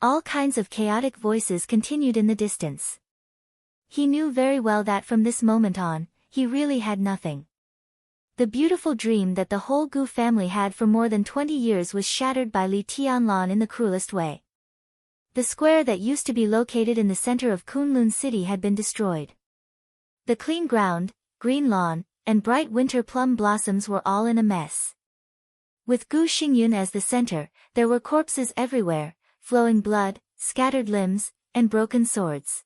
All kinds of chaotic voices continued in the distance. He knew very well that from this moment on, he really had nothing. The beautiful dream that the whole Gu family had for more than 20 years was shattered by Li Tianlan in the cruelest way. The square that used to be located in the center of Kunlun City had been destroyed. The clean ground, green lawn, and bright winter plum blossoms were all in a mess. With Gu Xingyun as the center, there were corpses everywhere, flowing blood, scattered limbs, and broken swords.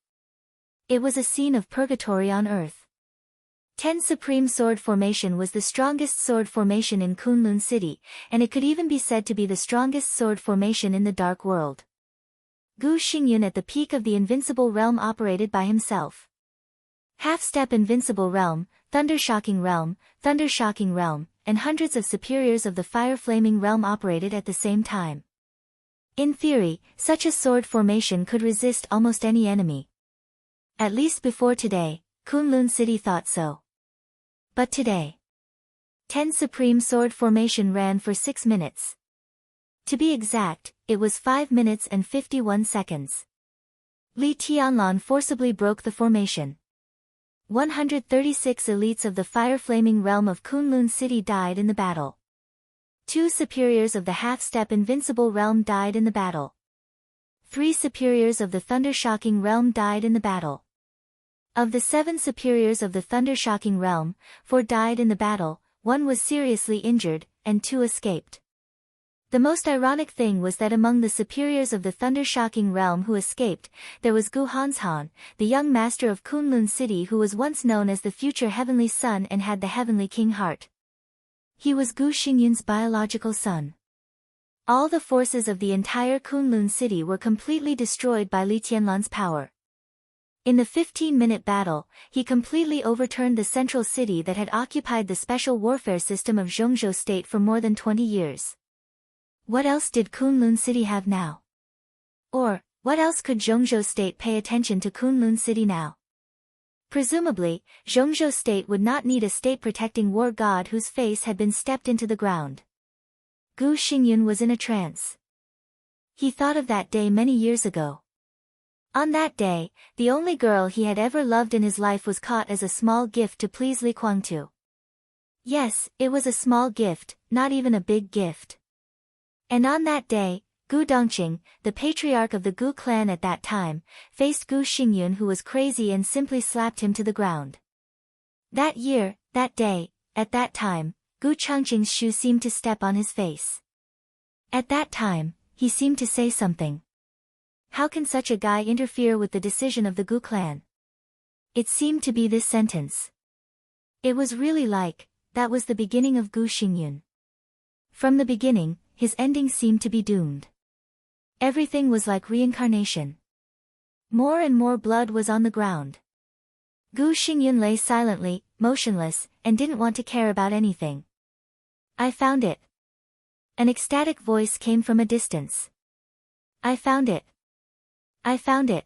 It was a scene of purgatory on earth. 10 Supreme Sword Formation was the strongest sword formation in Kunlun City, and it could even be said to be the strongest sword formation in the Dark World. Gu Xingyun at the peak of the invincible realm operated by himself. Half-step invincible realm, thunder-shocking realm, thunder-shocking realm, and hundreds of superiors of the fire-flaming realm operated at the same time. In theory, such a sword formation could resist almost any enemy. At least before today, Kunlun City thought so. But today, 10 Supreme Sword formation ran for 6 minutes. To be exact, it was 5 minutes and 51 seconds. Li Tianlan forcibly broke the formation. 136 elites of the fire-flaming realm of Kunlun City died in the battle. 2 superiors of the half-step invincible realm died in the battle. 3 superiors of the thunder-shocking realm died in the battle. Of the 7 superiors of the thunder-shocking realm, 4 died in the battle, 1 was seriously injured, and 2 escaped. The most ironic thing was that among the superiors of the thunder-shocking realm who escaped, there was Gu Hanshan, the young master of Kunlun City who was once known as the future Heavenly Son and had the Heavenly King heart. He was Gu Xingyun's biological son. All the forces of the entire Kunlun City were completely destroyed by Li Tianlan's power. In the 15-minute battle, he completely overturned the central city that had occupied the special warfare system of Zhongzhou State for more than 20 years. What else did Kunlun City have now? Or, what else could Zhongzhou State pay attention to Kunlun City now? Presumably, Zhongzhou State would not need a state-protecting war god whose face had been stepped into the ground. Gu Xingyun was in a trance. He thought of that day many years ago. On that day, the only girl he had ever loved in his life was caught as a small gift to please Li Kuangtu. Yes, it was a small gift, not even a big gift. And on that day, Gu Dongqing, the patriarch of the Gu clan at that time, faced Gu Xingyun who was crazy and simply slapped him to the ground. That year, that day, at that time, Gu Changqing's shoe seemed to step on his face. At that time, he seemed to say something. How can such a guy interfere with the decision of the Gu clan? It seemed to be this sentence. It was really like, that was the beginning of Gu Xingyun. From the beginning, his ending seemed to be doomed. Everything was like reincarnation. More and more blood was on the ground. Gu Xingyun lay silently, motionless, and didn't want to care about anything. I found it. An ecstatic voice came from a distance. I found it. I found it.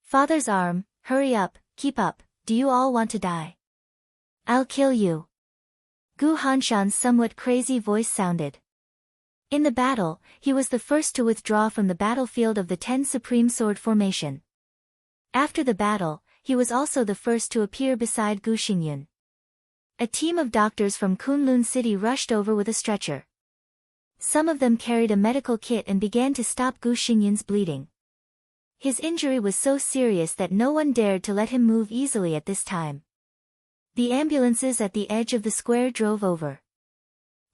Father's arm, hurry up, keep up, do you all want to die? I'll kill you. Gu Hanshan's somewhat crazy voice sounded. In the battle, he was the first to withdraw from the battlefield of the 10 Supreme Sword formation. After the battle, he was also the first to appear beside Gu Xingyun. A team of doctors from Kunlun City rushed over with a stretcher. Some of them carried a medical kit and began to stop Gu Xingyun's bleeding. His injury was so serious that no one dared to let him move easily at this time. The ambulances at the edge of the square drove over.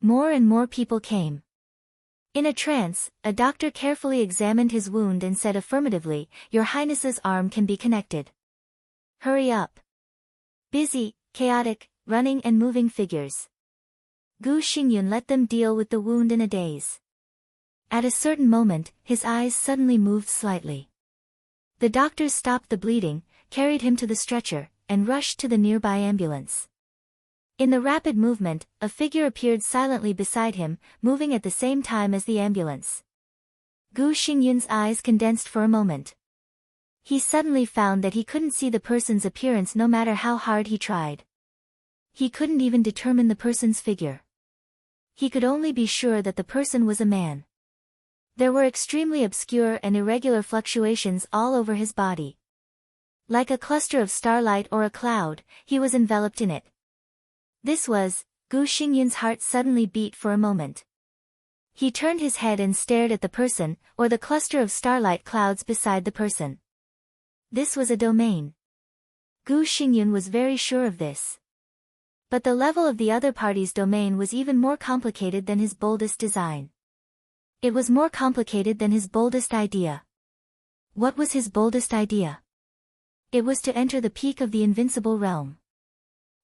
More and more people came. In a trance, a doctor carefully examined his wound and said affirmatively, "Your Highness's arm can be connected. Hurry up." Busy, chaotic, running and moving figures. Gu Xingyun let them deal with the wound in a daze. At a certain moment, his eyes suddenly moved slightly. The doctors stopped the bleeding, carried him to the stretcher, and rushed to the nearby ambulance. In the rapid movement, a figure appeared silently beside him, moving at the same time as the ambulance. Gu Xingyun's eyes condensed for a moment. He suddenly found that he couldn't see the person's appearance no matter how hard he tried. He couldn't even determine the person's figure. He could only be sure that the person was a man. There were extremely obscure and irregular fluctuations all over his body. Like a cluster of starlight or a cloud, he was enveloped in it. This was, Gu Xingyun's heart suddenly beat for a moment. He turned his head and stared at the person, or the cluster of starlight clouds beside the person. This was a domain. Gu Xingyun was very sure of this. But the level of the other party's domain was even more complicated than his boldest design. It was more complicated than his boldest idea. What was his boldest idea? It was to enter the peak of the invincible realm.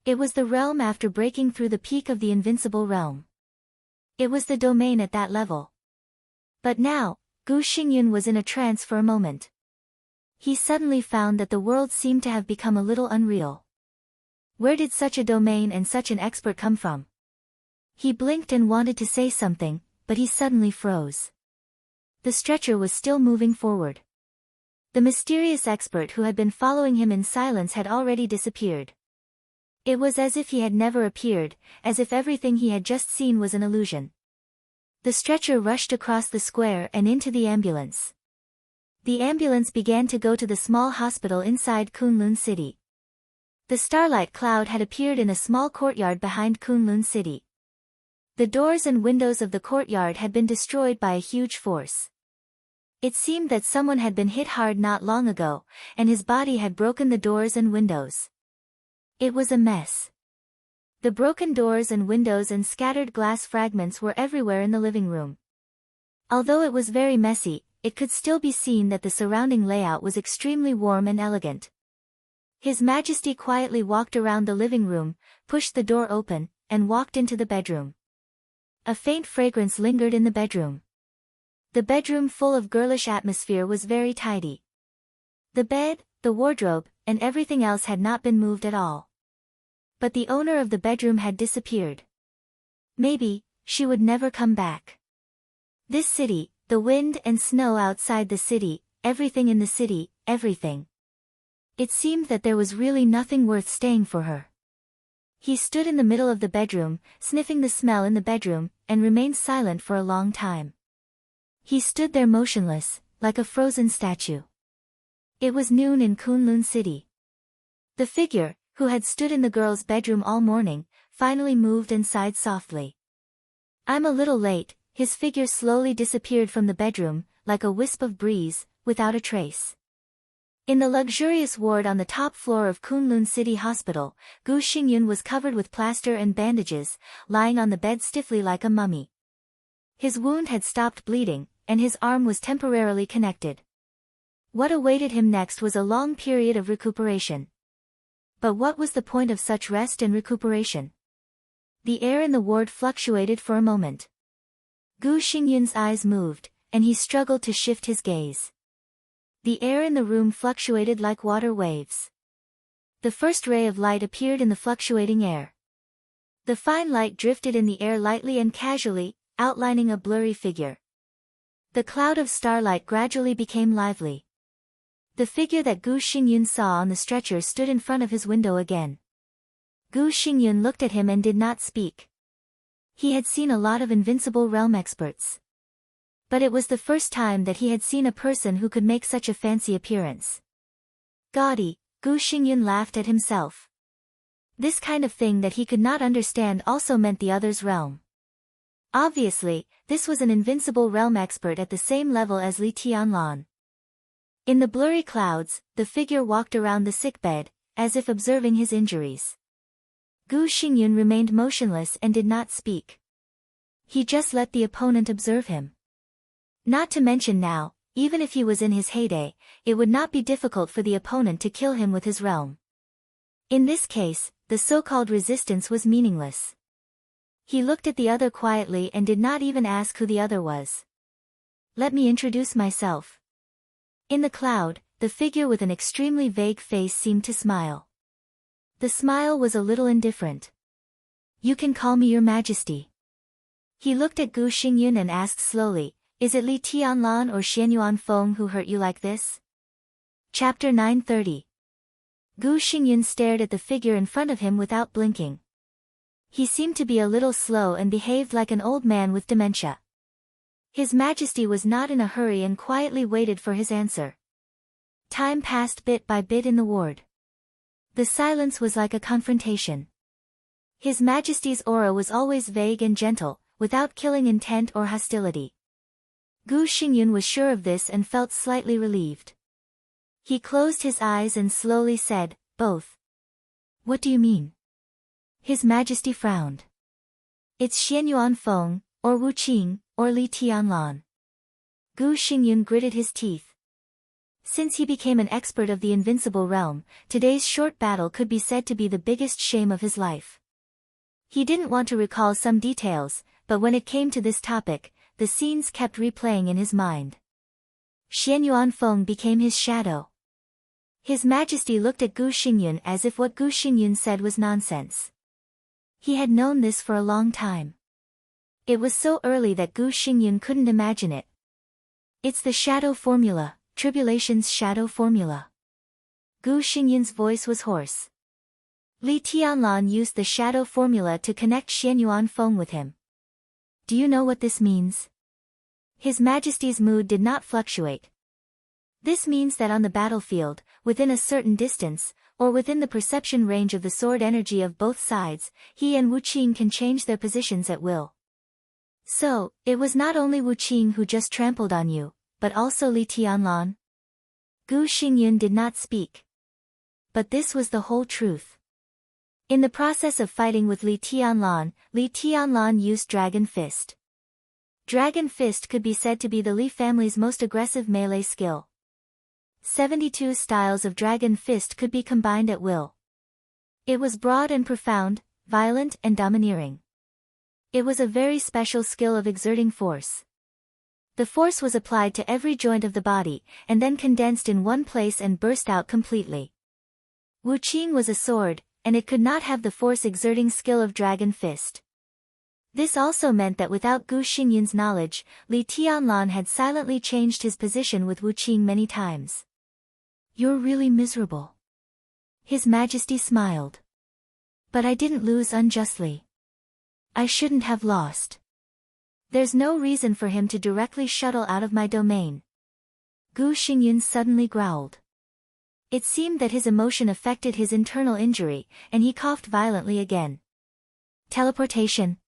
It was the realm after breaking through the peak of the invincible realm. It was the domain at that level. But now, Gu Xingyun was in a trance for a moment. He suddenly found that the world seemed to have become a little unreal. Where did such a domain and such an expert come from? He blinked and wanted to say something, but he suddenly froze. The stretcher was still moving forward. The mysterious expert who had been following him in silence had already disappeared. It was as if he had never appeared, as if everything he had just seen was an illusion. The stretcher rushed across the square and into the ambulance. The ambulance began to go to the small hospital inside Kunlun City. The starlight cloud had appeared in a small courtyard behind Kunlun City. The doors and windows of the courtyard had been destroyed by a huge force. It seemed that someone had been hit hard not long ago, and his body had broken the doors and windows. It was a mess. The broken doors and windows and scattered glass fragments were everywhere in the living room. Although it was very messy, it could still be seen that the surrounding layout was extremely warm and elegant. His Majesty quietly walked around the living room, pushed the door open, and walked into the bedroom. A faint fragrance lingered in the bedroom. The bedroom full of girlish atmosphere was very tidy. The bed, the wardrobe, and everything else had not been moved at all. But the owner of the bedroom had disappeared. Maybe, she would never come back. This city, the wind and snow outside the city, everything in the city, everything. It seemed that there was really nothing worth staying for her. He stood in the middle of the bedroom, sniffing the smell in the bedroom, and remained silent for a long time. He stood there motionless, like a frozen statue. It was noon in Kunlun City. The figure, who had stood in the girl's bedroom all morning, finally moved and sighed softly. "I'm a little late." His figure slowly disappeared from the bedroom, like a wisp of breeze, without a trace. In the luxurious ward on the top floor of Kunlun City Hospital, Gu Xingyun was covered with plaster and bandages, lying on the bed stiffly like a mummy. His wound had stopped bleeding, and his arm was temporarily connected. What awaited him next was a long period of recuperation. But what was the point of such rest and recuperation? The air in the ward fluctuated for a moment. Gu Xingyun's eyes moved, and he struggled to shift his gaze. The air in the room fluctuated like water waves. The first ray of light appeared in the fluctuating air. The fine light drifted in the air lightly and casually, outlining a blurry figure. The cloud of starlight gradually became lively. The figure that Gu Xingyun saw on the stretcher stood in front of his window again. Gu Xingyun looked at him and did not speak. He had seen a lot of invincible realm experts. But it was the first time that he had seen a person who could make such a fancy appearance. Gaudy, Gu Xingyun laughed at himself. This kind of thing that he could not understand also meant the other's realm. Obviously, this was an invincible realm expert at the same level as Li Tianlan. In the blurry clouds, the figure walked around the sickbed, as if observing his injuries. Gu Xingyun remained motionless and did not speak. He just let the opponent observe him. Not to mention now, even if he was in his heyday, it would not be difficult for the opponent to kill him with his realm. In this case, the so-called resistance was meaningless. He looked at the other quietly and did not even ask who the other was. "Let me introduce myself." In the cloud, the figure with an extremely vague face seemed to smile. The smile was a little indifferent. "You can call me Your Majesty." He looked at Gu Xingyun and asked slowly, "Is it Li Tianlan or Xianyuan Feng who hurt you like this?" Chapter 930. Gu Xingyun stared at the figure in front of him without blinking. He seemed to be a little slow and behaved like an old man with dementia. His Majesty was not in a hurry and quietly waited for his answer. Time passed bit by bit in the ward. The silence was like a confrontation. His Majesty's aura was always vague and gentle, without killing intent or hostility. Gu Xingyun was sure of this and felt slightly relieved. He closed his eyes and slowly said, "Both." "What do you mean?" His Majesty frowned. "It's Xianyuan Feng, or Wu Qing, or Li Tianlan." Gu Xingyun gritted his teeth. Since he became an expert of the invincible realm, today's short battle could be said to be the biggest shame of his life. He didn't want to recall some details, but when it came to this topic, the scenes kept replaying in his mind. Xianyuan Feng became his shadow. His Majesty looked at Gu Xingyun as if what Gu Xingyun said was nonsense. He had known this for a long time. It was so early that Gu Xingyun couldn't imagine it. It's the shadow formula, tribulation's shadow formula. Gu Xingyun's voice was hoarse. Li Tianlan used the shadow formula to connect Xianyuan Feng with him. Do you know what this means? His Majesty's mood did not fluctuate. This means that on the battlefield, within a certain distance, or within the perception range of the sword energy of both sides, he and Wu Qing can change their positions at will. So, it was not only Wu Qing who just trampled on you, but also Li Tianlan? Gu Xingyun did not speak. But this was the whole truth. In the process of fighting with Li Tianlan used Dragon Fist. Dragon Fist could be said to be the Li family's most aggressive melee skill. 72 styles of Dragon Fist could be combined at will. It was broad and profound, violent and domineering. It was a very special skill of exerting force. The force was applied to every joint of the body, and then condensed in one place and burst out completely. Wu Qing was a sword, and it could not have the force-exerting skill of Dragon Fist. This also meant that without Gu Xingyun's knowledge, Li Tianlan had silently changed his position with Wu Qing many times. You're really miserable. His Majesty smiled. But I didn't lose unjustly. I shouldn't have lost. There's no reason for him to directly shuttle out of my domain. Gu Xingyun suddenly growled. It seemed that his emotion affected his internal injury, and he coughed violently again. Teleportation?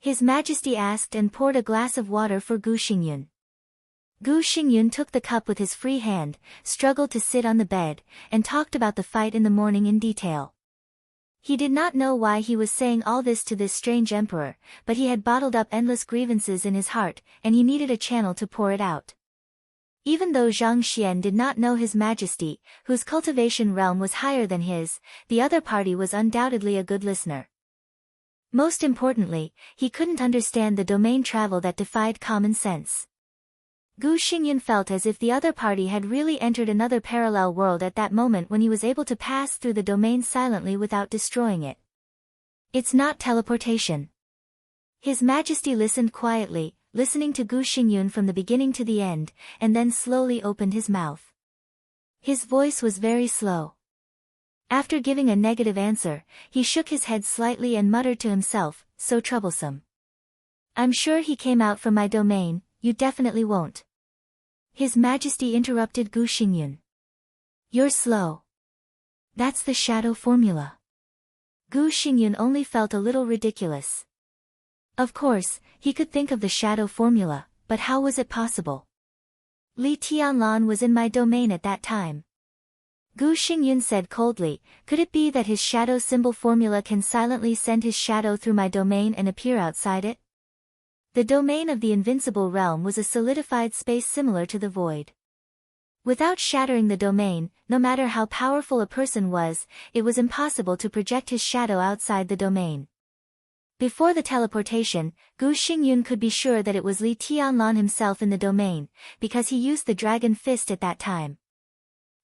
His Majesty asked and poured a glass of water for Gu Xingyun. Gu Xingyun took the cup with his free hand, struggled to sit on the bed, and talked about the fight in the morning in detail. He did not know why he was saying all this to this strange emperor, but he had bottled up endless grievances in his heart, and he needed a channel to pour it out. Even though Zhang Xian did not know His Majesty, whose cultivation realm was higher than his, the other party was undoubtedly a good listener. Most importantly, he couldn't understand the domain travel that defied common sense. Gu Xingyun felt as if the other party had really entered another parallel world at that moment when he was able to pass through the domain silently without destroying it. It's not teleportation. His Majesty listened quietly, listening to Gu Xingyun from the beginning to the end, and then slowly opened his mouth. His voice was very slow. After giving a negative answer, he shook his head slightly and muttered to himself, so troublesome. I'm sure he came out from my domain, you definitely won't. His Majesty interrupted Gu Xingyun. You're slow. That's the shadow formula. Gu Xingyun only felt a little ridiculous. Of course, he could think of the shadow formula, but how was it possible? Li Tianlan was in my domain at that time. Gu Xingyun said coldly, could it be that his shadow symbol formula can silently send his shadow through my domain and appear outside it? The domain of the invincible realm was a solidified space similar to the void. Without shattering the domain, no matter how powerful a person was, it was impossible to project his shadow outside the domain. Before the teleportation, Gu Xingyun could be sure that it was Li Tianlan himself in the domain, because he used the Dragon Fist at that time.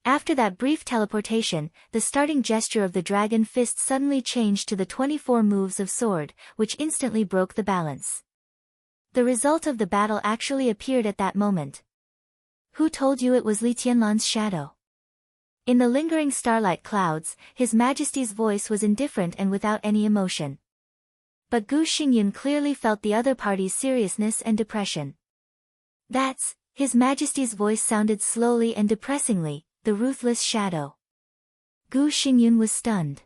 After that brief teleportation, the starting gesture of the Dragon Fist suddenly changed to the 24 moves of sword, which instantly broke the balance. The result of the battle actually appeared at that moment. Who told you it was Li Tianlan's shadow? In the lingering starlight clouds, His Majesty's voice was indifferent and without any emotion. But Gu Xingyun clearly felt the other party's seriousness and depression. That's, His Majesty's voice sounded slowly and depressingly, the ruthless shadow. Gu Xingyun was stunned.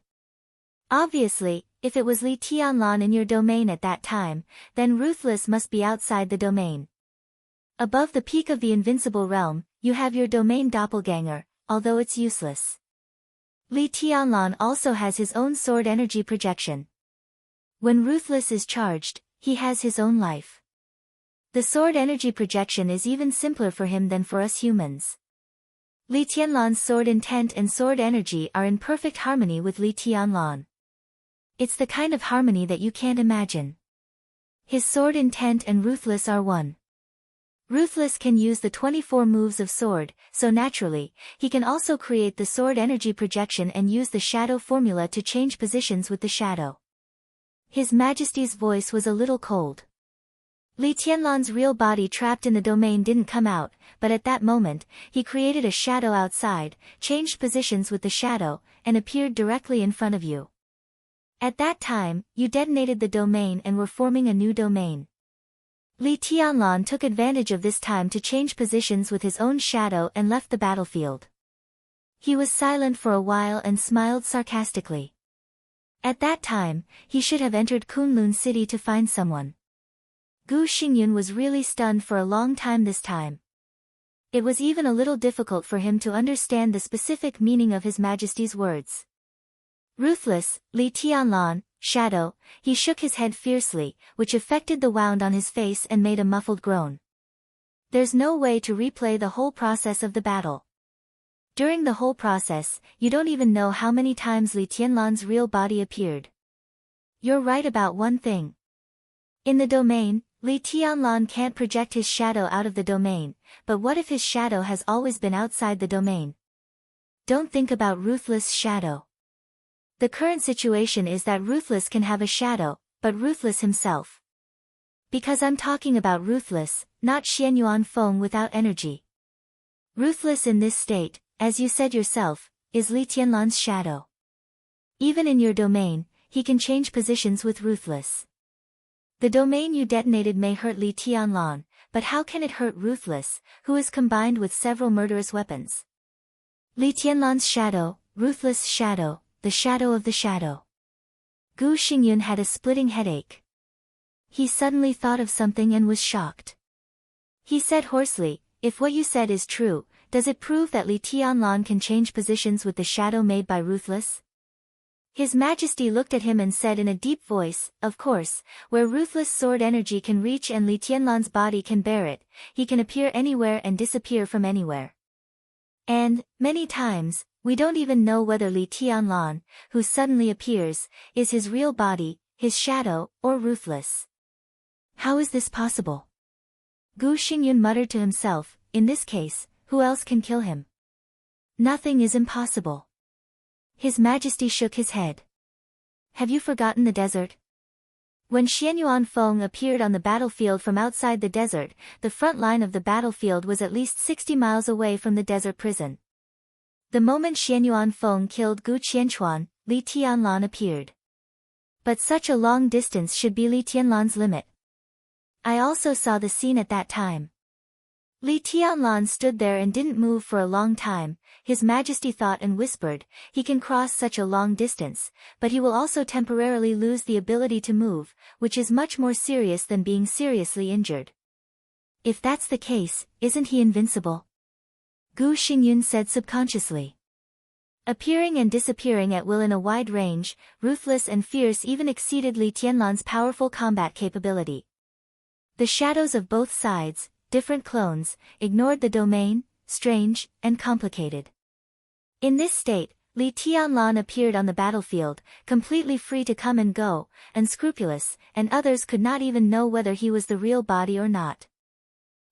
Obviously, if it was Li Tianlan in your domain at that time, then Ruthless must be outside the domain. Above the peak of the invincible realm, you have your domain doppelganger, although it's useless. Li Tianlan also has his own sword energy projection. When Ruthless is charged, he has his own life. The sword energy projection is even simpler for him than for us humans. Li Tianlan's sword intent and sword energy are in perfect harmony with Li Tianlan. It's the kind of harmony that you can't imagine. His sword intent and Ruthless are one. Ruthless can use the 24 moves of sword, so naturally, he can also create the sword energy projection and use the shadow formula to change positions with the shadow. His Majesty's voice was a little cold. Li Tianlan's real body trapped in the domain didn't come out, but at that moment, he created a shadow outside, changed positions with the shadow, and appeared directly in front of you. At that time, you detonated the domain and were forming a new domain. Li Tianlan took advantage of this time to change positions with his own shadow and left the battlefield. He was silent for a while and smiled sarcastically. At that time, he should have entered Kunlun City to find someone. Gu Xingyun was really stunned for a long time this time. It was even a little difficult for him to understand the specific meaning of His Majesty's words. Ruthless, Li Tianlan, shadow, he shook his head fiercely, which affected the wound on his face and made a muffled groan. There's no way to replay the whole process of the battle. During the whole process, you don't even know how many times Li Tianlan's real body appeared. You're right about one thing. In the domain, Li Tianlan can't project his shadow out of the domain, but what if his shadow has always been outside the domain? Don't think about Ruthless' shadow. The current situation is that Ruthless can have a shadow, but Ruthless himself. Because I'm talking about Ruthless, not Xianyuan Feng without energy. Ruthless in this state, as you said yourself, is Li Tianlan's shadow. Even in your domain, he can change positions with Ruthless. The domain you detonated may hurt Li Tianlan, but how can it hurt Ruthless, who is combined with several murderous weapons? Li Tianlan's shadow, Ruthless' shadow, the shadow of the shadow. Gu Xingyun had a splitting headache. He suddenly thought of something and was shocked. He said hoarsely, if what you said is true, does it prove that Li Tianlan can change positions with the shadow made by Ruthless? His Majesty looked at him and said in a deep voice, of course, where Ruthless sword energy can reach and Li Tianlan's body can bear it, he can appear anywhere and disappear from anywhere. And, many times, we don't even know whether Li Tianlan, who suddenly appears, is his real body, his shadow, or Ruthless. How is this possible? Gu Xingyun muttered to himself, in this case, who else can kill him? Nothing is impossible. His Majesty shook his head. Have you forgotten the desert? When Xianyuan Feng appeared on the battlefield from outside the desert, the front line of the battlefield was at least 60 miles away from the desert prison. The moment Xianyuan Feng killed Gu Qianchuan, Li Tianlan appeared. But such a long distance should be Li Tianlan's limit. I also saw the scene at that time. Li Tianlan stood there and didn't move for a long time. His Majesty thought and whispered, he can cross such a long distance, but he will also temporarily lose the ability to move, which is much more serious than being seriously injured. If that's the case, isn't he invincible? Gu Xingyun said subconsciously. Appearing and disappearing at will in a wide range, Ruthless and fierce even exceeded Li Tianlan's powerful combat capability. The shadows of both sides, different clones, ignored the domain, strange, and complicated. In this state, Li Tianlan appeared on the battlefield, completely free to come and go, unscrupulous, and others could not even know whether he was the real body or not.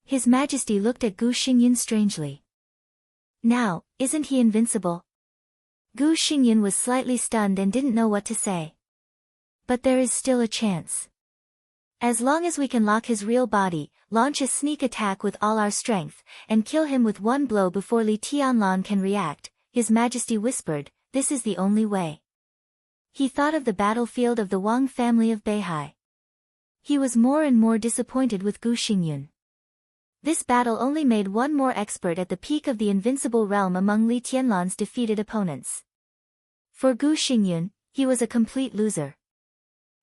His Majesty looked at Gu Xingyun strangely. Now, isn't he invincible? Gu Xingyun was slightly stunned and didn't know what to say. But there is still a chance. As long as we can lock his real body, launch a sneak attack with all our strength, and kill him with one blow before Li Tianlan can react, His Majesty whispered, this is the only way. He thought of the battlefield of the Wang family of Beihai. He was more and more disappointed with Gu Xingyun. This battle only made one more expert at the peak of the invincible realm among Li Tianlan's defeated opponents. For Gu Xingyun, he was a complete loser.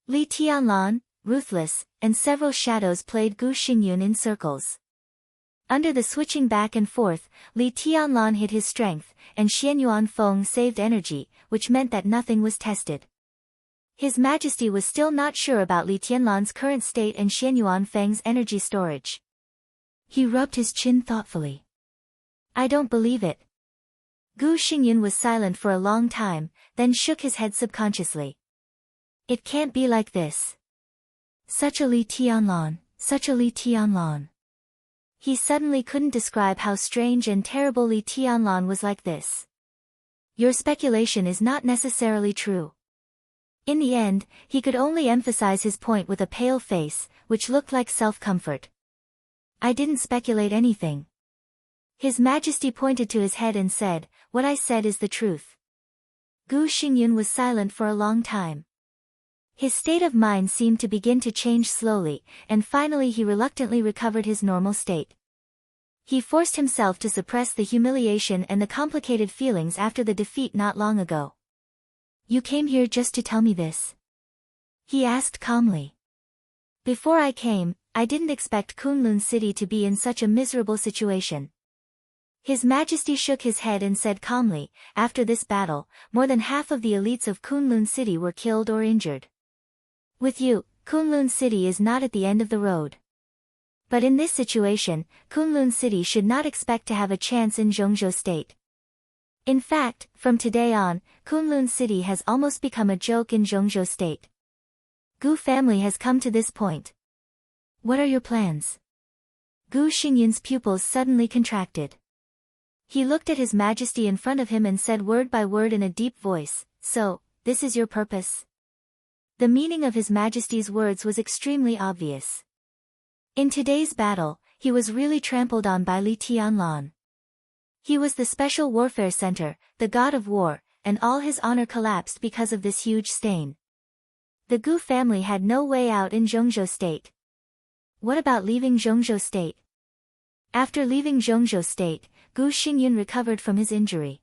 Li Tianlan, Ruthless, and several shadows played Gu Xingyun in circles. Under the switching back and forth, Li Tianlan hid his strength, and Xianyuan Feng saved energy, which meant that nothing was tested. His Majesty was still not sure about Li Tianlan's current state and Xianyuan Feng's energy storage. He rubbed his chin thoughtfully. I don't believe it. Gu Xingyun was silent for a long time, then shook his head subconsciously. It can't be like this. Such a Li Tianlan, such a Li Tianlan. He suddenly couldn't describe how strange and terrible Li Tianlan was like this. Your speculation is not necessarily true. In the end, he could only emphasize his point with a pale face, which looked like self-comfort. I didn't speculate anything. His Majesty pointed to his head and said, what I said is the truth. Gu Xingyun was silent for a long time. His state of mind seemed to begin to change slowly, and finally he reluctantly recovered his normal state. He forced himself to suppress the humiliation and the complicated feelings after the defeat not long ago. You came here just to tell me this? He asked calmly. Before I came, I didn't expect Kunlun City to be in such a miserable situation. His Majesty shook his head and said calmly, after this battle, more than half of the elites of Kunlun City were killed or injured. With you, Kunlun City is not at the end of the road. But in this situation, Kunlun City should not expect to have a chance in Zhongzhou State. In fact, from today on, Kunlun City has almost become a joke in Zhongzhou State. Gu family has come to this point. What are your plans? Gu Xingyun's pupils suddenly contracted. He looked at His Majesty in front of him and said word by word in a deep voice, so, this is your purpose? The meaning of His Majesty's words was extremely obvious. In today's battle, he was really trampled on by Li Tianlan. He was the special warfare center, the god of war, and all his honor collapsed because of this huge stain. The Gu family had no way out in Zhongzhou State. What about leaving Zhongzhou State? After leaving Zhongzhou State, Gu Xingyun recovered from his injury.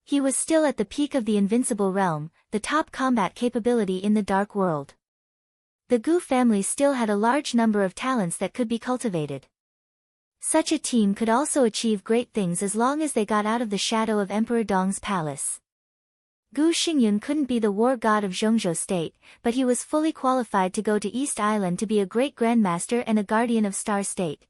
He was still at the peak of the invincible realm, the top combat capability in the dark world. The Gu family still had a large number of talents that could be cultivated. Such a team could also achieve great things as long as they got out of the shadow of Emperor Dong's palace. Gu Xingyun couldn't be the war god of Zhongzhou State, but he was fully qualified to go to East Island to be a great grandmaster and a guardian of Star State.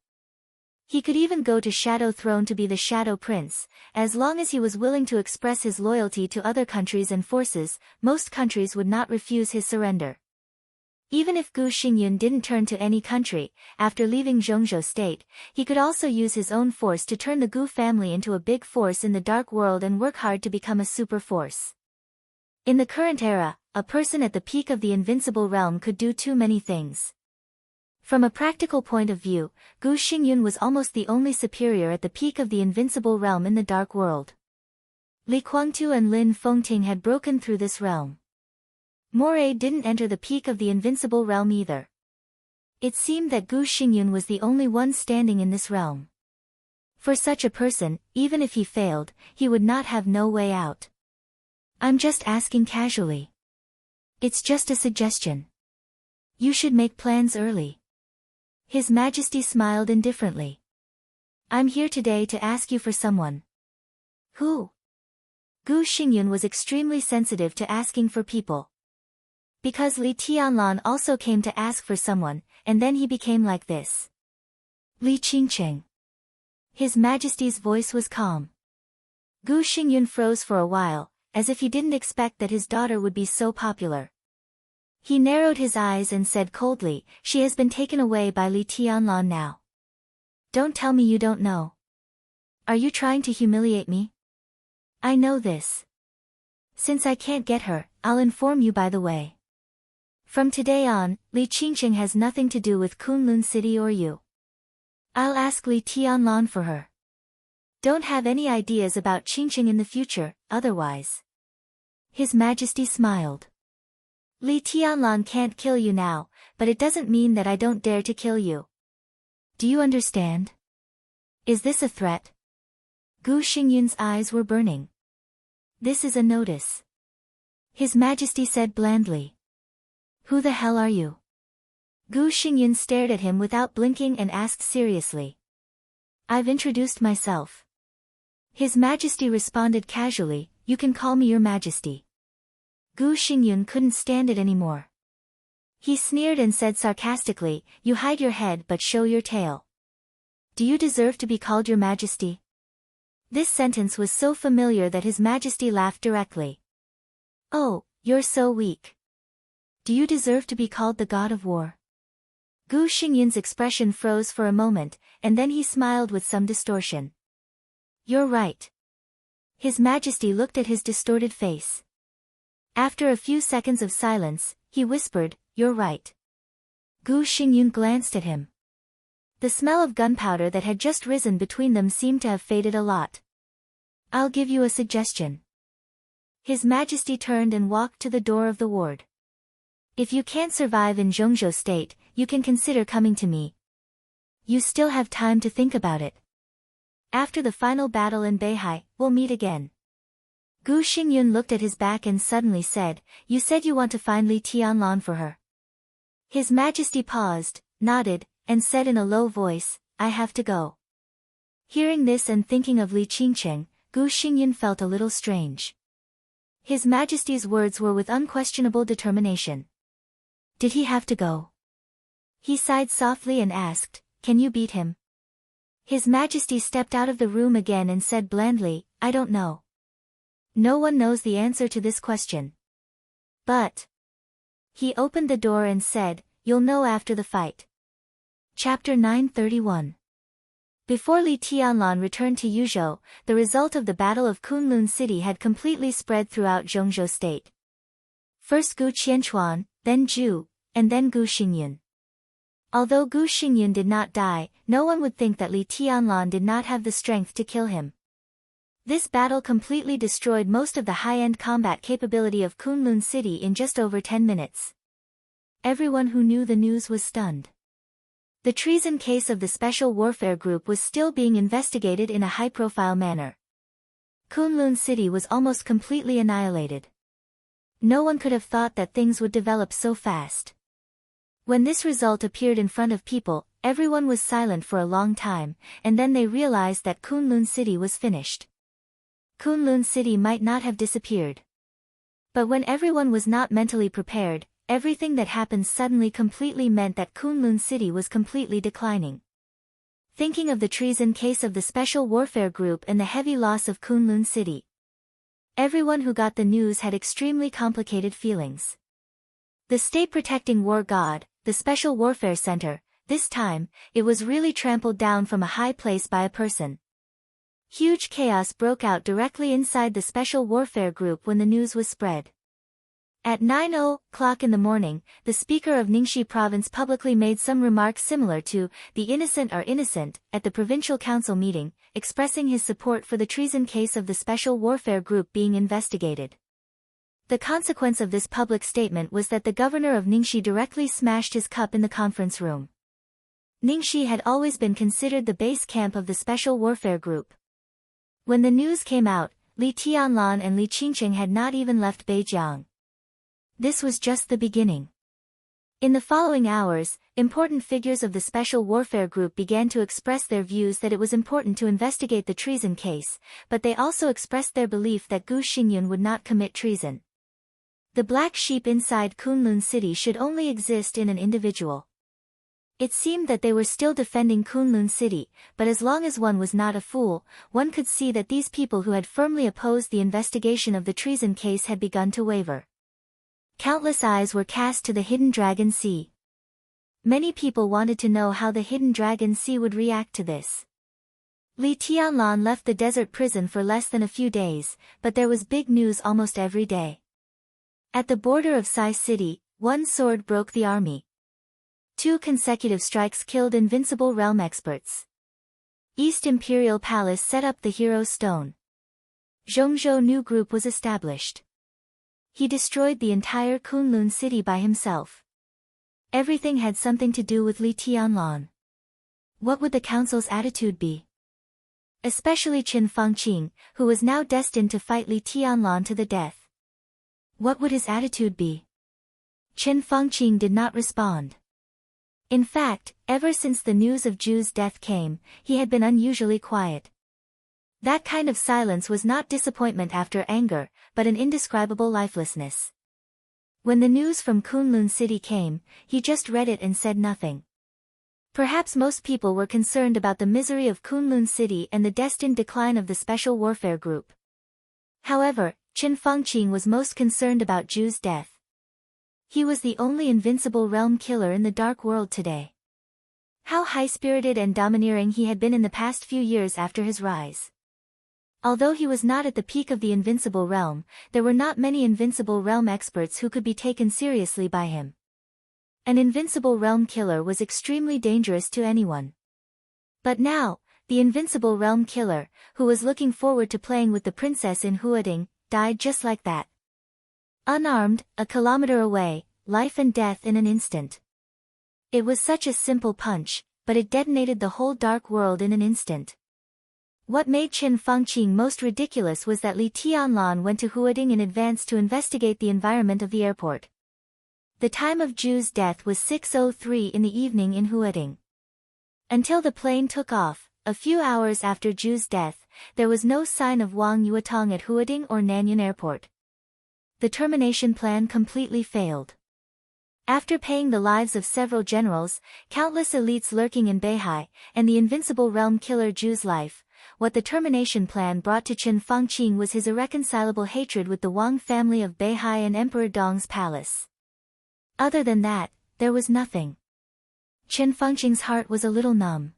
He could even go to Shadow Throne to be the Shadow Prince, as long as he was willing to express his loyalty to other countries and forces. Most countries would not refuse his surrender. Even if Gu Xingyun didn't turn to any country, after leaving Zhongzhou State, he could also use his own force to turn the Gu family into a big force in the dark world and work hard to become a super force. In the current era, a person at the peak of the invincible realm could do too many things. From a practical point of view, Gu Xingyun was almost the only superior at the peak of the invincible realm in the dark world. Li Guangtu and Lin Fengting had broken through this realm. Moray didn't enter the peak of the invincible realm either. It seemed that Gu Xingyun was the only one standing in this realm. For such a person, even if he failed, he would not have no way out. I'm just asking casually. It's just a suggestion. You should make plans early. His Majesty smiled indifferently. I'm here today to ask you for someone. Who? Gu Xingyun was extremely sensitive to asking for people. Because Li Tianlan also came to ask for someone, and then he became like this. Li Qingqing. His Majesty's voice was calm. Gu Xingyun froze for a while, as if he didn't expect that his daughter would be so popular. He narrowed his eyes and said coldly, she has been taken away by Li Tianlan now. Don't tell me you don't know. Are you trying to humiliate me? I know this. Since I can't get her, I'll inform you by the way. From today on, Li Qingqing has nothing to do with Kunlun City or you. I'll ask Li Tianlan for her. Don't have any ideas about Qingqing in the future, otherwise. His Majesty smiled. Li Tianlan can't kill you now, but it doesn't mean that I don't dare to kill you. Do you understand? Is this a threat? Gu Xingyun's eyes were burning. This is a notice. His Majesty said blandly. Who the hell are you? Gu Xingyun stared at him without blinking and asked seriously. I've introduced myself. His Majesty responded casually, you can call me your Majesty. Gu Xingyun couldn't stand it anymore. He sneered and said sarcastically, you hide your head but show your tail. Do you deserve to be called your Majesty? This sentence was so familiar that His Majesty laughed directly. Oh, you're so weak. Do you deserve to be called the God of War? Gu Xingyun's expression froze for a moment, and then he smiled with some distortion. You're right. His Majesty looked at his distorted face. After a few seconds of silence, he whispered, You're right. Gu Xingyun glanced at him. The smell of gunpowder that had just risen between them seemed to have faded a lot. I'll give you a suggestion. His Majesty turned and walked to the door of the ward. If you can't survive in Zhongzhou State, you can consider coming to me. You still have time to think about it. After the final battle in Beihai, we'll meet again. Gu Xingyun looked at his back and suddenly said, You said you want to find Li Tianlan for her. His Majesty paused, nodded, and said in a low voice, I have to go. Hearing this and thinking of Li Qingcheng, Gu Xingyun felt a little strange. His Majesty's words were with unquestionable determination. Did he have to go? He sighed softly and asked, Can you beat him? His Majesty stepped out of the room again and said blandly, I don't know. No one knows the answer to this question. But. He opened the door and said, You'll know after the fight. Chapter 931. Before Li Tianlan returned to Yuzhou, the result of the Battle of Kunlun City had completely spread throughout Zhongzhou State. First Gu Qianchuan, then Zhu, and then Gu Xingyun. Although Gu Xingyun did not die, no one would think that Li Tianlan did not have the strength to kill him. This battle completely destroyed most of the high-end combat capability of Kunlun City in just over 10 minutes. Everyone who knew the news was stunned. The treason case of the Special Warfare Group was still being investigated in a high-profile manner. Kunlun City was almost completely annihilated. No one could have thought that things would develop so fast. When this result appeared in front of people, everyone was silent for a long time, and then they realized that Kunlun City was finished. Kunlun City might not have disappeared. But when everyone was not mentally prepared, everything that happened suddenly completely meant that Kunlun City was completely declining. Thinking of the treason case of the Special Warfare Group and the heavy loss of Kunlun City, everyone who got the news had extremely complicated feelings. The state-protecting war god, the Special Warfare Center, this time, it was really trampled down from a high place by a person. Huge chaos broke out directly inside the Special Warfare Group when the news was spread. At 9:00 in the morning, the speaker of Ningxi province publicly made some remarks similar to, the innocent are innocent, at the provincial council meeting, expressing his support for the treason case of the Special Warfare Group being investigated. The consequence of this public statement was that the governor of Ningxi directly smashed his cup in the conference room. Ningxi had always been considered the base camp of the Special Warfare Group. When the news came out, Li Tianlan and Li Qingcheng had not even left Beijiang. This was just the beginning. In the following hours, important figures of the Special Warfare Group began to express their views that it was important to investigate the treason case, but they also expressed their belief that Gu Xingyun would not commit treason. The black sheep inside Kunlun City should only exist in an individual. It seemed that they were still defending Kunlun City, but as long as one was not a fool, one could see that these people who had firmly opposed the investigation of the treason case had begun to waver. Countless eyes were cast to the Hidden Dragon Sea. Many people wanted to know how the Hidden Dragon Sea would react to this. Li Tianlan left the desert prison for less than a few days, but there was big news almost every day. At the border of Sai City, one sword broke the army. 2 consecutive strikes killed invincible realm experts. East Imperial Palace set up the Hero's Stone. Zhongzhou new group was established. He destroyed the entire Kunlun City by himself. Everything had something to do with Li Tianlan. What would the council's attitude be? Especially Qin Fangqing, who was now destined to fight Li Tianlan to the death. What would his attitude be? Qin Fangqing did not respond. In fact, ever since the news of Zhu's death came, he had been unusually quiet. That kind of silence was not disappointment after anger, but an indescribable lifelessness. When the news from Kunlun City came, he just read it and said nothing. Perhaps most people were concerned about the misery of Kunlun City and the destined decline of the Special Warfare Group. However, Qin Fangqing was most concerned about Zhu's death. He was the only invincible realm killer in the Dark World today. How high-spirited and domineering he had been in the past few years after his rise. Although he was not at the peak of the invincible realm, there were not many invincible realm experts who could be taken seriously by him. An invincible realm killer was extremely dangerous to anyone. But now, the invincible realm killer, who was looking forward to playing with the princess in Huading, died just like that. Unarmed, a kilometer away, life and death in an instant. It was such a simple punch, but it detonated the whole dark world in an instant. What made Qin Fangqing most ridiculous was that Li Tianlan went to Huading in advance to investigate the environment of the airport. The time of Zhu's death was 6:03 in the evening in Huading. Until the plane took off, a few hours after Zhu's death, there was no sign of Wang Yuetong at Huading or Nanyuan Airport. The termination plan completely failed. After paying the lives of several generals, countless elites lurking in Beihai, and the invincible realm killer Zhu's life, what the termination plan brought to Qin Fangqing was his irreconcilable hatred with the Wang family of Beihai and Emperor Dong's palace. Other than that, there was nothing. Qin Fangqing's heart was a little numb.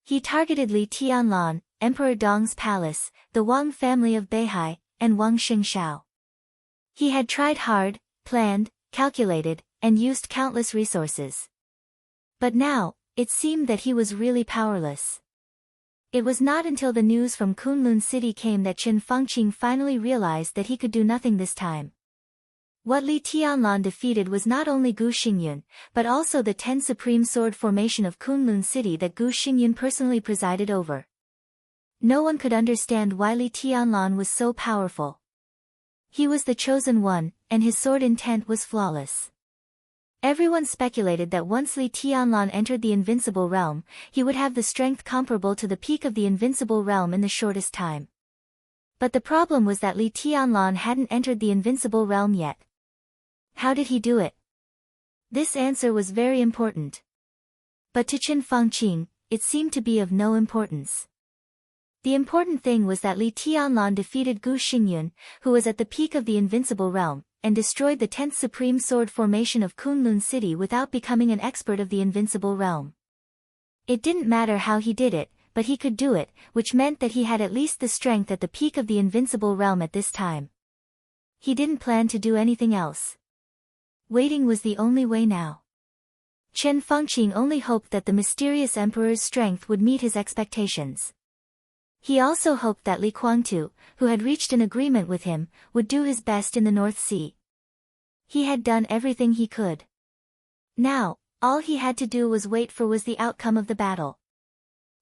He targeted Li Tianlan, Emperor Dong's palace, the Wang family of Beihai, and Wang Xingshao. He had tried hard, planned, calculated, and used countless resources. But now, it seemed that he was really powerless. It was not until the news from Kunlun City came that Qin Fangqing finally realized that he could do nothing this time. What Li Tianlan defeated was not only Gu Xingyun, but also the 10 Supreme Sword formation of Kunlun City that Gu Xingyun personally presided over. No one could understand why Li Tianlan was so powerful. He was the chosen one, and his sword intent was flawless. Everyone speculated that once Li Tianlan entered the invincible realm, he would have the strength comparable to the peak of the invincible realm in the shortest time. But the problem was that Li Tianlan hadn't entered the invincible realm yet. How did he do it? This answer was very important. But to Qin Fangqing, it seemed to be of no importance. The important thing was that Li Tianlan defeated Gu Xingyun, who was at the peak of the invincible realm, and destroyed the 10th Supreme Sword formation of Kunlun City without becoming an expert of the invincible realm. It didn't matter how he did it, but he could do it, which meant that he had at least the strength at the peak of the invincible realm at this time. He didn't plan to do anything else. Waiting was the only way now. Qin Fangqing only hoped that the mysterious emperor's strength would meet his expectations. He also hoped that Li Kuangtu, who had reached an agreement with him, would do his best in the North Sea. He had done everything he could. Now, all he had to do was wait for the outcome of the battle.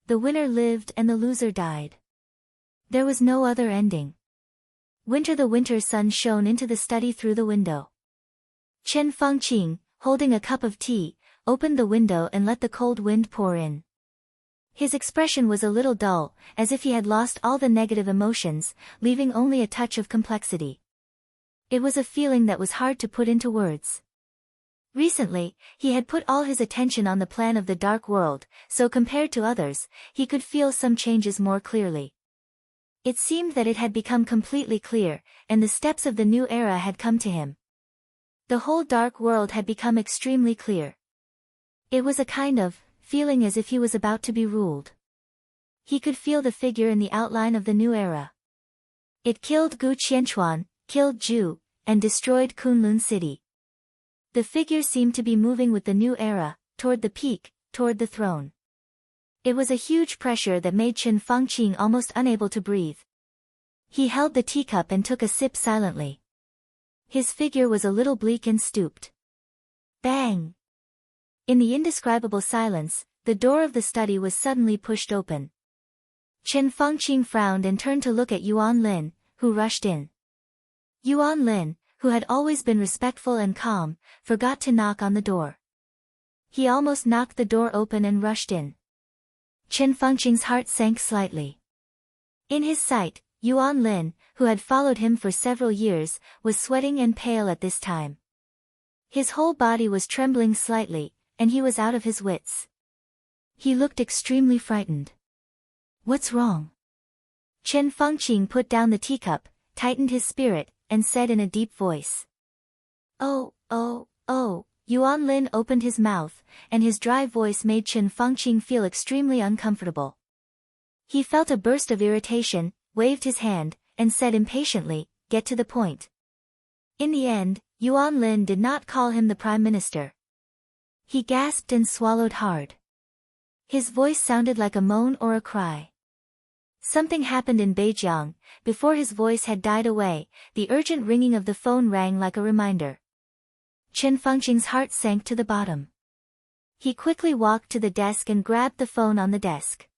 The winner lived and the loser died. There was no other ending. The winter sun shone into the study through the window. Qin Fangqing, holding a cup of tea, opened the window and let the cold wind pour in. His expression was a little dull, as if he had lost all the negative emotions, leaving only a touch of complexity. It was a feeling that was hard to put into words. Recently, he had put all his attention on the plan of the Dark World, so compared to others, he could feel some changes more clearly. It seemed that it had become completely clear, and the steps of the new era had come to him. The whole Dark World had become extremely clear. It was a kind of feeling as if he was about to be ruled. He could feel the figure in the outline of the new era. It killed Gu Qianchuan, killed Zhu, and destroyed Kunlun City. The figure seemed to be moving with the new era, toward the peak, toward the throne. It was a huge pressure that made Qin Fangqing almost unable to breathe. He held the teacup and took a sip silently. His figure was a little bleak and stooped. Bang! In the indescribable silence, the door of the study was suddenly pushed open. Qin Fangqing frowned and turned to look at Yuan Lin, who rushed in. Yuan Lin, who had always been respectful and calm, forgot to knock on the door. He almost knocked the door open and rushed in. Qin Fangqing's heart sank slightly. In his sight, Yuan Lin, who had followed him for several years, was sweating and pale at this time. His whole body was trembling slightly, and he was out of his wits. He looked extremely frightened. What's wrong? Qin Fangqing put down the teacup, tightened his spirit, and said in a deep voice. Oh, Yuan Lin opened his mouth, and his dry voice made Chen Fangqing feel extremely uncomfortable. He felt a burst of irritation, waved his hand, and said impatiently, "Get to the point." In the end, Yuan Lin did not call him the Prime Minister. He gasped and swallowed hard. His voice sounded like a moan or a cry. Something happened in Beijiang. Before his voice had died away, the urgent ringing of the phone rang like a reminder. Chen Fangqing's heart sank to the bottom. He quickly walked to the desk and grabbed the phone on the desk.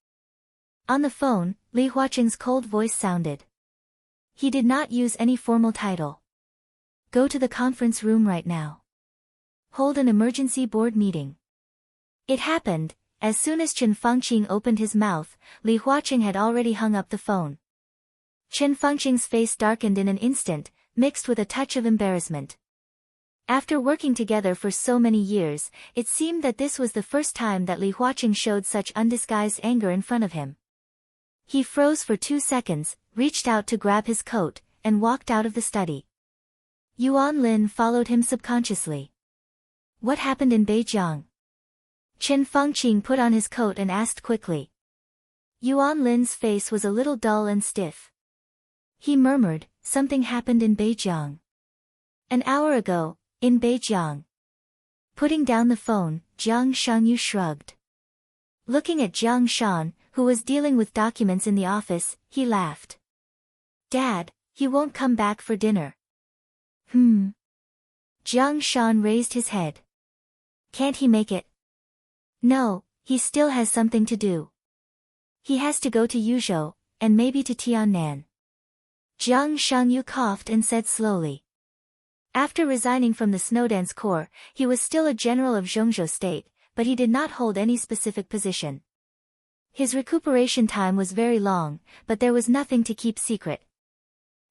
On the phone, Li Huaqing's cold voice sounded. He did not use any formal title. "Go to the conference room right now. Hold an emergency board meeting." It happened. As soon as Chen Fangqing opened his mouth, Li Huaqing had already hung up the phone. Chen Fangqing's face darkened in an instant, mixed with a touch of embarrassment. After working together for so many years, it seemed that this was the first time that Li Huaqing showed such undisguised anger in front of him. He froze for 2 seconds, reached out to grab his coat, and walked out of the study. Yuan Lin followed him subconsciously. "What happened in Beijiang?" Chen Fangqing put on his coat and asked quickly. Yuan Lin's face was a little dull and stiff. He murmured, "Something happened in Beijiang. An hour ago, in Beijiang." Putting down the phone, Jiang Shangyu shrugged. Looking at Jiang Shan, who was dealing with documents in the office, he laughed. "Dad, he won't come back for dinner." Jiang Shan raised his head. "Can't he make it?" "No, he still has something to do. He has to go to Yuzhou, and maybe to Tiannan." Jiang Shangyu coughed and said slowly. After resigning from the Snowdance Corps, he was still a general of Zhongzhou State, but he did not hold any specific position. His recuperation time was very long, but there was nothing to keep secret.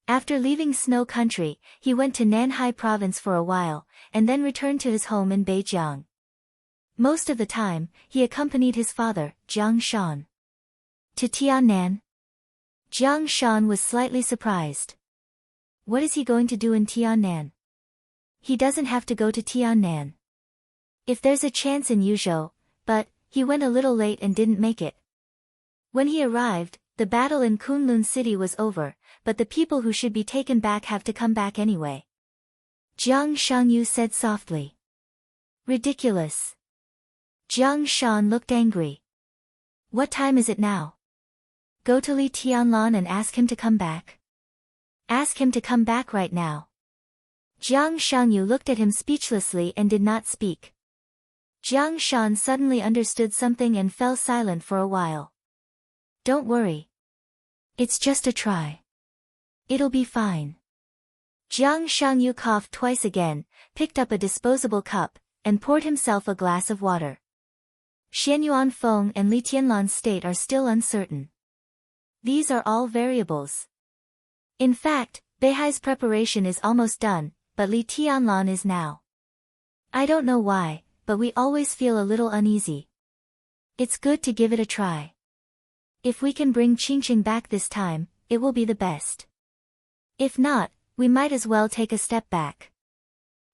After leaving Snow Country, he went to Nanhai Province for a while, and then returned to his home in Beijiang. Most of the time, he accompanied his father, Jiang Shan. To Tiannan? Jiang Shan was slightly surprised. What is he going to do in Tiannan? He doesn't have to go to Tiannan. If there's a chance in Yuzhou, but he went a little late and didn't make it. When he arrived, the battle in Kunlun City was over, but the people who should be taken back have to come back anyway. Jiang Shangyu said softly. Ridiculous. Jiang Shan looked angry. What time is it now? Go to Li Tianlan and ask him to come back. Ask him to come back right now. Jiang Shangyu looked at him speechlessly and did not speak. Jiang Shan suddenly understood something and fell silent for a while. Don't worry. It's just a try. It'll be fine. Jiang Shangyu coughed twice again, picked up a disposable cup, and poured himself a glass of water. Xianyuan Feng and Li Tianlan's state are still uncertain. These are all variables. In fact, Beihai's preparation is almost done, but Li Tianlan is now. I don't know why, but we always feel a little uneasy. It's good to give it a try. If we can bring Qingqing back this time, it will be the best. If not, we might as well take a step back.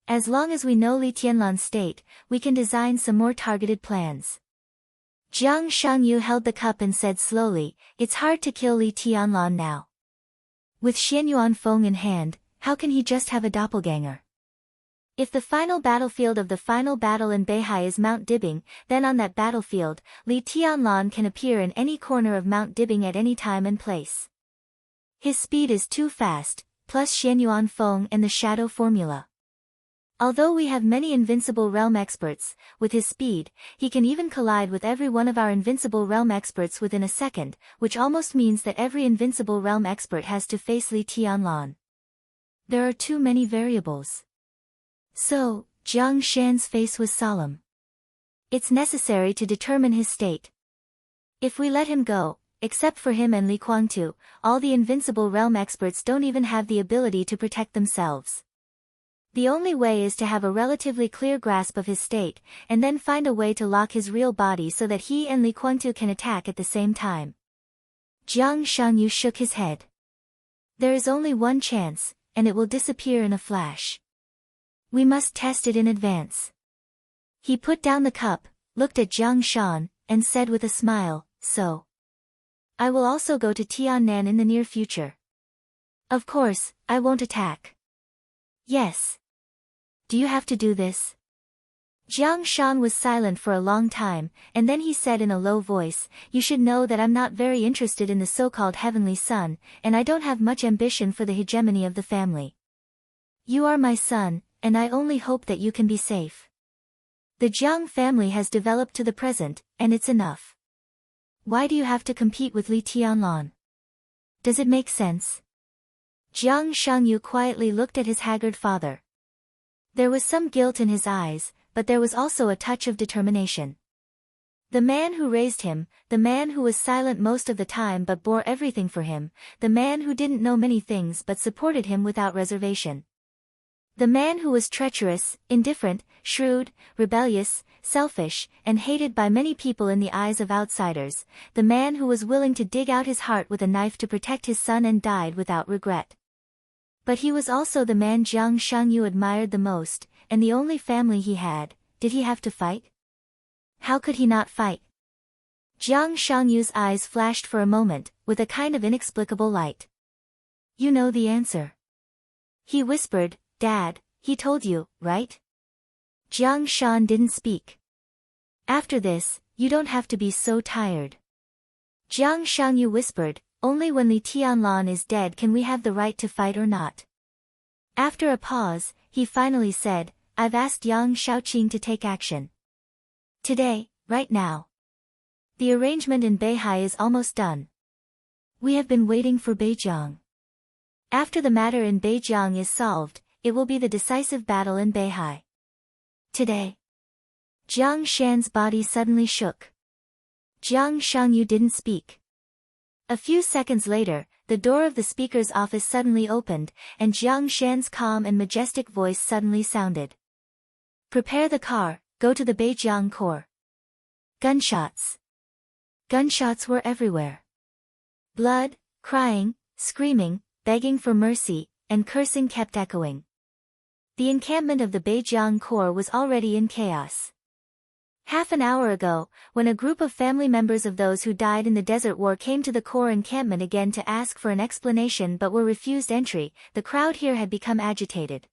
As long as we know Li Tianlan's state, we can design some more targeted plans. Jiang Shangyu held the cup and said slowly, it's hard to kill Li Tianlan now. With Xianyuan Feng in hand, how can he just have a doppelganger? If the final battlefield of the final battle in Beihai is Mount Dibing, then on that battlefield, Li Tianlan can appear in any corner of Mount Dibing at any time and place. His speed is too fast, plus Xianyuan Feng and the shadow formula. Although we have many invincible realm experts, with his speed, he can even collide with every one of our invincible realm experts within a second, which almost means that every invincible realm expert has to face Li Tianlan. There are too many variables. So, Jiang Shan's face was solemn. It's necessary to determine his state. If we let him go, except for him and Li Kuangtu, all the invincible realm experts don't even have the ability to protect themselves. The only way is to have a relatively clear grasp of his state, and then find a way to lock his real body so that he and Li Kuangtu can attack at the same time. Jiang Shangyu shook his head. There is only one chance, and it will disappear in a flash. We must test it in advance. He put down the cup, looked at Jiang Shan, and said with a smile, "So. I will also go to Tiannan in the near future. Of course, I won't attack." "Yes. Do you have to do this?" Jiang Shan was silent for a long time, and then he said in a low voice, "You should know that I'm not very interested in the so-called heavenly son, and I don't have much ambition for the hegemony of the family. You are my son, and I only hope that you can be safe. The Jiang family has developed to the present, and it's enough. Why do you have to compete with Li Tianlan? Does it make sense?" Jiang Shangyu quietly looked at his haggard father. There was some guilt in his eyes, but there was also a touch of determination. The man who raised him, the man who was silent most of the time but bore everything for him, the man who didn't know many things but supported him without reservation. The man who was treacherous, indifferent, shrewd, rebellious, selfish, and hated by many people in the eyes of outsiders, the man who was willing to dig out his heart with a knife to protect his son and died without regret. But he was also the man Jiang Shangyu admired the most, and the only family he had. Did he have to fight? How could he not fight? Jiang Shangyu's eyes flashed for a moment, with a kind of inexplicable light. "You know the answer," he whispered. "Dad, he told you, right?" Jiang Shan didn't speak. "After this, you don't have to be so tired." Jiang Shangyu whispered, "Only when Li Tianlan is dead can we have the right to fight or not." After a pause, he finally said, "I've asked Yang Shaoqing to take action. Today, right now. The arrangement in Beihai is almost done. We have been waiting for Beijiang. After the matter in Beijiang is solved, it will be the decisive battle in Beihai. Today." Jiang Shan's body suddenly shook. Jiang Shangyu didn't speak. A few seconds later, the door of the speaker's office suddenly opened, and Jiang Shan's calm and majestic voice suddenly sounded. "Prepare the car, go to the Beijiang Corps." Gunshots. Gunshots were everywhere. Blood, crying, screaming, begging for mercy, and cursing kept echoing. The encampment of the Beijiang Corps was already in chaos. Half an hour ago, when a group of family members of those who died in the Desert War came to the Corps encampment again to ask for an explanation but were refused entry, the crowd here had become agitated.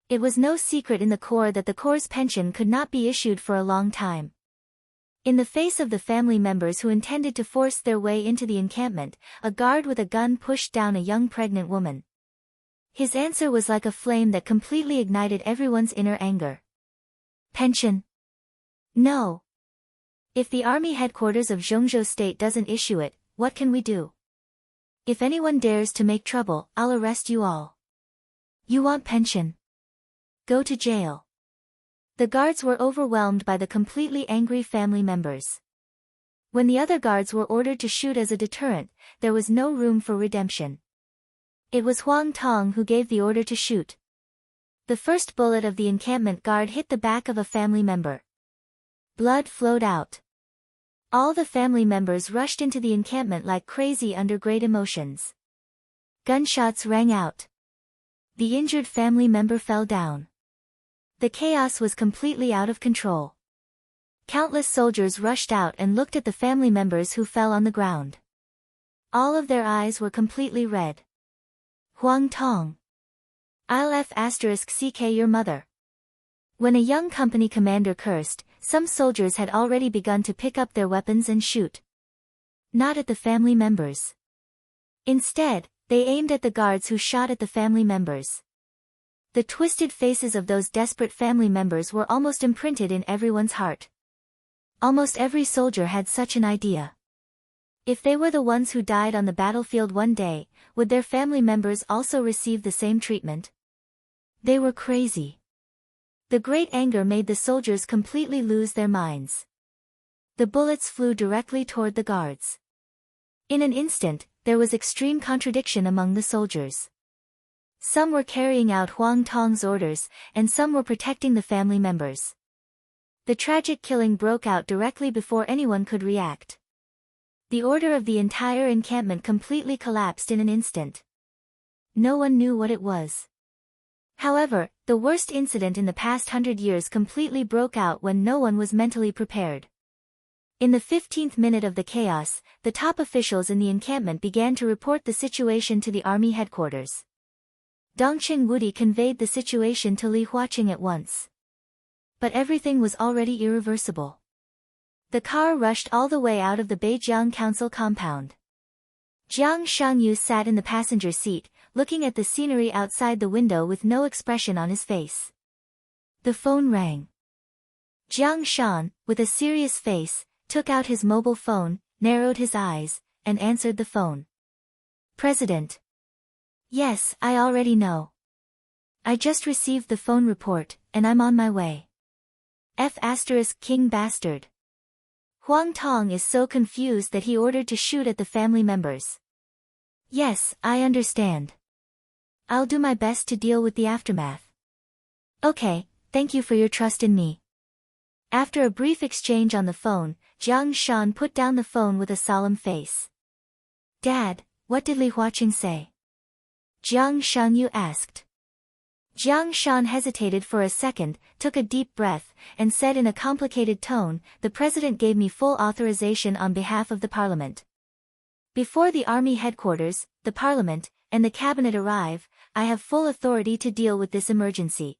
It was no secret in the Corps that the Corps' pension could not be issued for a long time. In the face of the family members who intended to force their way into the encampment, a guard with a gun pushed down a young pregnant woman. His answer was like a flame that completely ignited everyone's inner anger. "Pension? No. If the army headquarters of Zhongzhou State doesn't issue it, what can we do? If anyone dares to make trouble, I'll arrest you all. You want pension? Go to jail." The guards were overwhelmed by the completely angry family members. When the other guards were ordered to shoot as a deterrent, there was no room for redemption. It was Huang Tong who gave the order to shoot. The first bullet of the encampment guard hit the back of a family member. Blood flowed out. All the family members rushed into the encampment like crazy under great emotions. Gunshots rang out. The injured family member fell down. The chaos was completely out of control. Countless soldiers rushed out and looked at the family members who fell on the ground. All of their eyes were completely red. "Huang Tong. I'll *CK your mother." When a young company commander cursed, some soldiers had already begun to pick up their weapons and shoot. Not at the family members. Instead, they aimed at the guards who shot at the family members. The twisted faces of those desperate family members were almost imprinted in everyone's heart. Almost every soldier had such an idea. If they were the ones who died on the battlefield one day, would their family members also receive the same treatment? They were crazy. The great anger made the soldiers completely lose their minds. The bullets flew directly toward the guards. In an instant, there was extreme contradiction among the soldiers. Some were carrying out Huang Tong's orders, and some were protecting the family members. The tragic killing broke out directly before anyone could react. The order of the entire encampment completely collapsed in an instant. No one knew what it was. However, The worst incident in the past 100 years completely broke out when no one was mentally prepared. In the 15th minute of the chaos, the top officials in the encampment began to report the situation to the army headquarters. Dongqing Wudi conveyed the situation to Li Huaqing at once. But everything was already irreversible. The car rushed all the way out of the Beijiang Council compound. Jiang Shangyu sat in the passenger seat, looking at the scenery outside the window with no expression on his face. The phone rang. Jiang Shan, with a serious face, took out his mobile phone, narrowed his eyes, and answered the phone. President. Yes, I already know. I just received the phone report, and I'm on my way. King bastard. Huang Tong is so confused that he ordered to shoot at the family members. Yes, I understand. I'll do my best to deal with the aftermath. Okay, thank you for your trust in me. After a brief exchange on the phone, Jiang Shan put down the phone with a solemn face. Dad, what did Li Huaqing say? Jiang Shangyu asked. Jiang Shan hesitated for a second, took a deep breath, and said in a complicated tone, the president gave me full authorization on behalf of the parliament. Before the army headquarters, the parliament, and the cabinet arrive, I have full authority to deal with this emergency.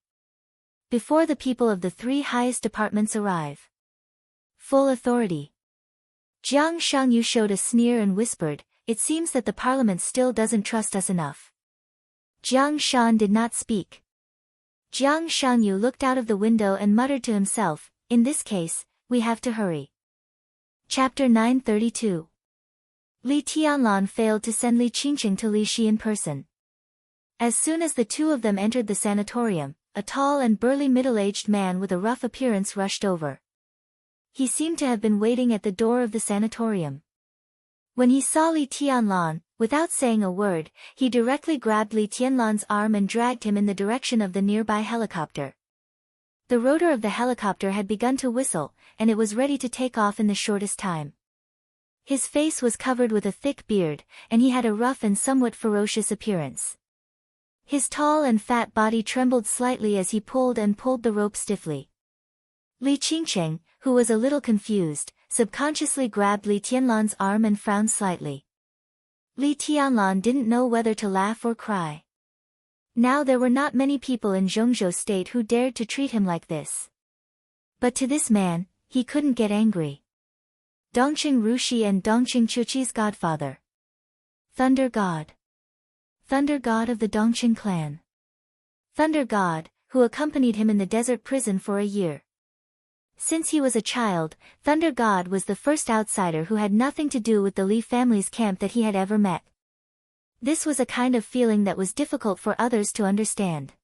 Before the people of the 3 highest departments arrive. Full authority. Jiang Shangyu showed a sneer and whispered, it seems that the parliament still doesn't trust us enough. Jiang Shan did not speak. Jiang Shangyu looked out of the window and muttered to himself, in this case, we have to hurry. Chapter 932. Li Tianlan failed to send Li Qingqing to Li Shi in person. As soon as the two of them entered the sanatorium, a tall and burly middle-aged man with a rough appearance rushed over. He seemed to have been waiting at the door of the sanatorium. When he saw Li Tianlan, without saying a word, he directly grabbed Li Tianlan's arm and dragged him in the direction of the nearby helicopter. The rotor of the helicopter had begun to whistle, and it was ready to take off in the shortest time. His face was covered with a thick beard, and he had a rough and somewhat ferocious appearance. His tall and fat body trembled slightly as he pulled the rope stiffly. Li Qingqing, who was a little confused, subconsciously grabbed Li Tianlan's arm and frowned slightly. Li Tianlan didn't know whether to laugh or cry. Now there were not many people in Zhongzhou state who dared to treat him like this. But to this man, he couldn't get angry. Dongqing Rushi and Dongqing Chuqi's godfather. Thunder God. Thunder God of the Dongqing clan. Thunder God, who accompanied him in the desert prison for a year. Since he was a child, Thunder God was the first outsider who had nothing to do with the Li family's camp that he had ever met. This was a kind of feeling that was difficult for others to understand.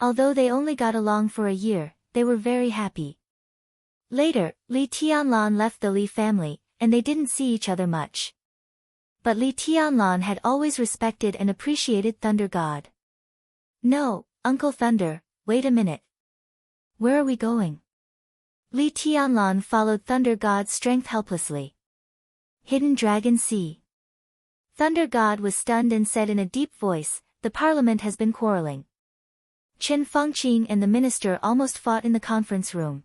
Although they only got along for a year, they were very happy. Later, Li Tianlan left the Li family, and they didn't see each other much. But Li Tianlan had always respected and appreciated Thunder God. No, Uncle Thunder, wait a minute. Where are we going? Li Tianlan followed Thunder God's strength helplessly. Hidden Dragon Sea. Thunder God was stunned and said in a deep voice, the parliament has been quarreling. Chen Fangqing and the minister almost fought in the conference room.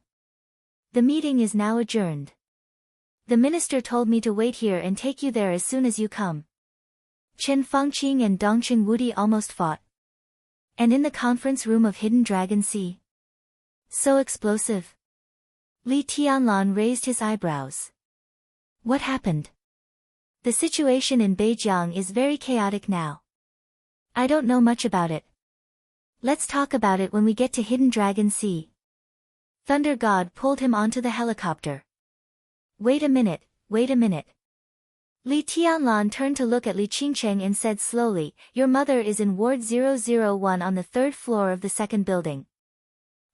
The meeting is now adjourned. The minister told me to wait here and take you there as soon as you come. Chen Fangqing and Dongqing Wudi almost fought. And in the conference room of Hidden Dragon Sea. So explosive. Li Tianlan raised his eyebrows. What happened? The situation in Beijiang is very chaotic now. I don't know much about it. Let's talk about it when we get to Hidden Dragon Sea. Thunder God pulled him onto the helicopter. Wait a minute, wait a minute. Li Tianlan turned to look at Li Qingqing and said slowly, your mother is in Ward 001 on the 3rd floor of the 2nd building.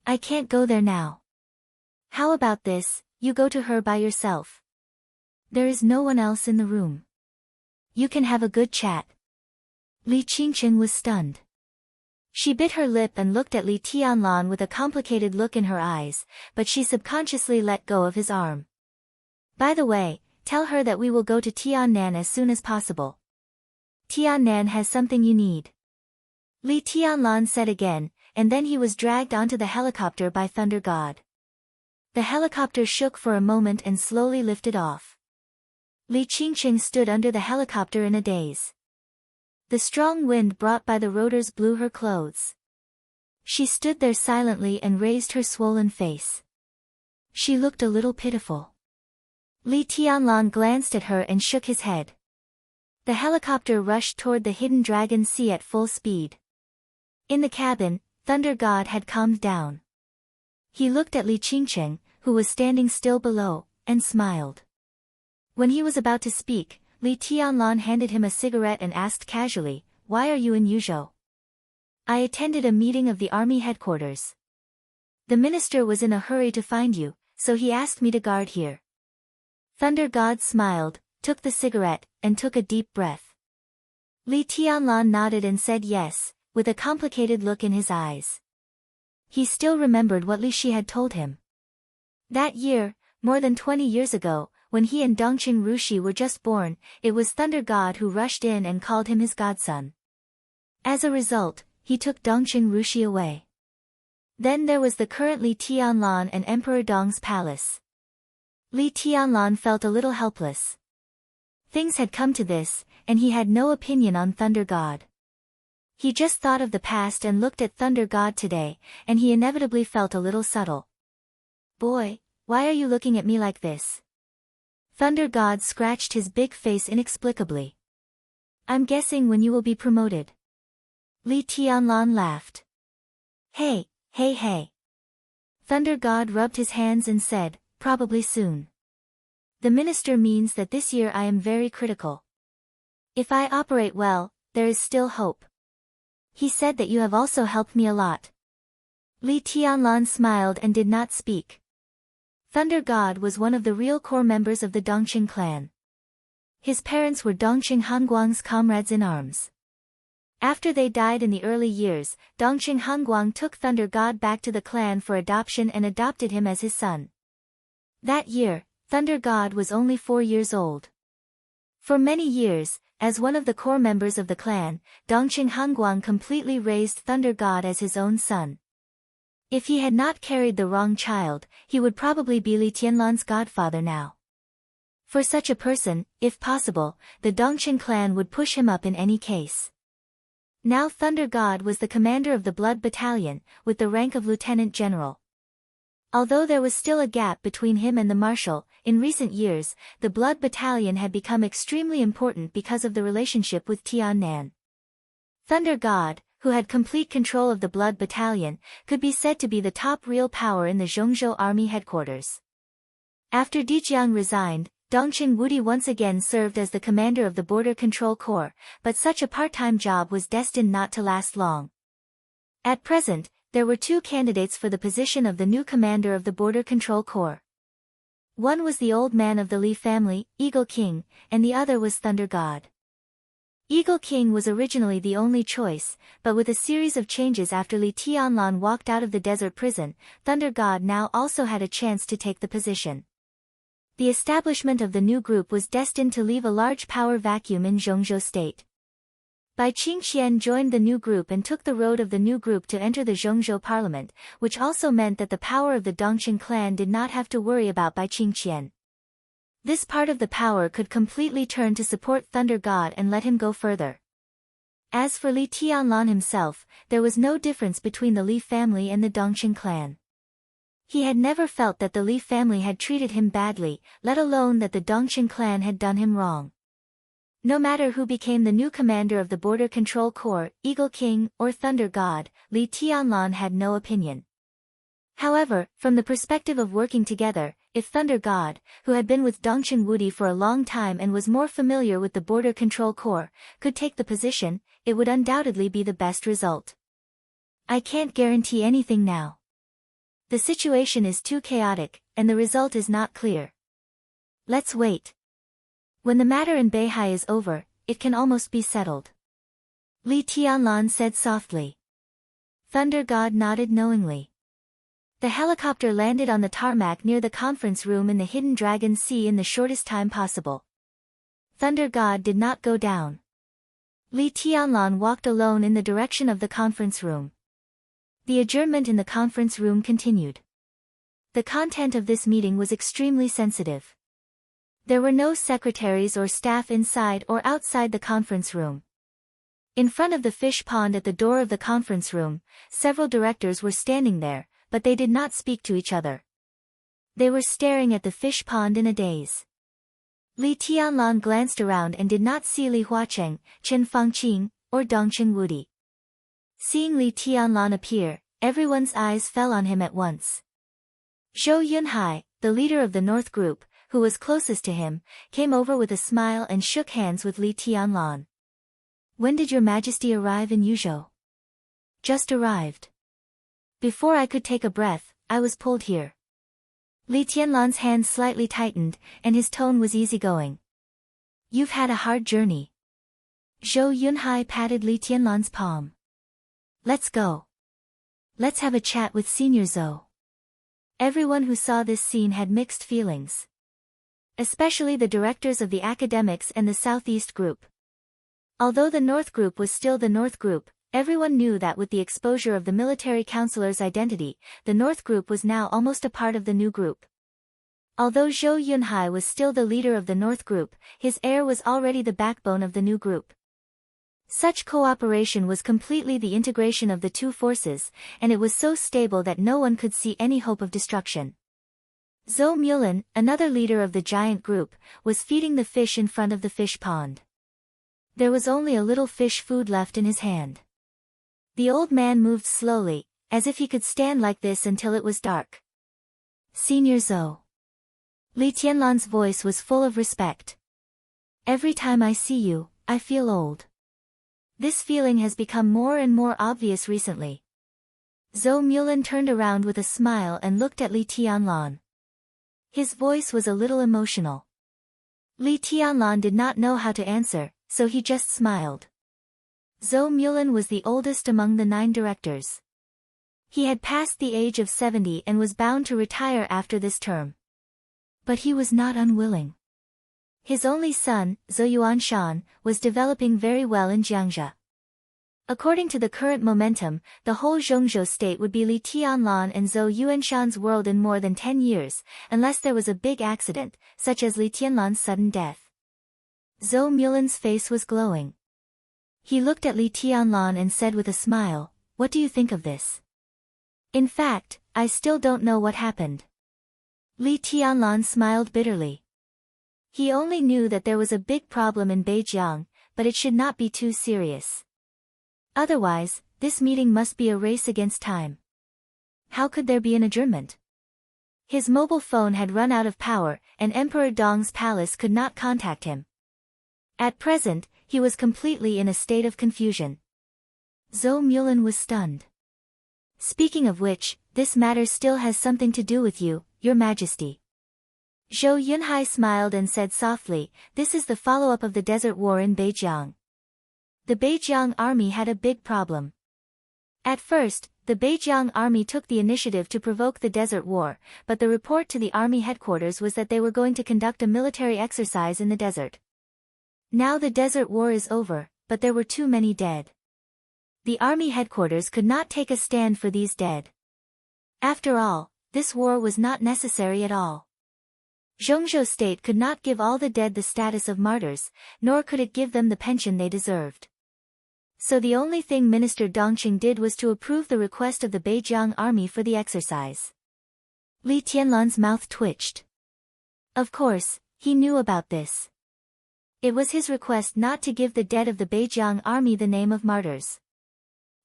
I can't go there now. How about this, you go to her by yourself. There is no one else in the room. You can have a good chat. Li Qingqing was stunned. She bit her lip and looked at Li Tianlan with a complicated look in her eyes, but she subconsciously let go of his arm. By the way, tell her that we will go to Tiannan as soon as possible. Tiannan has something you need. Li Tianlan said again, and then he was dragged onto the helicopter by Thunder God. The helicopter shook for a moment and slowly lifted off. Li Qingqing stood under the helicopter in a daze. The strong wind brought by the rotors blew her clothes. She stood there silently and raised her swollen face. She looked a little pitiful. Li Tianlan glanced at her and shook his head. The helicopter rushed toward the hidden dragon sea at full speed. In the cabin, Thunder God had calmed down. He looked at Li Qingqing, who was standing still below, and smiled. When he was about to speak, Li Tianlan handed him a cigarette and asked casually, "Why are you in Yuzhou?" "I attended a meeting of the army headquarters. The minister was in a hurry to find you, so he asked me to guard here." Thunder God smiled, took the cigarette, and took a deep breath. Li Tianlan nodded and said yes, with a complicated look in his eyes. He still remembered what Li Shi had told him. That year, more than 20 years ago, when he and Dongqing Rushi were just born, it was Thunder God who rushed in and called him his godson. As a result, he took Dongqing Rushi away. Then there was the current Li Tianlan and Emperor Dong's palace. Li Tianlan felt a little helpless. Things had come to this, and he had no opinion on Thunder God. He just thought of the past and looked at Thunder God today, and he inevitably felt a little subtle. "Boy, why are you looking at me like this?" Thunder God scratched his big face inexplicably. "I'm guessing when you will be promoted." Li Tianlan laughed. Hey. Thunder God rubbed his hands and said, "Probably soon. The minister means that this year I am very critical. If I operate well, there is still hope. He said that you have also helped me a lot." Li Tianlan smiled and did not speak. Thunder God was one of the real core members of the Dongqing clan. His parents were Dongqing Hanguang's comrades in arms. After they died in the early years, Dongqing Hanguang took Thunder God back to the clan for adoption and adopted him as his son. That year, Thunder God was only 4 years old. For many years, as one of the core members of the clan, Dongqing Hanguang completely raised Thunder God as his own son. If he had not carried the wrong child, he would probably be Li Tianlan's godfather now. For such a person, if possible, the Dongqing clan would push him up in any case. Now Thunder God was the commander of the Blood Battalion, with the rank of lieutenant general. Although there was still a gap between him and the marshal, in recent years, the Blood Battalion had become extremely important because of the relationship with Tiannan. Thunder God, who had complete control of the Blood Battalion, could be said to be the top real power in the Zhongzhou Army headquarters. After Dijiang resigned, Dongqing Wudi once again served as the commander of the Border Control Corps, but such a part-time job was destined not to last long. At present, there were 2 candidates for the position of the new commander of the Border Control Corps. One was the old man of the Li family, Eagle King, and the other was Thunder God. Eagle King was originally the only choice, but with a series of changes after Li Tianlan walked out of the desert prison, Thunder God now also had a chance to take the position. The establishment of the new group was destined to leave a large power vacuum in Zhongzhou state. Bai Qingqian joined the new group and took the road of the new group to enter the Zhongzhou parliament, which also meant that the power of the Dongqing clan did not have to worry about Bai Qingqian. This part of the power could completely turn to support Thunder God and let him go further. As for Li Tianlan himself, there was no difference between the Li family and the Dongqing clan. He had never felt that the Li family had treated him badly, let alone that the Dongqing clan had done him wrong. No matter who became the new commander of the Border Control Corps, Eagle King, or Thunder God, Li Tianlan had no opinion. However, from the perspective of working together, if Thunder God, who had been with Dongqing Wudi for a long time and was more familiar with the Border Control Corps, could take the position, it would undoubtedly be the best result. I can't guarantee anything now. The situation is too chaotic, and the result is not clear. Let's wait. When the matter in Beihai is over, it can almost be settled. Li Tianlan said softly. Thunder God nodded knowingly. The helicopter landed on the tarmac near the conference room in the Hidden Dragon Sea in the shortest time possible. Thunder God did not go down. Li Tianlan walked alone in the direction of the conference room. The adjournment in the conference room continued. The content of this meeting was extremely sensitive. There were no secretaries or staff inside or outside the conference room. In front of the fish pond at the door of the conference room, several directors were standing there, but they did not speak to each other. They were staring at the fish pond in a daze. Li Tianlan glanced around and did not see Li Huacheng, Chen Fangqing, or Dongchen Wudi. Seeing Li Tianlan appear, everyone's eyes fell on him at once. Zhou Yunhai, the leader of the North Group, who was closest to him, came over with a smile and shook hands with Li Tianlan. "When did your Majesty arrive in Yuzhou?" "Just arrived. Before I could take a breath, I was pulled here." Li Tianlan's hand slightly tightened, and his tone was easygoing. "You've had a hard journey." Zhou Yunhai patted Li Tianlan's palm. "Let's go. Let's have a chat with Senior Zhou." Everyone who saw this scene had mixed feelings. Especially the directors of the academics and the Southeast Group. Although the North Group was still the North Group, everyone knew that with the exposure of the military counselor's identity, the North Group was now almost a part of the new group. Although Zhou Yunhai was still the leader of the North Group, his heir was already the backbone of the new group. Such cooperation was completely the integration of the two forces, and it was so stable that no one could see any hope of destruction. Zhou Mulin, another leader of the giant group, was feeding the fish in front of the fish pond. There was only a little fish food left in his hand. The old man moved slowly, as if he could stand like this until it was dark. "Senior Zhou." Li Tianlan's voice was full of respect. "Every time I see you, I feel old. This feeling has become more and more obvious recently." Zhou Mulin turned around with a smile and looked at Li Tianlan. His voice was a little emotional. Li Tianlan did not know how to answer, so he just smiled. Zhou Mulin was the oldest among the 9 directors. He had passed the age of 70 and was bound to retire after this term. But he was not unwilling. His only son, Zhou Yuanshan, was developing very well in Jiangxia. According to the current momentum, the whole Zhongzhou state would be Li Tianlan and Zhou Yuanshan's world in more than 10 years, unless there was a big accident, such as Li Tianlan's sudden death. Zhou Mulin's face was glowing. He looked at Li Tianlan and said with a smile, "What do you think of this?" "In fact, I still don't know what happened." Li Tianlan smiled bitterly. He only knew that there was a big problem in Beijiang, but it should not be too serious. Otherwise, this meeting must be a race against time. How could there be an adjournment? His mobile phone had run out of power, and Emperor Dong's palace could not contact him. At present, he was completely in a state of confusion. Zhou Mulin was stunned. "Speaking of which, this matter still has something to do with you, Your Majesty." Zhou Yunhai smiled and said softly, "This is the follow-up of the Desert War in Beijiang." The Beijiang army had a big problem. At first, the Beijiang army took the initiative to provoke the Desert War, but the report to the army headquarters was that they were going to conduct a military exercise in the desert. Now the Desert War is over, but there were too many dead. The army headquarters could not take a stand for these dead. After all, this war was not necessary at all. Zhongzhou state could not give all the dead the status of martyrs, nor could it give them the pension they deserved. So the only thing Minister Dongqing did was to approve the request of the Beijiang army for the exercise. Li Tianlan's mouth twitched. Of course, he knew about this. It was his request not to give the dead of the Beijiang army the name of martyrs.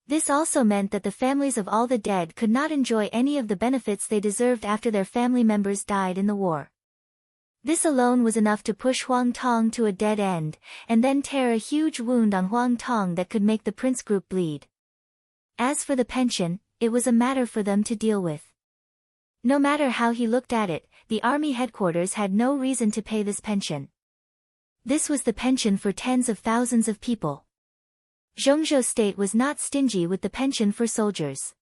This also meant that the families of all the dead could not enjoy any of the benefits they deserved after their family members died in the war. This alone was enough to push Huang Tong to a dead end, and then tear a huge wound on Huang Tong that could make the Prince Group bleed. As for the pension, it was a matter for them to deal with. No matter how he looked at it, the army headquarters had no reason to pay this pension. This was the pension for tens of thousands of people. Zhongzhou state was not stingy with the pension for soldiers.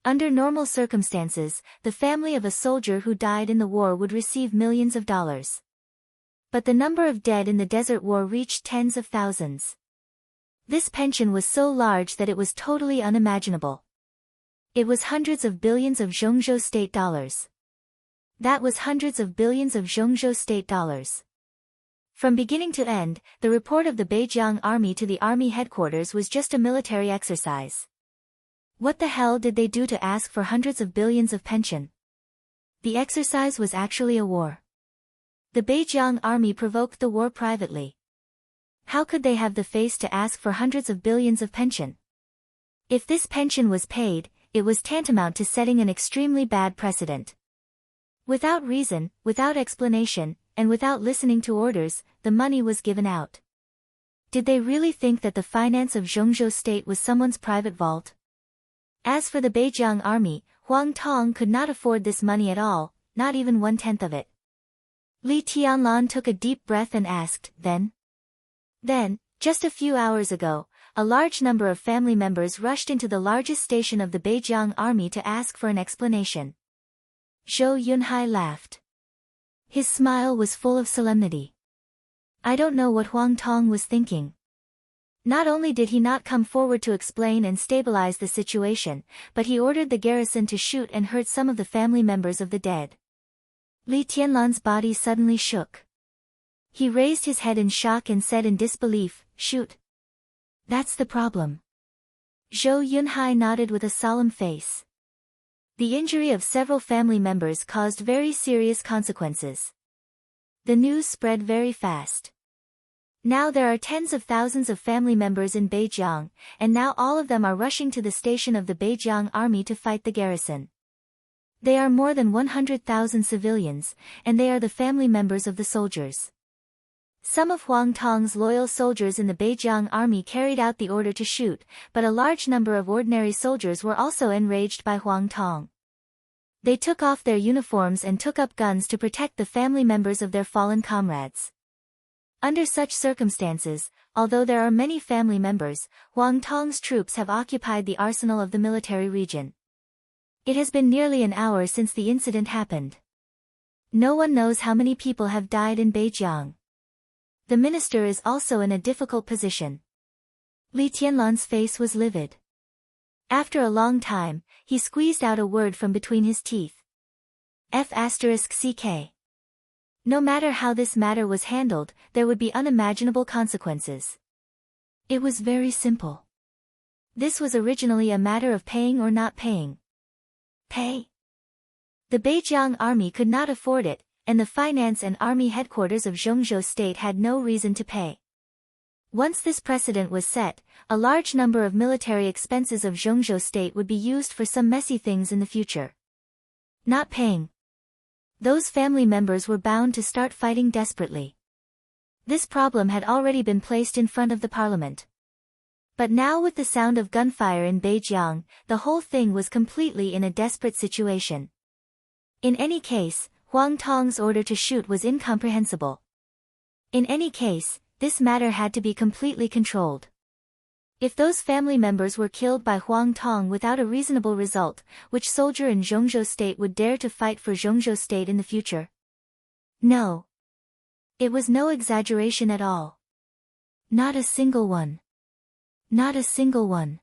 Under normal circumstances, the family of a soldier who died in the war would receive millions of dollars. But the number of dead in the Desert War reached tens of thousands. This pension was so large that it was totally unimaginable. It was hundreds of billions of Zhongzhou state dollars. That was hundreds of billions of Zhongzhou state dollars. From beginning to end, the report of the Beijiang army to the army headquarters was just a military exercise. What the hell did they do to ask for hundreds of billions of pension? The exercise was actually a war. The Beijiang army provoked the war privately. How could they have the face to ask for hundreds of billions of pension? If this pension was paid, it was tantamount to setting an extremely bad precedent. Without reason, without explanation, and without listening to orders, the money was given out. Did they really think that the finance of Zhongzhou state was someone's private vault? As for the Beijiang army, Huang Tong could not afford this money at all, not even 1/10 of it. Li Tianlan took a deep breath and asked, Then, just a few hours ago, a large number of family members rushed into the largest station of the Beijiang army to ask for an explanation. Zhou Yunhai laughed. His smile was full of solemnity. I don't know what Huang Tong was thinking. Not only did he not come forward to explain and stabilize the situation, but he ordered the garrison to shoot and hurt some of the family members of the dead. Li Tianlan's body suddenly shook. He raised his head in shock and said in disbelief, Shoot. That's the problem. Zhou Yunhai nodded with a solemn face. The injury of several family members caused very serious consequences. The news spread very fast. Now there are tens of thousands of family members in Beijiang, and now all of them are rushing to the station of the Beijiang army to fight the garrison. They are more than 100,000 civilians, and they are the family members of the soldiers. Some of Huang Tong's loyal soldiers in the Beijiang army carried out the order to shoot, but a large number of ordinary soldiers were also enraged by Huang Tong. They took off their uniforms and took up guns to protect the family members of their fallen comrades. Under such circumstances, although there are many family members, Huang Tong's troops have occupied the arsenal of the military region. It has been nearly an hour since the incident happened. No one knows how many people have died in Beijiang. The minister is also in a difficult position. Li Tianlan's face was livid. After a long time, he squeezed out a word from between his teeth. F***ck. No matter how this matter was handled, there would be unimaginable consequences. It was very simple. This was originally a matter of paying or not paying. Pay. The Beijiang army could not afford it, and the finance and army headquarters of Zhongzhou state had no reason to pay. Once this precedent was set, a large number of military expenses of Zhongzhou state would be used for some messy things in the future. Not paying. Those family members were bound to start fighting desperately. This problem had already been placed in front of the parliament. But now with the sound of gunfire in Beijiang, the whole thing was completely in a desperate situation. In any case, Huang Tong's order to shoot was incomprehensible. In any case, this matter had to be completely controlled. If those family members were killed by Huang Tong without a reasonable result, which soldier in Zhongzhou state would dare to fight for Zhongzhou state in the future? No. It was no exaggeration at all. Not a single one. Not a single one.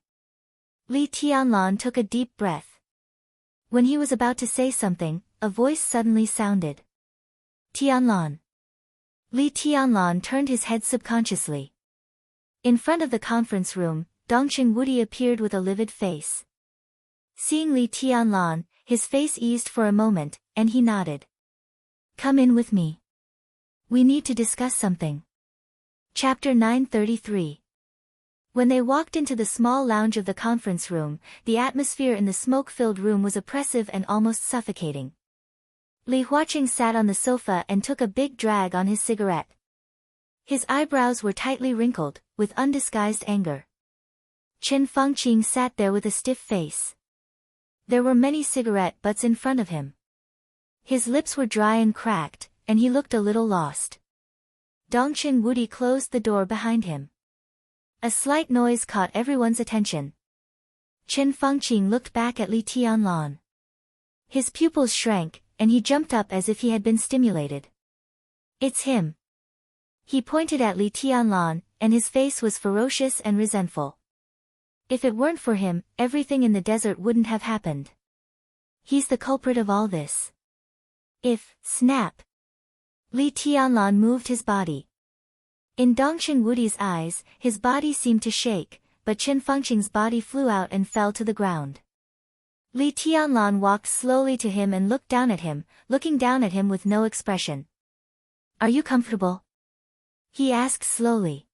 Li Tianlan took a deep breath. When he was about to say something, a voice suddenly sounded. Tianlan. Li Tianlan turned his head subconsciously. In front of the conference room, Dongqing Wudi appeared with a livid face. Seeing Li Tianlan, his face eased for a moment, and he nodded. Come in with me. We need to discuss something. Chapter 933. When they walked into the small lounge of the conference room, the atmosphere in the smoke-filled room was oppressive and almost suffocating. Li Huaqing sat on the sofa and took a big drag on his cigarette. His eyebrows were tightly wrinkled, with undisguised anger. Chen Fangqing sat there with a stiff face. There were many cigarette butts in front of him. His lips were dry and cracked, and he looked a little lost. Dongqing Wudi closed the door behind him. A slight noise caught everyone's attention. Chen Fangqing looked back at Li Tianlan. His pupils shrank, and he jumped up as if he had been stimulated. It's him. He pointed at Li Tianlan, and his face was ferocious and resentful. If it weren't for him, everything in the desert wouldn't have happened. He's the culprit of all this. Snap. Li Tianlan moved his body. In Dongqing Wudi's eyes, his body seemed to shake, but Qin Fengqing's body flew out and fell to the ground. Li Tianlan walked slowly to him and looked down at him, looking down at him with no expression. Are you comfortable? He asked slowly.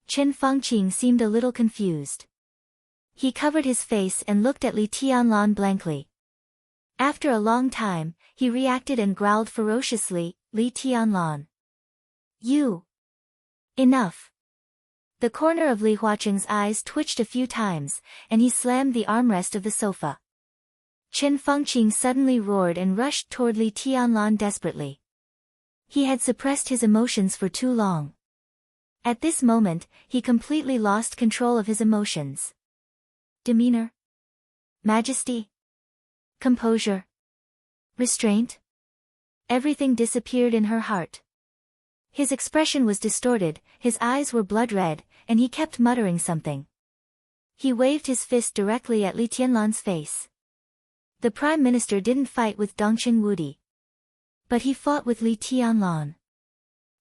Qin Fengqing seemed a little confused. He covered his face and looked at Li Tianlan blankly. After a long time, he reacted and growled ferociously, Li Tianlan. You! Enough! The corner of Li Huaqing's eyes twitched a few times, and he slammed the armrest of the sofa. Qin Fengqing suddenly roared and rushed toward Li Tianlan desperately. He had suppressed his emotions for too long. At this moment, he completely lost control of his emotions. Demeanor? Majesty? Composure? Restraint? Everything disappeared in her heart. His expression was distorted, his eyes were blood red, and he kept muttering something. He waved his fist directly at Li Tianlan's face. The Prime Minister didn't fight with Dongqing Wudi. But he fought with Li Tianlan.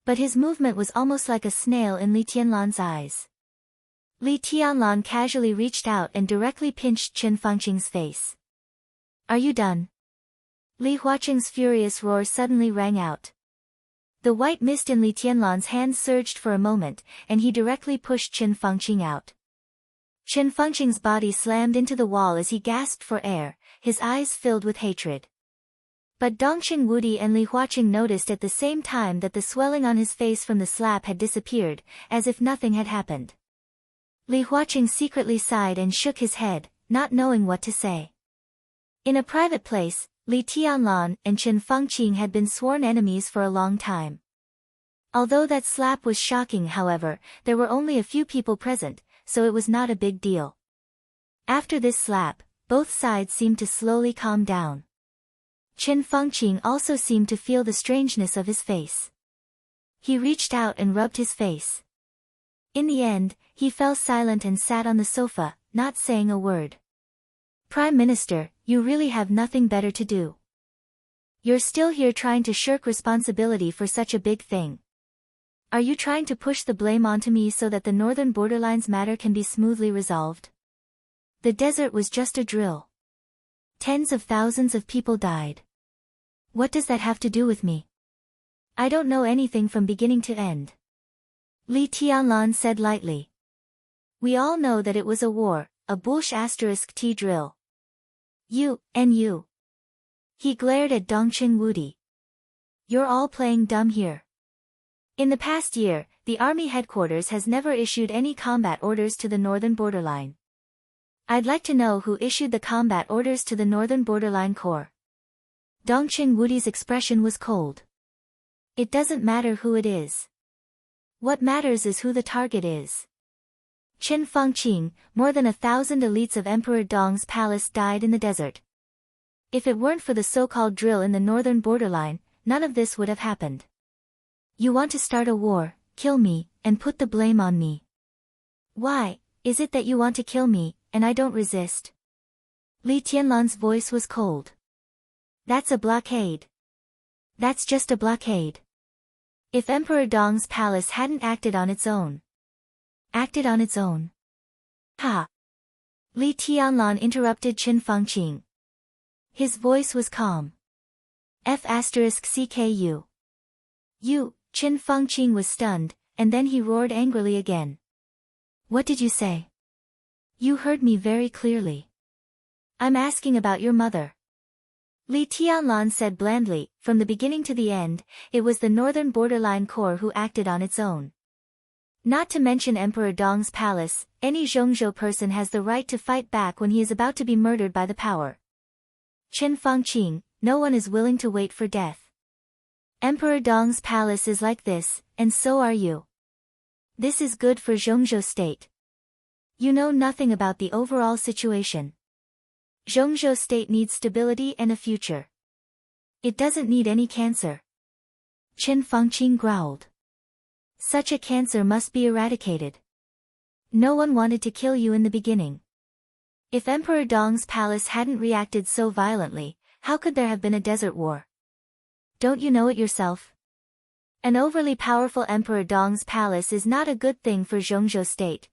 But his movement was almost like a snail in Li Tianlan's eyes. Li Tianlan casually reached out and directly pinched Qin Fengqing's face. Are you done? Li Huaqing's furious roar suddenly rang out. The white mist in Li Tianlan's hands surged for a moment, and he directly pushed Qin Fengqing out. Qin Fengqing's body slammed into the wall as he gasped for air, his eyes filled with hatred. But Dongqing Wudi and Li Huaqing noticed at the same time that the swelling on his face from the slap had disappeared, as if nothing had happened. Li Huaqing secretly sighed and shook his head, not knowing what to say. In a private place, Li Tianlan and Qin Fengqing had been sworn enemies for a long time. Although that slap was shocking, however, there were only a few people present, so it was not a big deal. After this slap, both sides seemed to slowly calm down. Qin Fengqing also seemed to feel the strangeness of his face. He reached out and rubbed his face. In the end, he fell silent and sat on the sofa, not saying a word. Prime Minister, you really have nothing better to do. You're still here trying to shirk responsibility for such a big thing. Are you trying to push the blame onto me so that the northern borderlines matter can be smoothly resolved? The desert was just a drill. Tens of thousands of people died. What does that have to do with me? I don't know anything from beginning to end. Li Tianlan said lightly. We all know that it was a war, a **T drill. You. He glared at Dongqing Wudi. You're all playing dumb here. In the past year, the army headquarters has never issued any combat orders to the northern borderline. I'd like to know who issued the combat orders to the northern borderline corps. Dongqing Wudi's expression was cold. It doesn't matter who it is. What matters is who the target is. Qin Fengqing, more than 1,000 elites of Emperor Dong's palace died in the desert. If it weren't for the so-called drill in the northern borderline, none of this would have happened. You want to start a war, kill me, and put the blame on me. Why is it that you want to kill me, and I don't resist? Li Tianlan's voice was cold. That's a blockade. That's just a blockade. If Emperor Dong's palace hadn't acted on its own. Ha! Li Tianlan interrupted Qin Fengqing. His voice was calm. *CKU. You, Qin Fengqing was stunned, and then he roared angrily again. What did you say? You heard me very clearly. I'm asking about your mother. Li Tianlan said blandly, from the beginning to the end, it was the northern borderline corps who acted on its own. Not to mention Emperor Dong's palace, any Zhongzhou person has the right to fight back when he is about to be murdered by the power. Qin Fengqing, no one is willing to wait for death. Emperor Dong's palace is like this, and so are you. This is good for Zhongzhou state. You know nothing about the overall situation. Zhongzhou state needs stability and a future. It doesn't need any cancer. Qin Fengqing growled. Such a cancer must be eradicated. No one wanted to kill you in the beginning. If Emperor Dong's palace hadn't reacted so violently, how could there have been a desert war? Don't you know it yourself? An overly powerful Emperor Dong's palace is not a good thing for Zhongzhou state.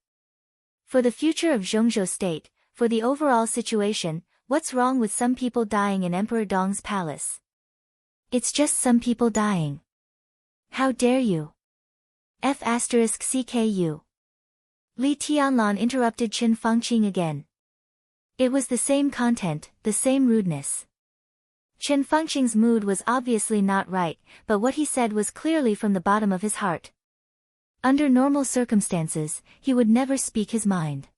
For the future of Zhongzhou state, for the overall situation, what's wrong with some people dying in Emperor Dong's palace? It's just some people dying. How dare you? F***CKU. Li Tianlan interrupted Qin Fangqing again. It was the same content, the same rudeness. Qin Fangqing's mood was obviously not right, but what he said was clearly from the bottom of his heart. Under normal circumstances, he would never speak his mind.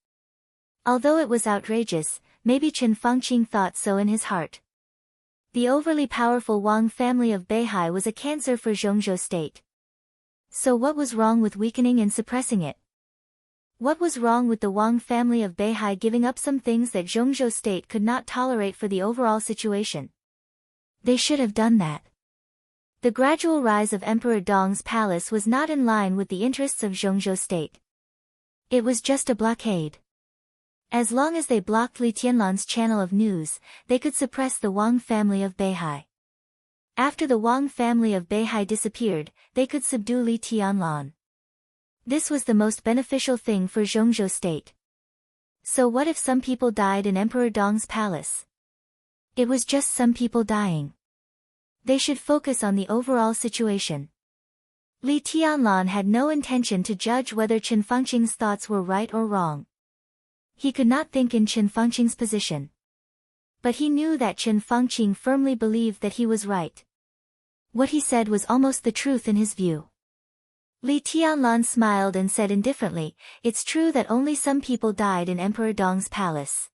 Although it was outrageous, maybe Qin Fangqing thought so in his heart. The overly powerful Wang family of Beihai was a cancer for Zhongzhou state. So what was wrong with weakening and suppressing it? What was wrong with the Wang family of Beihai giving up some things that Zhongzhou state could not tolerate for the overall situation? They should have done that. The gradual rise of Emperor Dong's palace was not in line with the interests of Zhongzhou state. It was just a blockade. As long as they blocked Li Tianlan's channel of news, they could suppress the Wang family of Beihai. After the Wang family of Beihai disappeared, they could subdue Li Tianlan. This was the most beneficial thing for Zhongzhou state. So what if some people died in Emperor Dong's palace? It was just some people dying. They should focus on the overall situation. Li Tianlan had no intention to judge whether Qin Fangqing's thoughts were right or wrong. He could not think in Qin Fangqing's position. But he knew that Qin Fangqing firmly believed that he was right. What he said was almost the truth in his view. Li Tianlan smiled and said indifferently, "It's true that only some people died in Emperor Dong's palace.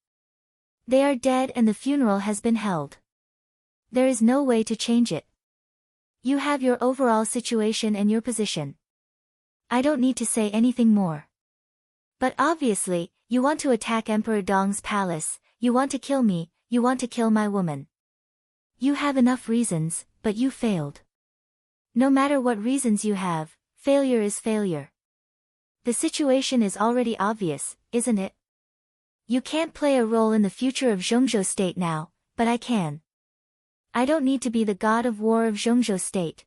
They are dead and the funeral has been held. There is no way to change it. You have your overall situation and your position. I don't need to say anything more. But obviously, you want to attack Emperor Dong's palace, you want to kill me, you want to kill my woman. You have enough reasons, but you failed. No matter what reasons you have, failure is failure. The situation is already obvious, isn't it? You can't play a role in the future of Zhongzhou state now, but I can. I don't need to be the god of war of Zhongzhou state.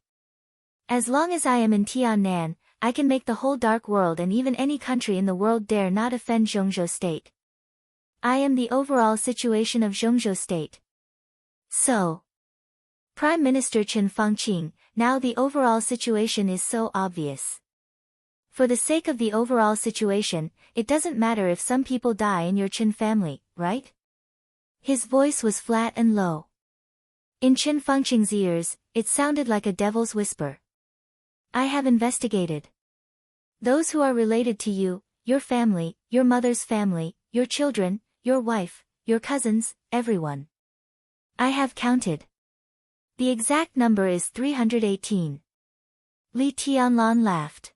As long as I am in Tiannan, I can make the whole dark world and even any country in the world dare not offend Zhongzhou state. I am the overall situation of Zhongzhou state. So, Prime Minister Qin Fangqing, now the overall situation is so obvious. For the sake of the overall situation, it doesn't matter if some people die in your Qin family, right?" His voice was flat and low. In Qin Fangqing's ears, it sounded like a devil's whisper. "I have investigated. Those who are related to you, your family, your mother's family, your children, your wife, your cousins, everyone. I have counted. The exact number is 318. Li Tianlan laughed.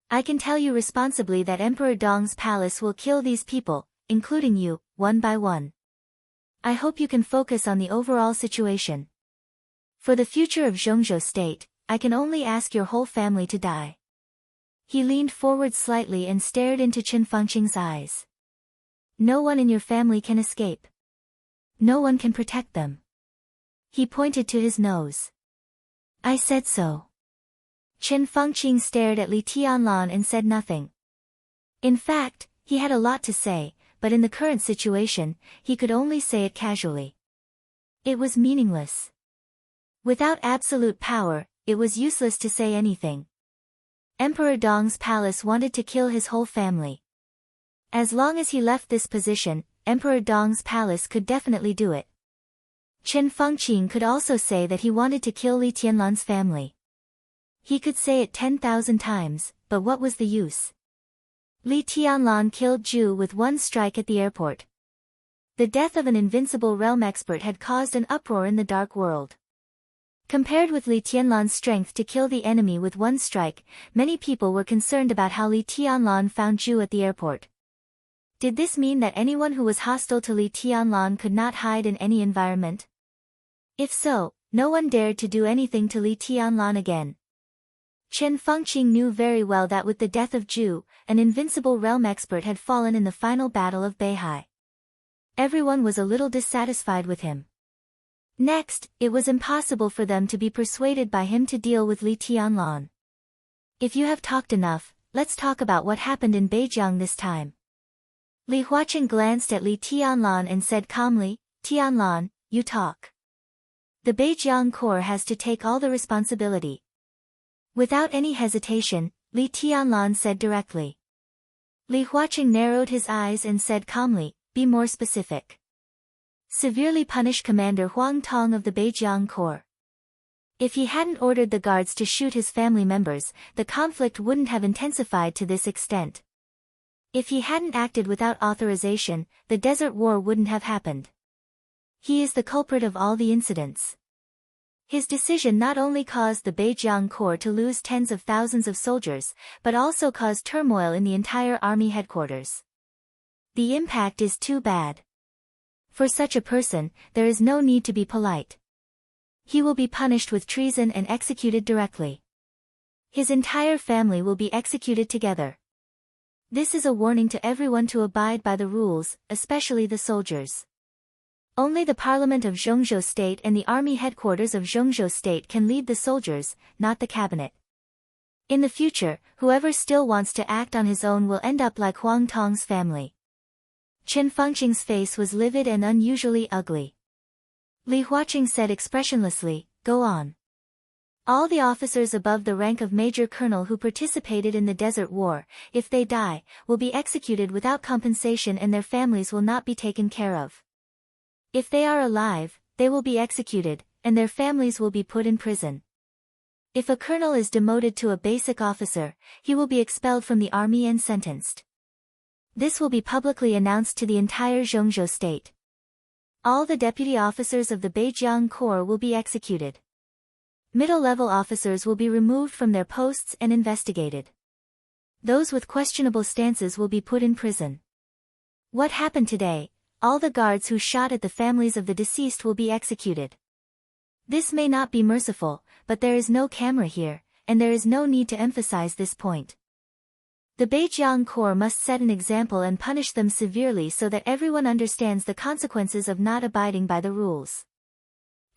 "I can tell you responsibly that Emperor Dong's palace will kill these people, including you, one by one. I hope you can focus on the overall situation. For the future of Zhongzhou state, I can only ask your whole family to die." He leaned forward slightly and stared into Qin Fangqing's eyes. "No one in your family can escape. No one can protect them." He pointed to his nose. "I said so." Qin Fangqing stared at Li Tianlan and said nothing. In fact, he had a lot to say, but in the current situation, he could only say it casually. It was meaningless. Without absolute power, it was useless to say anything. Emperor Dong's palace wanted to kill his whole family. As long as he left this position, Emperor Dong's palace could definitely do it. Qin Fangqing could also say that he wanted to kill Li Tianlan's family. He could say it 10,000 times, but what was the use? Li Tianlan killed Zhu with one strike at the airport. The death of an invincible realm expert had caused an uproar in the dark world. Compared with Li Tianlan's strength to kill the enemy with one strike, many people were concerned about how Li Tianlan found Zhu at the airport. Did this mean that anyone who was hostile to Li Tianlan could not hide in any environment? If so, no one dared to do anything to Li Tianlan again. Chen Fengqing knew very well that with the death of Zhu, an invincible realm expert had fallen in the final battle of Beihai. Everyone was a little dissatisfied with him. Next, it was impossible for them to be persuaded by him to deal with Li Tianlan. If you have talked enough, let's talk about what happened in Beijiang this time. Li Huaqing glanced at Li Tianlan and said calmly, Tianlan, you talk. The Beijiang Corps has to take all the responsibility. Without any hesitation, Li Tianlan said directly. Li Huaqing narrowed his eyes and said calmly, be more specific. Severely punish Commander Huang Tong of the Beijiang Corps. If he hadn't ordered the guards to shoot his family members, the conflict wouldn't have intensified to this extent. If he hadn't acted without authorization, the Desert War wouldn't have happened. He is the culprit of all the incidents. His decision not only caused the Beijiang Corps to lose tens of thousands of soldiers, but also caused turmoil in the entire army headquarters. The impact is too bad. For such a person, there is no need to be polite. He will be punished with treason and executed directly. His entire family will be executed together. This is a warning to everyone to abide by the rules, especially the soldiers. Only the parliament of Zhongzhou State and the army headquarters of Zhongzhou State can lead the soldiers, not the cabinet. In the future, whoever still wants to act on his own will end up like Huang Tong's family. Chen Fengqing's face was livid and unusually ugly. Li Huaqing said expressionlessly, go on. All the officers above the rank of Major Colonel who participated in the Desert War, if they die, will be executed without compensation and their families will not be taken care of. If they are alive, they will be executed, and their families will be put in prison. If a colonel is demoted to a basic officer, he will be expelled from the army and sentenced. This will be publicly announced to the entire Zhongzhou State. All the deputy officers of the Beijiang Corps will be executed. Middle-level officers will be removed from their posts and investigated. Those with questionable stances will be put in prison. What happened today? All the guards who shot at the families of the deceased will be executed. This may not be merciful, but there is no camera here, and there is no need to emphasize this point. The Beijiang Corps must set an example and punish them severely so that everyone understands the consequences of not abiding by the rules.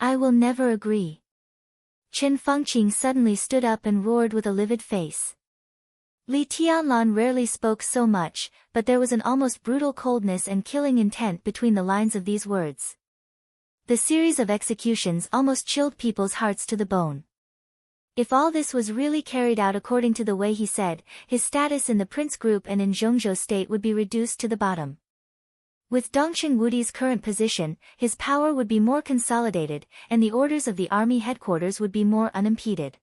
I will never agree. Chen Fengqing suddenly stood up and roared with a livid face. Li Tianlan rarely spoke so much, but there was an almost brutal coldness and killing intent between the lines of these words. The series of executions almost chilled people's hearts to the bone. If all this was really carried out according to the way he said, his status in the Prince Group and in Zhongzhou State would be reduced to the bottom. With Dongqing Wudi's current position, his power would be more consolidated, and the orders of the army headquarters would be more unimpeded.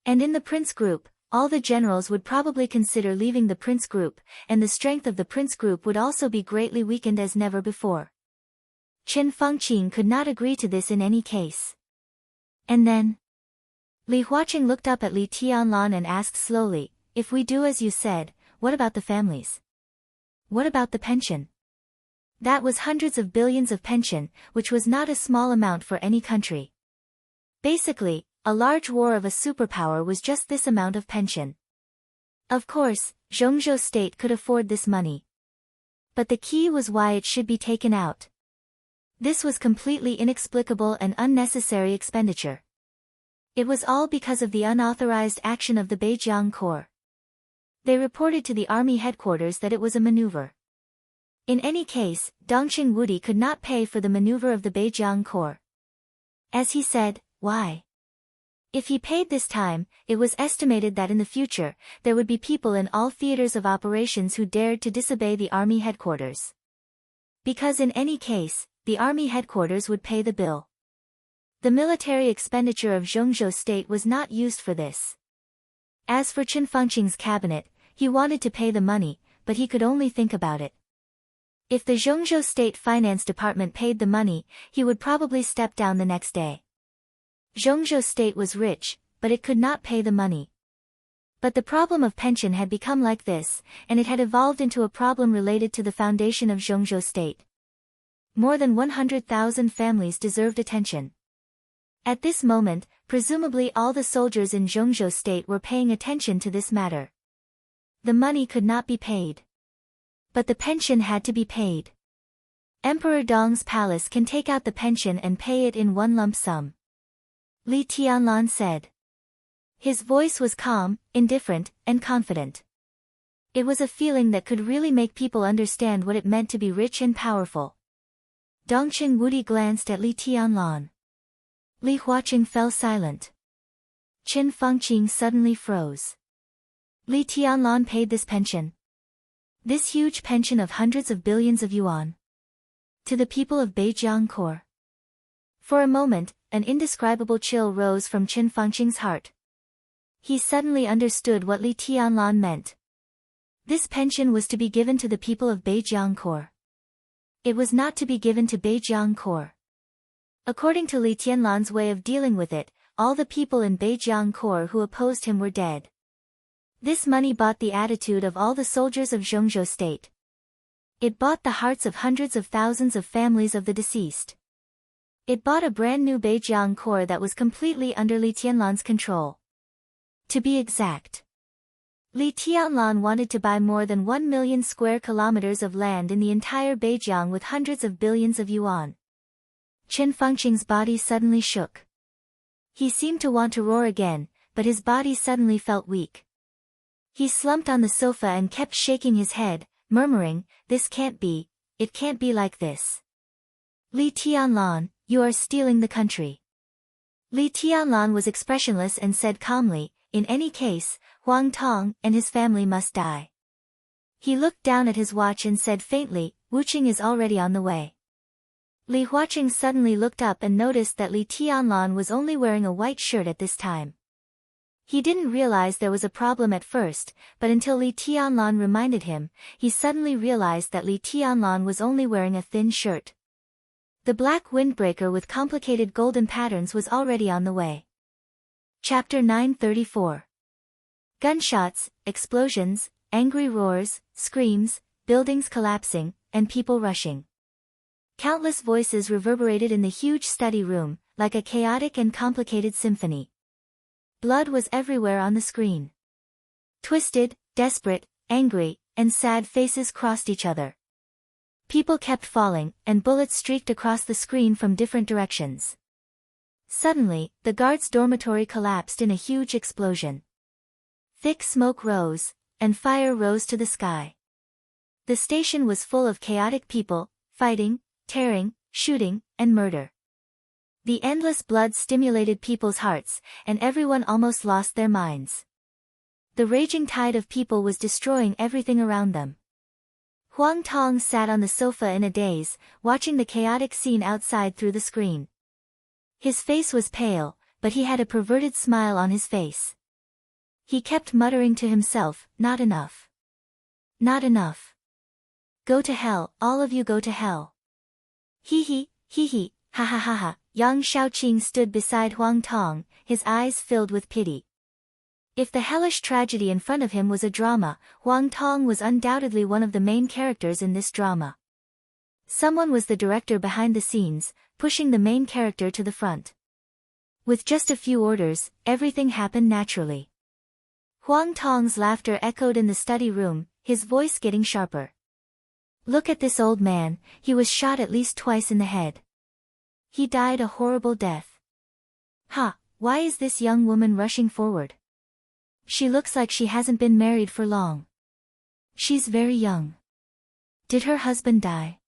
And in the Prince Group, all the generals would probably consider leaving the Prince Group, and the strength of the Prince Group would also be greatly weakened as never before. Chen Fengqing could not agree to this in any case. And then? Li Huaqing looked up at Li Tianlan and asked slowly, if we do as you said, what about the families? What about the pension? That was hundreds of billions of pension, which was not a small amount for any country. Basically, a large war of a superpower was just this amount of pension. Of course, Zhongzhou State could afford this money. But the key was why it should be taken out. This was completely inexplicable and unnecessary expenditure. It was all because of the unauthorized action of the Beijiang Corps. They reported to the army headquarters that it was a maneuver. In any case, Dongqing Wudi could not pay for the maneuver of the Beijiang Corps. As he said, why? If he paid this time, it was estimated that in the future, there would be people in all theaters of operations who dared to disobey the army headquarters. Because in any case, the army headquarters would pay the bill. The military expenditure of Zhongzhou State was not used for this. As for Chen Fengqing's cabinet, he wanted to pay the money, but he could only think about it. If the Zhongzhou State Finance Department paid the money, he would probably step down the next day. Zhongzhou State was rich, but it could not pay the money. But the problem of pension had become like this, and it had evolved into a problem related to the foundation of Zhongzhou State. More than 100,000 families deserved attention. At this moment, presumably all the soldiers in Zhongzhou state were paying attention to this matter. The money could not be paid. But the pension had to be paid. Emperor Dong's palace can take out the pension and pay it in one lump sum. Li Tianlan said. His voice was calm, indifferent, and confident. It was a feeling that could really make people understand what it meant to be rich and powerful. Dongqing Wudi glanced at Li Tianlan. Li Huaqing fell silent. Qin Fengqing suddenly froze. Li Tianlan paid this pension. This huge pension of hundreds of billions of yuan. To the people of Beijiang. For a moment, an indescribable chill rose from Qin Fengqing's heart. He suddenly understood what Li Tianlan meant. This pension was to be given to the people of Beijiang. It was not to be given to Beijiang. According to Li Tianlan's way of dealing with it, all the people in Beijiang who opposed him were dead. This money bought the attitude of all the soldiers of Zhongzhou state. It bought the hearts of hundreds of thousands of families of the deceased. It bought a brand new Beijiang that was completely under Li Tianlan's control. To be exact, Li Tianlan wanted to buy more than 1 million square kilometers of land in the entire Beijiang with hundreds of billions of yuan. Qin Fengqing's body suddenly shook. He seemed to want to roar again, but his body suddenly felt weak. He slumped on the sofa and kept shaking his head, murmuring, "This can't be, it can't be like this. Li Tianlan, you are stealing the country." Li Tianlan was expressionless and said calmly, "In any case, Huang Tong and his family must die." He looked down at his watch and said faintly, "Wuqing is already on the way." Li Huaqing suddenly looked up and noticed that Li Tianlan was only wearing a white shirt at this time. He didn't realize there was a problem at first, but until Li Tianlan reminded him, he suddenly realized that Li Tianlan was only wearing a thin shirt. The black windbreaker with complicated golden patterns was already on the way. Chapter 934. Gunshots, explosions, angry roars, screams, buildings collapsing, and people rushing. Countless voices reverberated in the huge study room, like a chaotic and complicated symphony. Blood was everywhere on the screen. Twisted, desperate, angry, and sad faces crossed each other. People kept falling, and bullets streaked across the screen from different directions. Suddenly, the guards' dormitory collapsed in a huge explosion. Thick smoke rose, and fire rose to the sky. The station was full of chaotic people, fighting, tearing, shooting, and murder. The endless blood stimulated people's hearts, and everyone almost lost their minds. The raging tide of people was destroying everything around them. Huang Tong sat on the sofa in a daze, watching the chaotic scene outside through the screen. His face was pale, but he had a perverted smile on his face. He kept muttering to himself, "Not enough. Not enough. Go to hell, all of you go to hell." Hee, ha ha ha ha. Yang Shaoqing stood beside Huang Tong, his eyes filled with pity. If the hellish tragedy in front of him was a drama, Huang Tong was undoubtedly one of the main characters in this drama. Someone was the director behind the scenes, pushing the main character to the front. With just a few orders, everything happened naturally. Huang Tong's laughter echoed in the study room, his voice getting sharper. "Look at this old man, he was shot at least twice in the head. He died a horrible death. Ha, why is this young woman rushing forward? She looks like she hasn't been married for long. She's very young. Did her husband die?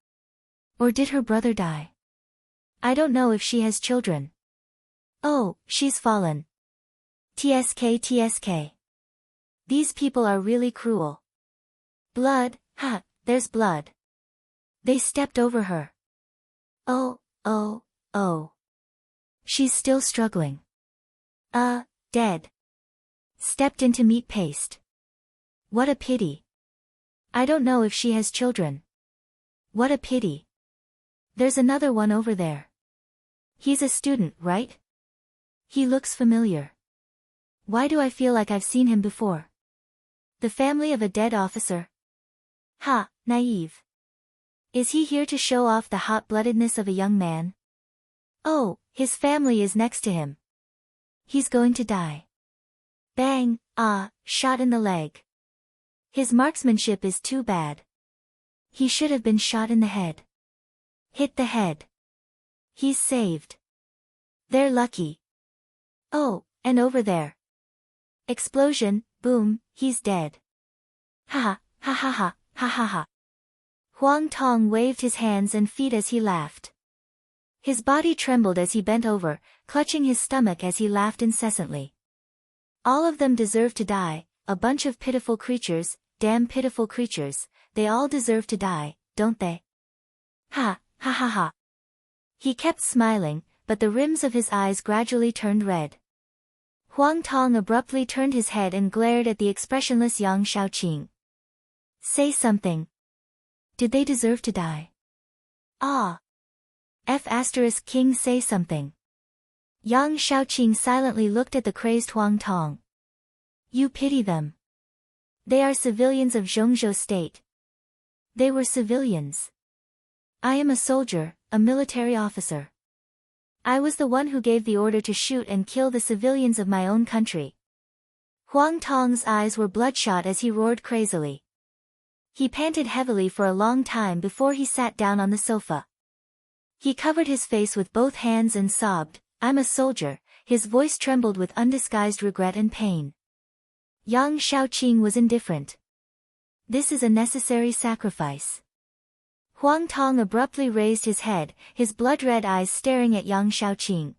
Or did her brother die? I don't know if she has children. Oh, she's fallen. TSK. These people are really cruel. Blood, ha, there's blood. They stepped over her. Oh. She's still struggling. Dead. Stepped into meat paste. What a pity. I don't know if she has children. What a pity. There's another one over there. He's a student, right? He looks familiar. Why do I feel like I've seen him before? The family of a dead officer? Ha, naive. Is he here to show off the hot-bloodedness of a young man? Oh, His family is next to him. He's going to die. Bang, shot in the leg. His marksmanship is too bad. He should have been shot in the head. Hit the head. He's saved. They're lucky. Oh, and over there. Explosion, boom, he's dead. Ha ha ha ha ha ha ha. Huang Tong waved his hands and feet as he laughed. His body trembled as he bent over, clutching his stomach as he laughed incessantly. All of them deserve to die, a bunch of pitiful creatures, damn pitiful creatures, they all deserve to die, don't they? Ha, ha ha ha. He kept smiling, but the rims of his eyes gradually turned red. Huang Tong abruptly turned his head and glared at the expressionless Yang Shaoqing. Say something. Did they deserve to die? King, say something. Yang Shaoqing silently looked at the crazed Huang Tong. You pity them. They are civilians of Zhongzhou state. They were civilians. I am a soldier, a military officer. I was the one who gave the order to shoot and kill the civilians of my own country. Huang Tong's eyes were bloodshot as he roared crazily. He panted heavily for a long time before he sat down on the sofa. He covered his face with both hands and sobbed, I'm a soldier, his voice trembled with undisguised regret and pain. Yang Shaoqing was indifferent. This is a necessary sacrifice. Huang Tong abruptly raised his head, his blood-red eyes staring at Yang Shaoqing.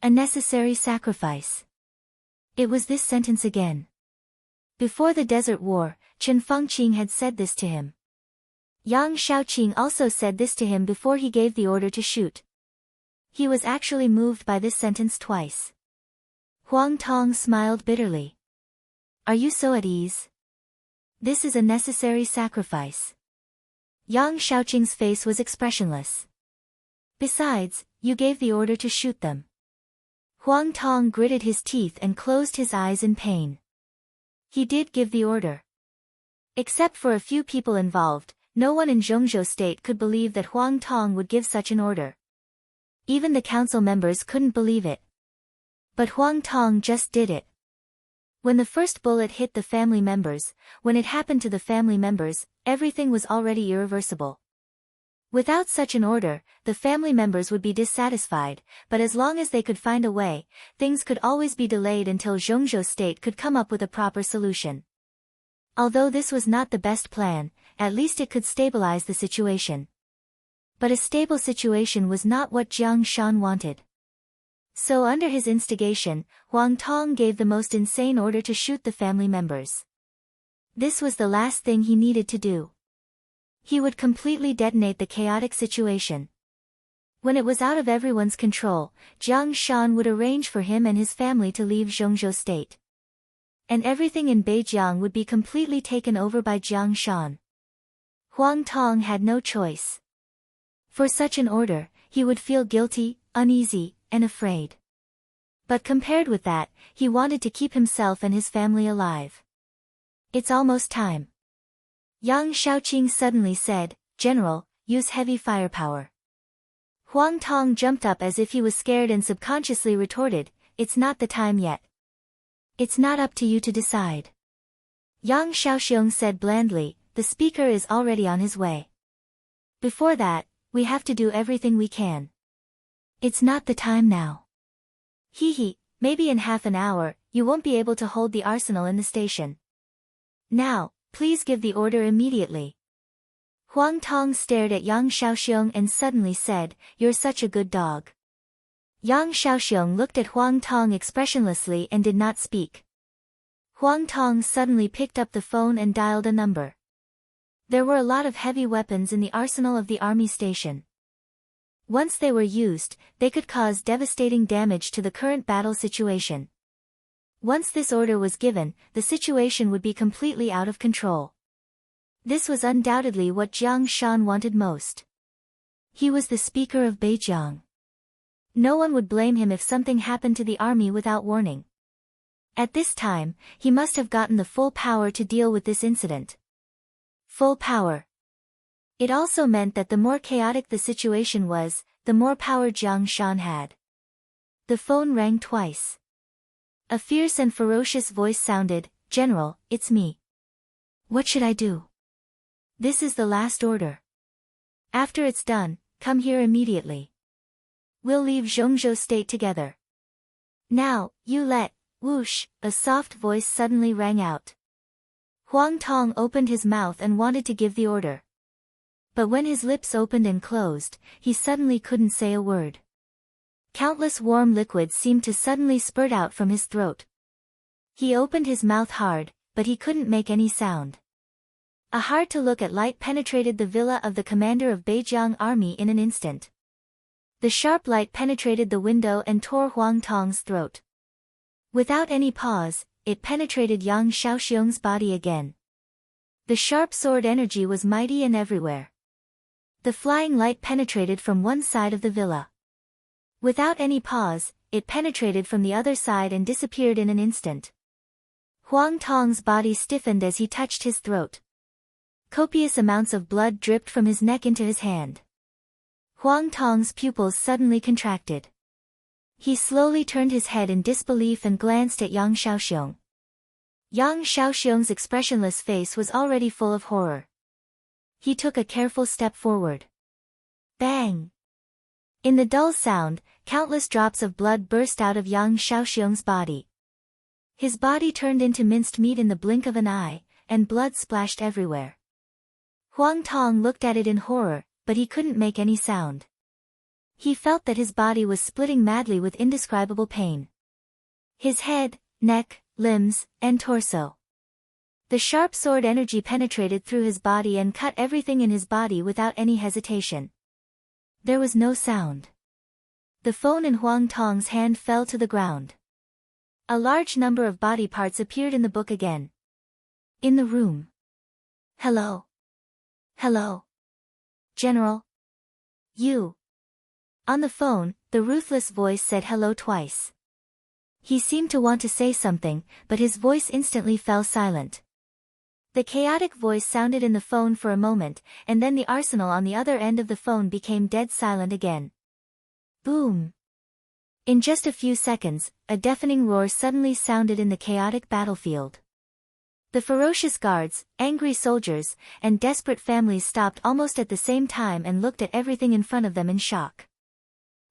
A necessary sacrifice. It was this sentence again. Before the Desert War, Chen Fengqing had said this to him. Yang Shaoqing also said this to him before he gave the order to shoot. He was actually moved by this sentence twice. Huang Tong smiled bitterly. Are you so at ease? This is a necessary sacrifice. Yang Shaoqing's face was expressionless. Besides, you gave the order to shoot them. Huang Tong gritted his teeth and closed his eyes in pain. He did give the order. Except for a few people involved, no one in Zhongzhou state could believe that Huang Tong would give such an order. Even the council members couldn't believe it. But Huang Tong just did it. When the first bullet hit the family members, when it happened to the family members, everything was already irreversible. Without such an order, the family members would be dissatisfied, but as long as they could find a way, things could always be delayed until Zhongzhou state could come up with a proper solution. Although this was not the best plan, at least it could stabilize the situation. But a stable situation was not what Jiang Shan wanted. So under his instigation, Huang Tong gave the most insane order to shoot the family members. This was the last thing he needed to do. He would completely detonate the chaotic situation. When it was out of everyone's control, Jiang Shan would arrange for him and his family to leave Zhongzhou state. And everything in Beijiang would be completely taken over by Jiang Shan. Huang Tong had no choice. For such an order, he would feel guilty, uneasy, and afraid. But compared with that, he wanted to keep himself and his family alive. It's almost time. Yang Shaoqing suddenly said, General, use heavy firepower. Huang Tong jumped up as if he was scared and subconsciously retorted, it's not the time yet. It's not up to you to decide. Yang Shaoqiang said blandly, the speaker is already on his way. Before that, we have to do everything we can. It's not the time now. Maybe in half an hour, you won't be able to hold the arsenal in the station. Now, please give the order immediately. Huang Tong stared at Yang Shaoqiang and suddenly said, you're such a good dog. Yang Shaoqiang looked at Huang Tong expressionlessly and did not speak. Huang Tong suddenly picked up the phone and dialed a number. There were a lot of heavy weapons in the arsenal of the army station. Once they were used, they could cause devastating damage to the current battle situation. Once this order was given, the situation would be completely out of control. This was undoubtedly what Jiang Shan wanted most. He was the speaker of Beijiang. No one would blame him if something happened to the army without warning. At this time, he must have gotten the full power to deal with this incident. Full power. It also meant that the more chaotic the situation was, the more power Jiang Shan had. The phone rang twice. A fierce and ferocious voice sounded, "General, it's me. What should I do? This is the last order. After it's done, come here immediately. We'll leave Zhongzhou State together." "Now, you let," whoosh, a soft voice suddenly rang out. Huang Tong opened his mouth and wanted to give the order. But when his lips opened and closed, he suddenly couldn't say a word. Countless warm liquids seemed to suddenly spurt out from his throat. He opened his mouth hard, but he couldn't make any sound. A hard-to-look-at light penetrated the villa of the commander of Beijiang army in an instant. The sharp light penetrated the window and tore Huang Tong's throat. Without any pause, it penetrated Yang Xiaoxiong's body again. The sharp sword energy was mighty and everywhere. The flying light penetrated from one side of the villa. Without any pause, it penetrated from the other side and disappeared in an instant. Huang Tong's body stiffened as he touched his throat. Copious amounts of blood dripped from his neck into his hand. Huang Tong's pupils suddenly contracted. He slowly turned his head in disbelief and glanced at Yang Xiaoxiong. Yang Xiaoxiong's expressionless face was already full of horror. He took a careful step forward. Bang! In the dull sound, countless drops of blood burst out of Yang Xiaoxiong's body. His body turned into minced meat in the blink of an eye, and blood splashed everywhere. Huang Tong looked at it in horror, but he couldn't make any sound. He felt that his body was splitting madly with indescribable pain. His head, neck, limbs, and torso. The sharp sword energy penetrated through his body and cut everything in his body without any hesitation. There was no sound. The phone in Huang Tong's hand fell to the ground. A large number of body parts appeared in the book again. In the room. "Hello. Hello. General. You." On the phone, the ruthless voice said hello twice. He seemed to want to say something, but his voice instantly fell silent. The chaotic voice sounded in the phone for a moment, and then the arsenal on the other end of the phone became dead silent again. Boom! In just a few seconds, a deafening roar suddenly sounded in the chaotic battlefield. The ferocious guards, angry soldiers, and desperate families stopped almost at the same time and looked at everything in front of them in shock.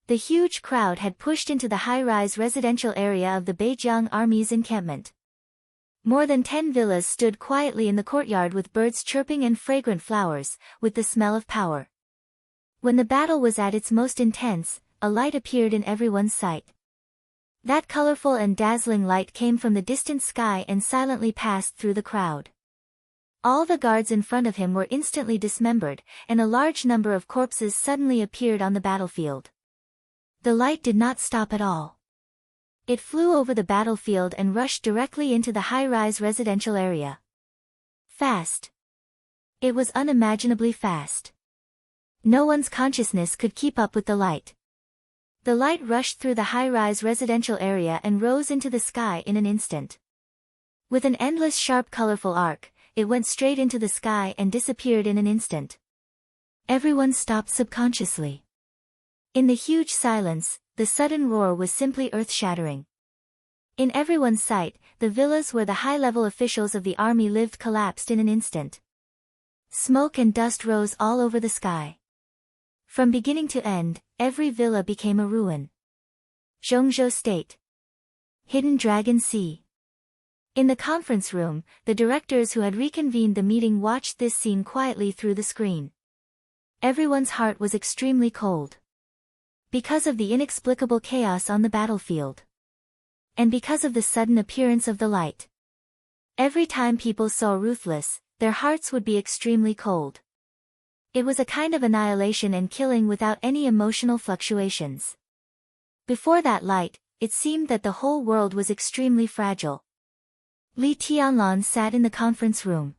The huge crowd had pushed into the high-rise residential area of the Beijiang army's encampment. More than 10 villas stood quietly in the courtyard with birds chirping and fragrant flowers, with the smell of power. When the battle was at its most intense, a light appeared in everyone's sight. That colorful and dazzling light came from the distant sky and silently passed through the crowd. All the guards in front of him were instantly dismembered, and a large number of corpses suddenly appeared on the battlefield. The light did not stop at all. It flew over the battlefield and rushed directly into the high-rise residential area. Fast. It was unimaginably fast. No one's consciousness could keep up with the light. The light rushed through the high-rise residential area and rose into the sky in an instant. With an endless sharp colorful arc, it went straight into the sky and disappeared in an instant. Everyone stopped subconsciously. In the huge silence, the sudden roar was simply earth-shattering. In everyone's sight, the villas where the high-level officials of the army lived collapsed in an instant. Smoke and dust rose all over the sky. From beginning to end, every villa became a ruin. Zhongzhou State. Hidden Dragon Sea. In the conference room, the directors who had reconvened the meeting watched this scene quietly through the screen. Everyone's heart was extremely cold. Because of the inexplicable chaos on the battlefield. And because of the sudden appearance of the light. Every time people saw Ruthless, their hearts would be extremely cold. It was a kind of annihilation and killing without any emotional fluctuations. Before that light, it seemed that the whole world was extremely fragile. Li Tianlan sat in the conference room.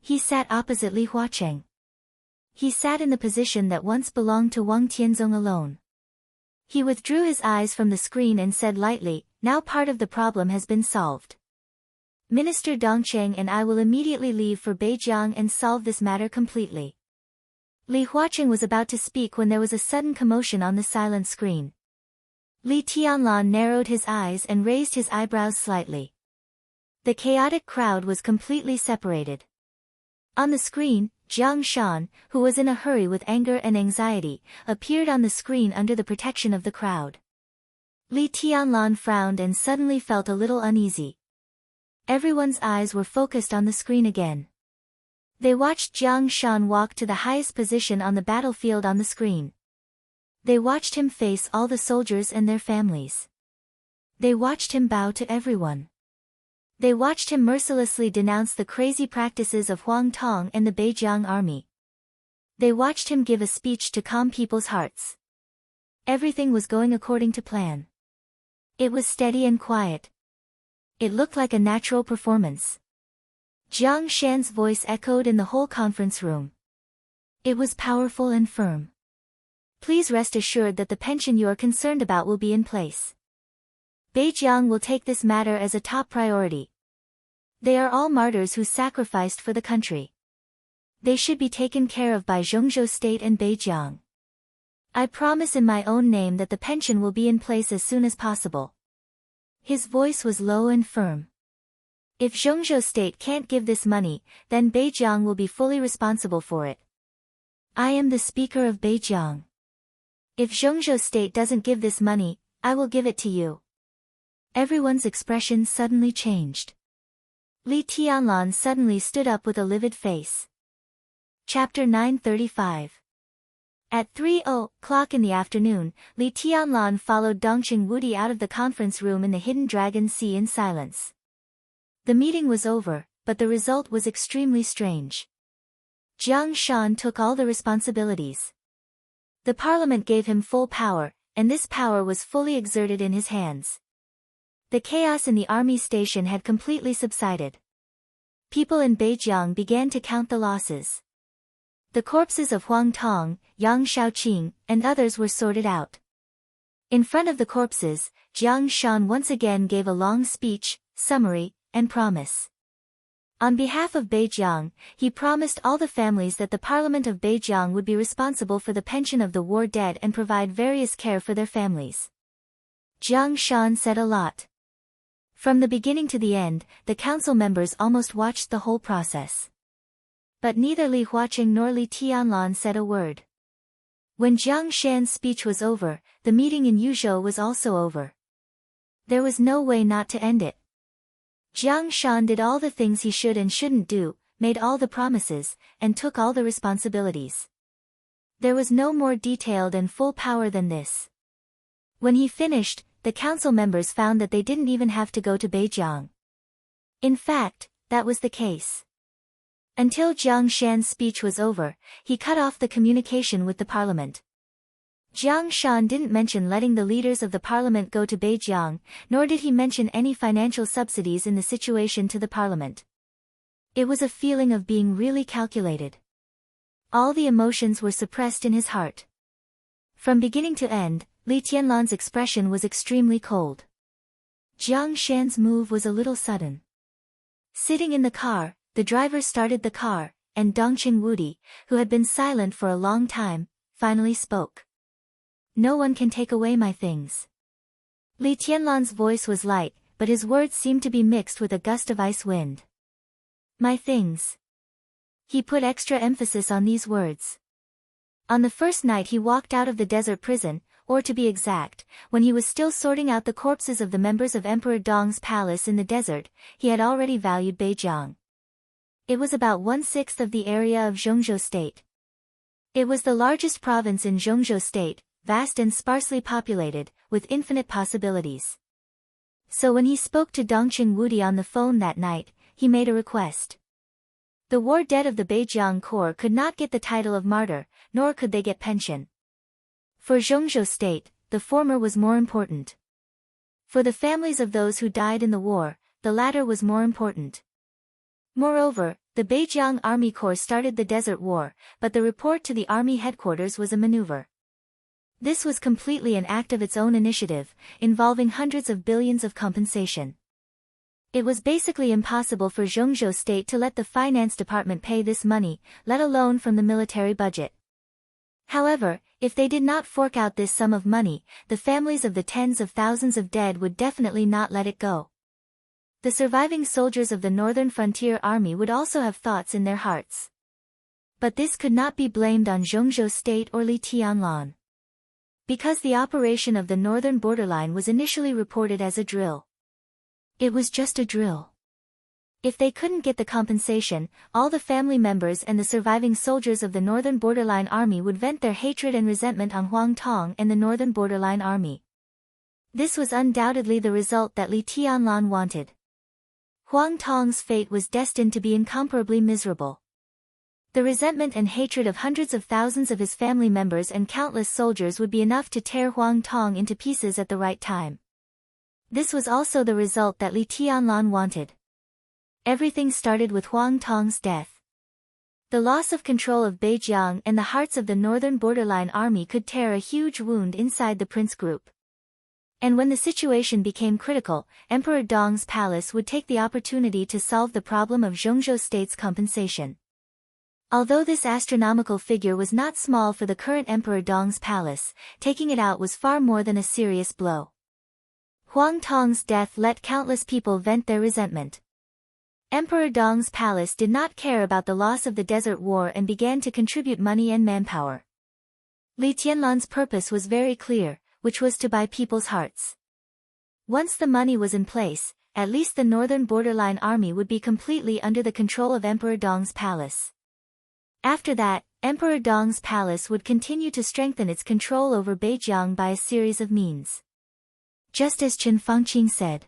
He sat opposite Li Huacheng. He sat in the position that once belonged to Wang Tianzong alone. He withdrew his eyes from the screen and said lightly, "Now part of the problem has been solved. Minister Dongcheng and I will immediately leave for Beijiang and solve this matter completely." Li Huaqing was about to speak when there was a sudden commotion on the silent screen. Li Tianlan narrowed his eyes and raised his eyebrows slightly. The chaotic crowd was completely separated. On the screen, Jiang Shan, who was in a hurry with anger and anxiety, appeared on the screen under the protection of the crowd. Li Tianlan frowned and suddenly felt a little uneasy. Everyone's eyes were focused on the screen again. They watched Jiang Shan walk to the highest position on the battlefield on the screen. They watched him face all the soldiers and their families. They watched him bow to everyone. They watched him mercilessly denounce the crazy practices of Huang Tong and the Beijiang army. They watched him give a speech to calm people's hearts. Everything was going according to plan. It was steady and quiet. It looked like a natural performance. Jiang Shan's voice echoed in the whole conference room. It was powerful and firm. Please rest assured that the pension you are concerned about will be in place. Beijiang will take this matter as a top priority. They are all martyrs who sacrificed for the country. They should be taken care of by Zhengzhou State and Beijiang. I promise in my own name that the pension will be in place as soon as possible. His voice was low and firm. If Zhengzhou State can't give this money, then Beijiang will be fully responsible for it. I am the speaker of Beijiang. If Zhengzhou State doesn't give this money, I will give it to you. Everyone's expression suddenly changed. Li Tianlan suddenly stood up with a livid face. Chapter 935. At 3:00 in the afternoon, Li Tianlan followed Dongqing Wudi out of the conference room in the Hidden Dragon Sea in silence. The meeting was over, but the result was extremely strange. Jiang Shan took all the responsibilities. The parliament gave him full power, and this power was fully exerted in his hands. The chaos in the army station had completely subsided. People in Beijiang began to count the losses. The corpses of Huang Tong, Yang Shaoqing, and others were sorted out. In front of the corpses, Jiang Shan once again gave a long speech, summary, and promise. On behalf of Beijiang, he promised all the families that the Parliament of Beijiang would be responsible for the pension of the war dead and provide various care for their families. Jiang Shan said a lot. From the beginning to the end, the council members almost watched the whole process. But neither Li Huaqing nor Li Tianlan said a word. When Jiang Shan's speech was over, the meeting in Yuzhou was also over. There was no way not to end it. Jiang Shan did all the things he should and shouldn't do, made all the promises, and took all the responsibilities. There was no more detailed and full power than this. When he finished, the council members found that they didn't even have to go to Beijiang. In fact, that was the case. Until Jiang Shan's speech was over, he cut off the communication with the parliament. Jiang Shan didn't mention letting the leaders of the parliament go to Beijiang, nor did he mention any financial subsidies in the situation to the parliament. It was a feeling of being really calculated. All the emotions were suppressed in his heart. From beginning to end, Li Tianlan's expression was extremely cold. Jiang Shan's move was a little sudden. Sitting in the car, the driver started the car, and Dongqing Wudi, who had been silent for a long time, finally spoke. No one can take away my things. Li Tianlan's voice was light, but his words seemed to be mixed with a gust of ice wind. My things. He put extra emphasis on these words. On the first night he walked out of the desert prison, or to be exact, when he was still sorting out the corpses of the members of Emperor Dong's palace in the desert, he had already valued Beijiang. It was about 1/6 of the area of Zhengzhou State. It was the largest province in Zhengzhou State, vast and sparsely populated, with infinite possibilities. So when he spoke to Dongqing Wudi on the phone that night, he made a request. The war dead of the Beijiang Corps could not get the title of martyr, nor could they get pension. For Zhengzhou State, the former was more important. For the families of those who died in the war, the latter was more important. Moreover, the Beijiang Army Corps started the Desert War, but the report to the army headquarters was a maneuver. This was completely an act of its own initiative, involving hundreds of billions of compensation. It was basically impossible for Zhengzhou State to let the finance department pay this money, let alone from the military budget. However, if they did not fork out this sum of money, the families of the tens of thousands of dead would definitely not let it go. The surviving soldiers of the Northern Frontier Army would also have thoughts in their hearts. But this could not be blamed on Zhongzhou State or Li Tianlan. Because the operation of the northern borderline was initially reported as a drill. It was just a drill. If they couldn't get the compensation, all the family members and the surviving soldiers of the Northern Borderline Army would vent their hatred and resentment on Huang Tong and the Northern Borderline Army. This was undoubtedly the result that Li Tianlan wanted. Huang Tong's fate was destined to be incomparably miserable. The resentment and hatred of hundreds of thousands of his family members and countless soldiers would be enough to tear Huang Tong into pieces at the right time. This was also the result that Li Tianlan wanted. Everything started with Huang Tong's death. The loss of control of Beijiang and the hearts of the Northern Borderline Army could tear a huge wound inside the Prince Group. And when the situation became critical, Emperor Dong's palace would take the opportunity to solve the problem of Zhongzhou State's compensation. Although this astronomical figure was not small for the current Emperor Dong's palace, taking it out was far more than a serious blow. Huang Tong's death let countless people vent their resentment. Emperor Dong's palace did not care about the loss of the Desert War and began to contribute money and manpower. Li Tianlan's purpose was very clear, which was to buy people's hearts. Once the money was in place, at least the Northern Borderline Army would be completely under the control of Emperor Dong's palace. After that, Emperor Dong's palace would continue to strengthen its control over Beijiang by a series of means. Just as Chen Fangqing said.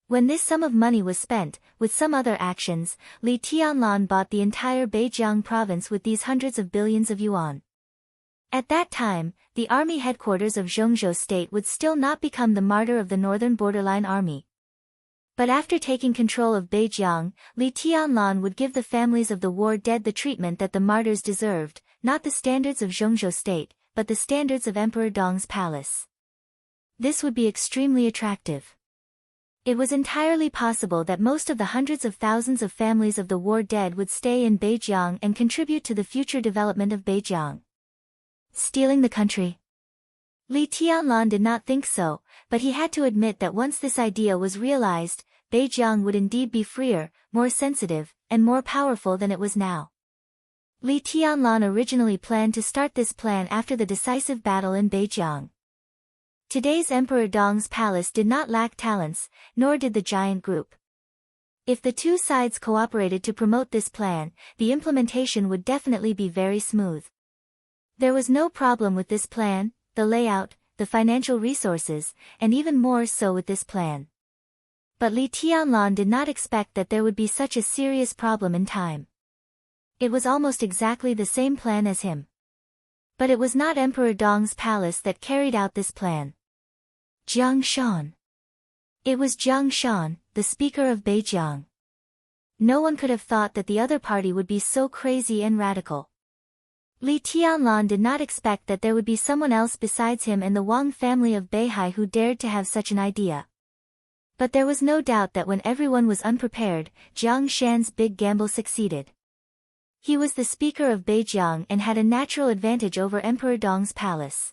When this sum of money was spent, with some other actions, Li Tianlan bought the entire Beijiang province with these hundreds of billions of yuan. At that time, the army headquarters of Zhongzhou State would still not become the martyr of the Northern Borderline Army. But after taking control of Beijiang, Li Tianlan would give the families of the war dead the treatment that the martyrs deserved, not the standards of Zhongzhou State, but the standards of Emperor Dong's palace. This would be extremely attractive. It was entirely possible that most of the hundreds of thousands of families of the war dead would stay in Beijiang and contribute to the future development of Beijiang. Stealing the country? Li Tianlan did not think so, but he had to admit that once this idea was realized, Beijiang would indeed be freer, more sensitive, and more powerful than it was now. Li Tianlan originally planned to start this plan after the decisive battle in Beijiang. Today's Emperor Dong's palace did not lack talents, nor did the giant group. If the two sides cooperated to promote this plan, the implementation would definitely be very smooth. There was no problem with this plan, the layout, the financial resources, and even more so with this plan. But Li Tianlan did not expect that there would be such a serious problem in time. It was almost exactly the same plan as him. But it was not Emperor Dong's palace that carried out this plan. Jiang Shan. It was Jiang Shan, the speaker of Beijiang. No one could have thought that the other party would be so crazy and radical. Li Tianlan did not expect that there would be someone else besides him and the Wang family of Beihai who dared to have such an idea. But there was no doubt that when everyone was unprepared, Jiang Shan's big gamble succeeded. He was the speaker of Beijiang and had a natural advantage over Emperor Dong's palace.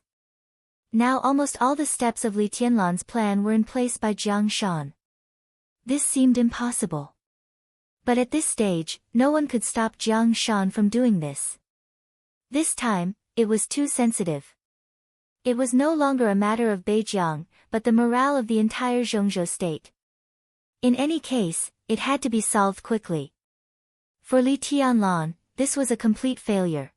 Now almost all the steps of Li Tianlan's plan were in place by Jiang Shan. This seemed impossible. But at this stage, no one could stop Jiang Shan from doing this. This time, it was too sensitive. It was no longer a matter of Beijiang, but the morale of the entire Zhongzhou state. In any case, it had to be solved quickly. For Li Tianlan, this was a complete failure.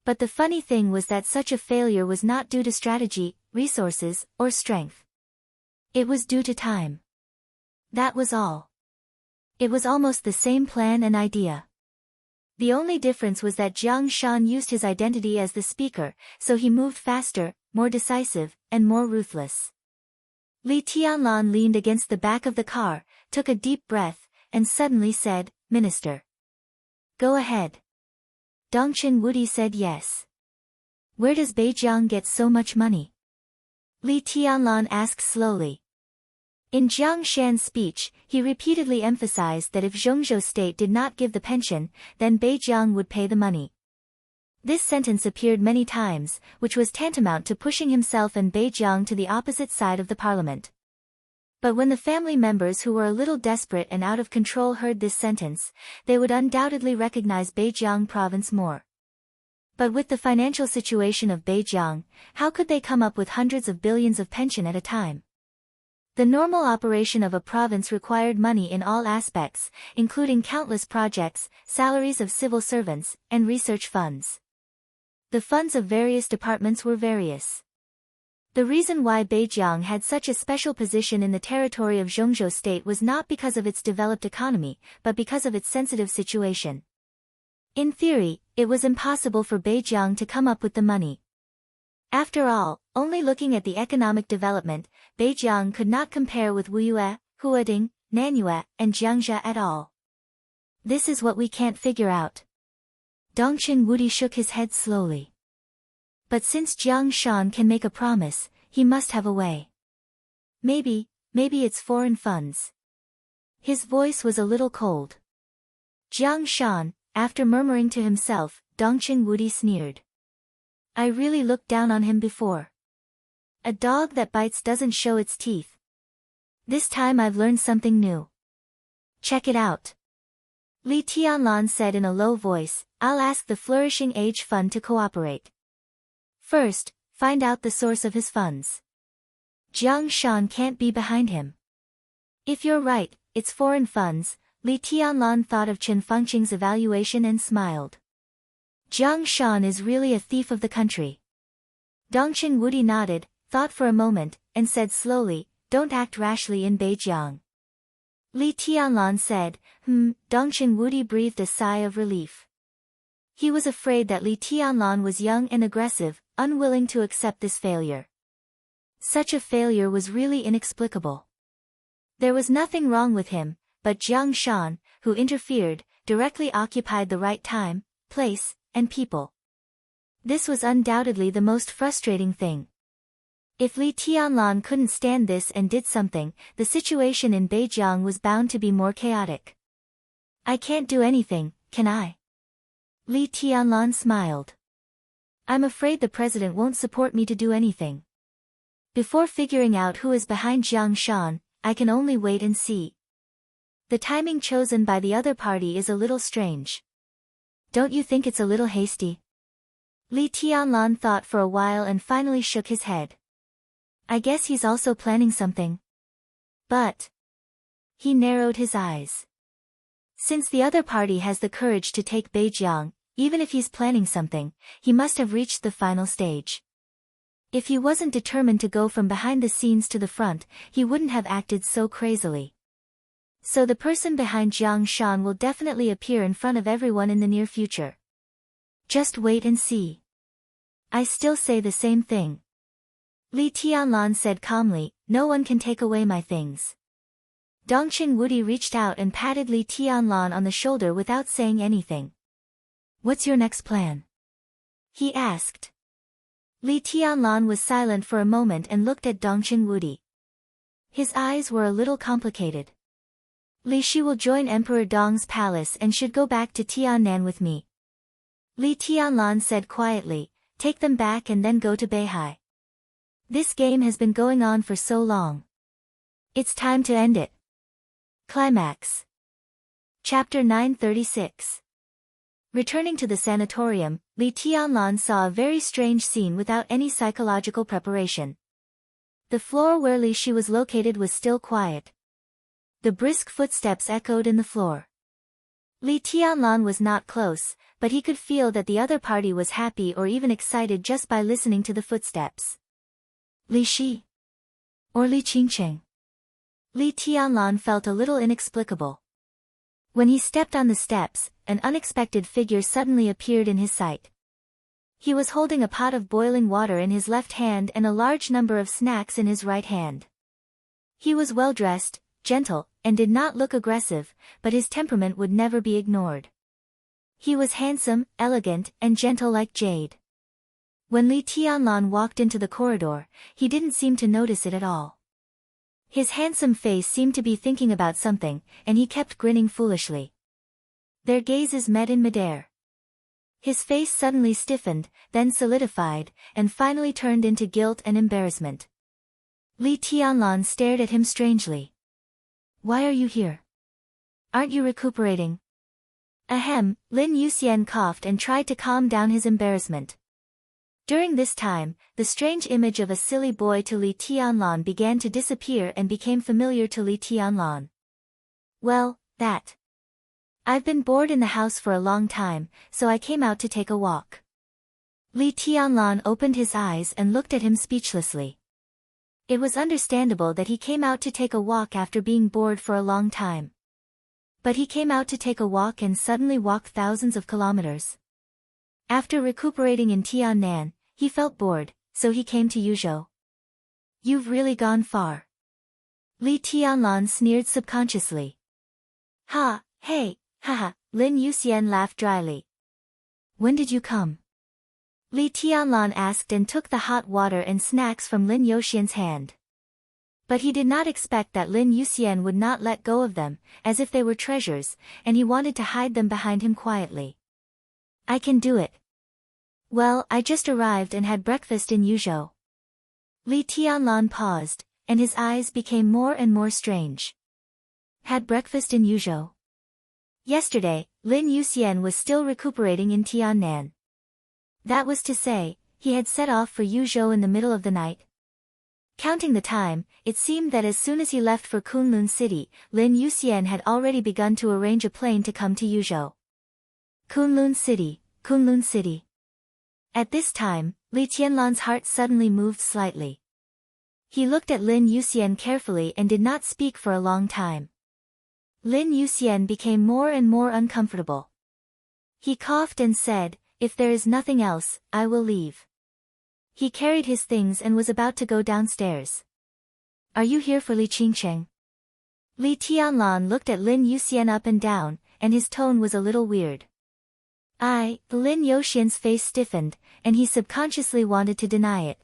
But the funny thing was that such a failure was not due to strategy, resources, or strength. It was due to time. That was all. It was almost the same plan and idea. The only difference was that Jiang Shan used his identity as the speaker, so he moved faster, more decisive, and more ruthless. Li Tianlan leaned against the back of the car, took a deep breath, and suddenly said, "Minister. Go ahead." Dongchen Wudi said yes. "Where does Beijiang get so much money?" Li Tianlan asked slowly. In Jiang Shan's speech, he repeatedly emphasized that if Zhongzhou state did not give the pension, then Beijiang would pay the money. This sentence appeared many times, which was tantamount to pushing himself and Bei Jiang to the opposite side of the parliament. But when the family members who were a little desperate and out of control heard this sentence, they would undoubtedly recognize Beijiang province more. But with the financial situation of Beijiang, how could they come up with hundreds of billions of pension at a time? The normal operation of a province required money in all aspects, including countless projects, salaries of civil servants, and research funds. The funds of various departments were various. The reason why Beijiang had such a special position in the territory of Zhongzhou state was not because of its developed economy, but because of its sensitive situation. In theory, it was impossible for Beijiang to come up with the money. After all, only looking at the economic development, Beijiang could not compare with Wuyue, Huading, Nanyue, and Jiangxia at all. This is what we can't figure out. Dongqing Wudi shook his head slowly. But since Jiang Shan can make a promise, he must have a way. Maybe it's foreign funds. His voice was a little cold. Jiang Shan, after murmuring to himself, Dongqing Wudi sneered. I really looked down on him before. A dog that bites doesn't show its teeth. This time I've learned something new. Check it out. Li Tianlan said in a low voice, I'll ask the Flourishing Age Fund to cooperate. First, find out the source of his funds. Jiang Shan can't be behind him. If you're right, it's foreign funds. Li Tianlan thought of Chen Fengqing's evaluation and smiled. Jiang Shan is really a thief of the country. Dongqing Wudi nodded, thought for a moment, and said slowly, don't act rashly in Beijiang. Li Tianlan said, Dongqing Wudi breathed a sigh of relief. He was afraid that Li Tianlan was young and aggressive, unwilling to accept this failure. Such a failure was really inexplicable. There was nothing wrong with him, but Jiang Shan, who interfered, directly occupied the right time, place, and people. This was undoubtedly the most frustrating thing. If Li Tianlan couldn't stand this and did something, the situation in Beijiang was bound to be more chaotic. I can't do anything, can I? Li Tianlan smiled. I'm afraid the president won't support me to do anything. Before figuring out who is behind Jiang Shan, I can only wait and see. The timing chosen by the other party is a little strange. Don't you think it's a little hasty? Li Tianlan thought for a while and finally shook his head. I guess he's also planning something. But... He narrowed his eyes. Since the other party has the courage to take Beijiang, even if he's planning something, he must have reached the final stage. If he wasn't determined to go from behind the scenes to the front, he wouldn't have acted so crazily. So the person behind Jiang Shan will definitely appear in front of everyone in the near future. Just wait and see. I still say the same thing. Li Tianlan said calmly, no one can take away my things. Dongqing Wudi reached out and patted Li Tianlan on the shoulder without saying anything. What's your next plan? He asked. Li Tianlan was silent for a moment and looked at Dongqing Wudi. His eyes were a little complicated. Li Shi will join Emperor Dong's palace and should go back to Tiannan with me. Li Tianlan said quietly, take them back and then go to Beihai. This game has been going on for so long. It's time to end it. Climax. Chapter 936. Returning to the sanatorium, Li Tianlan saw a very strange scene without any psychological preparation. The floor where Li Shi was located was still quiet. The brisk footsteps echoed in the floor. Li Tianlan was not close, but he could feel that the other party was happy or even excited just by listening to the footsteps. Li Shi? Or Li Qingqing? Li Tianlan felt a little inexplicable. When he stepped on the steps, an unexpected figure suddenly appeared in his sight. He was holding a pot of boiling water in his left hand and a large number of snacks in his right hand. He was well-dressed, gentle, and did not look aggressive, but his temperament would never be ignored. He was handsome, elegant, and gentle like jade. When Li Tianlan walked into the corridor, he didn't seem to notice it at all. His handsome face seemed to be thinking about something, and he kept grinning foolishly. Their gazes met in midair. His face suddenly stiffened, then solidified, and finally turned into guilt and embarrassment. Li Tianlan stared at him strangely. Why are you here? Aren't you recuperating? Ahem, Lin Yuxian coughed and tried to calm down his embarrassment. During this time, the strange image of a silly boy to Li Tianlan began to disappear and became familiar to Li Tianlan. Well, that. I've been bored in the house for a long time, so I came out to take a walk. Li Tianlan opened his eyes and looked at him speechlessly. It was understandable that he came out to take a walk after being bored for a long time. But he came out to take a walk and suddenly walked thousands of kilometers. After recuperating in Tiannan, he felt bored, so he came to Yuzhou. You've really gone far. Li Tianlan sneered subconsciously. Ha, hey, haha, Lin Yuxian laughed dryly. When did you come? Li Tianlan asked and took the hot water and snacks from Lin Yuxian's hand. But he did not expect that Lin Yuxian would not let go of them, as if they were treasures, and he wanted to hide them behind him quietly. I can do it. Well, I just arrived and had breakfast in Yuzhou. Li Tianlan paused, and his eyes became more and more strange. Had breakfast in Yuzhou? Yesterday, Lin Yuxian was still recuperating in Tiannan. That was to say, he had set off for Yuzhou in the middle of the night. Counting the time, it seemed that as soon as he left for Kunlun City, Lin Yuxian had already begun to arrange a plane to come to Yuzhou. Kunlun City, Kunlun City. At this time, Li Tianlan's heart suddenly moved slightly. He looked at Lin Yuxian carefully and did not speak for a long time. Lin Yuxian became more and more uncomfortable. He coughed and said, if there is nothing else, I will leave. He carried his things and was about to go downstairs. Are you here for Li Qingsheng? Li Tianlan looked at Lin Yuxian up and down, and his tone was a little weird. Lin Yuxian's face stiffened, and he subconsciously wanted to deny it.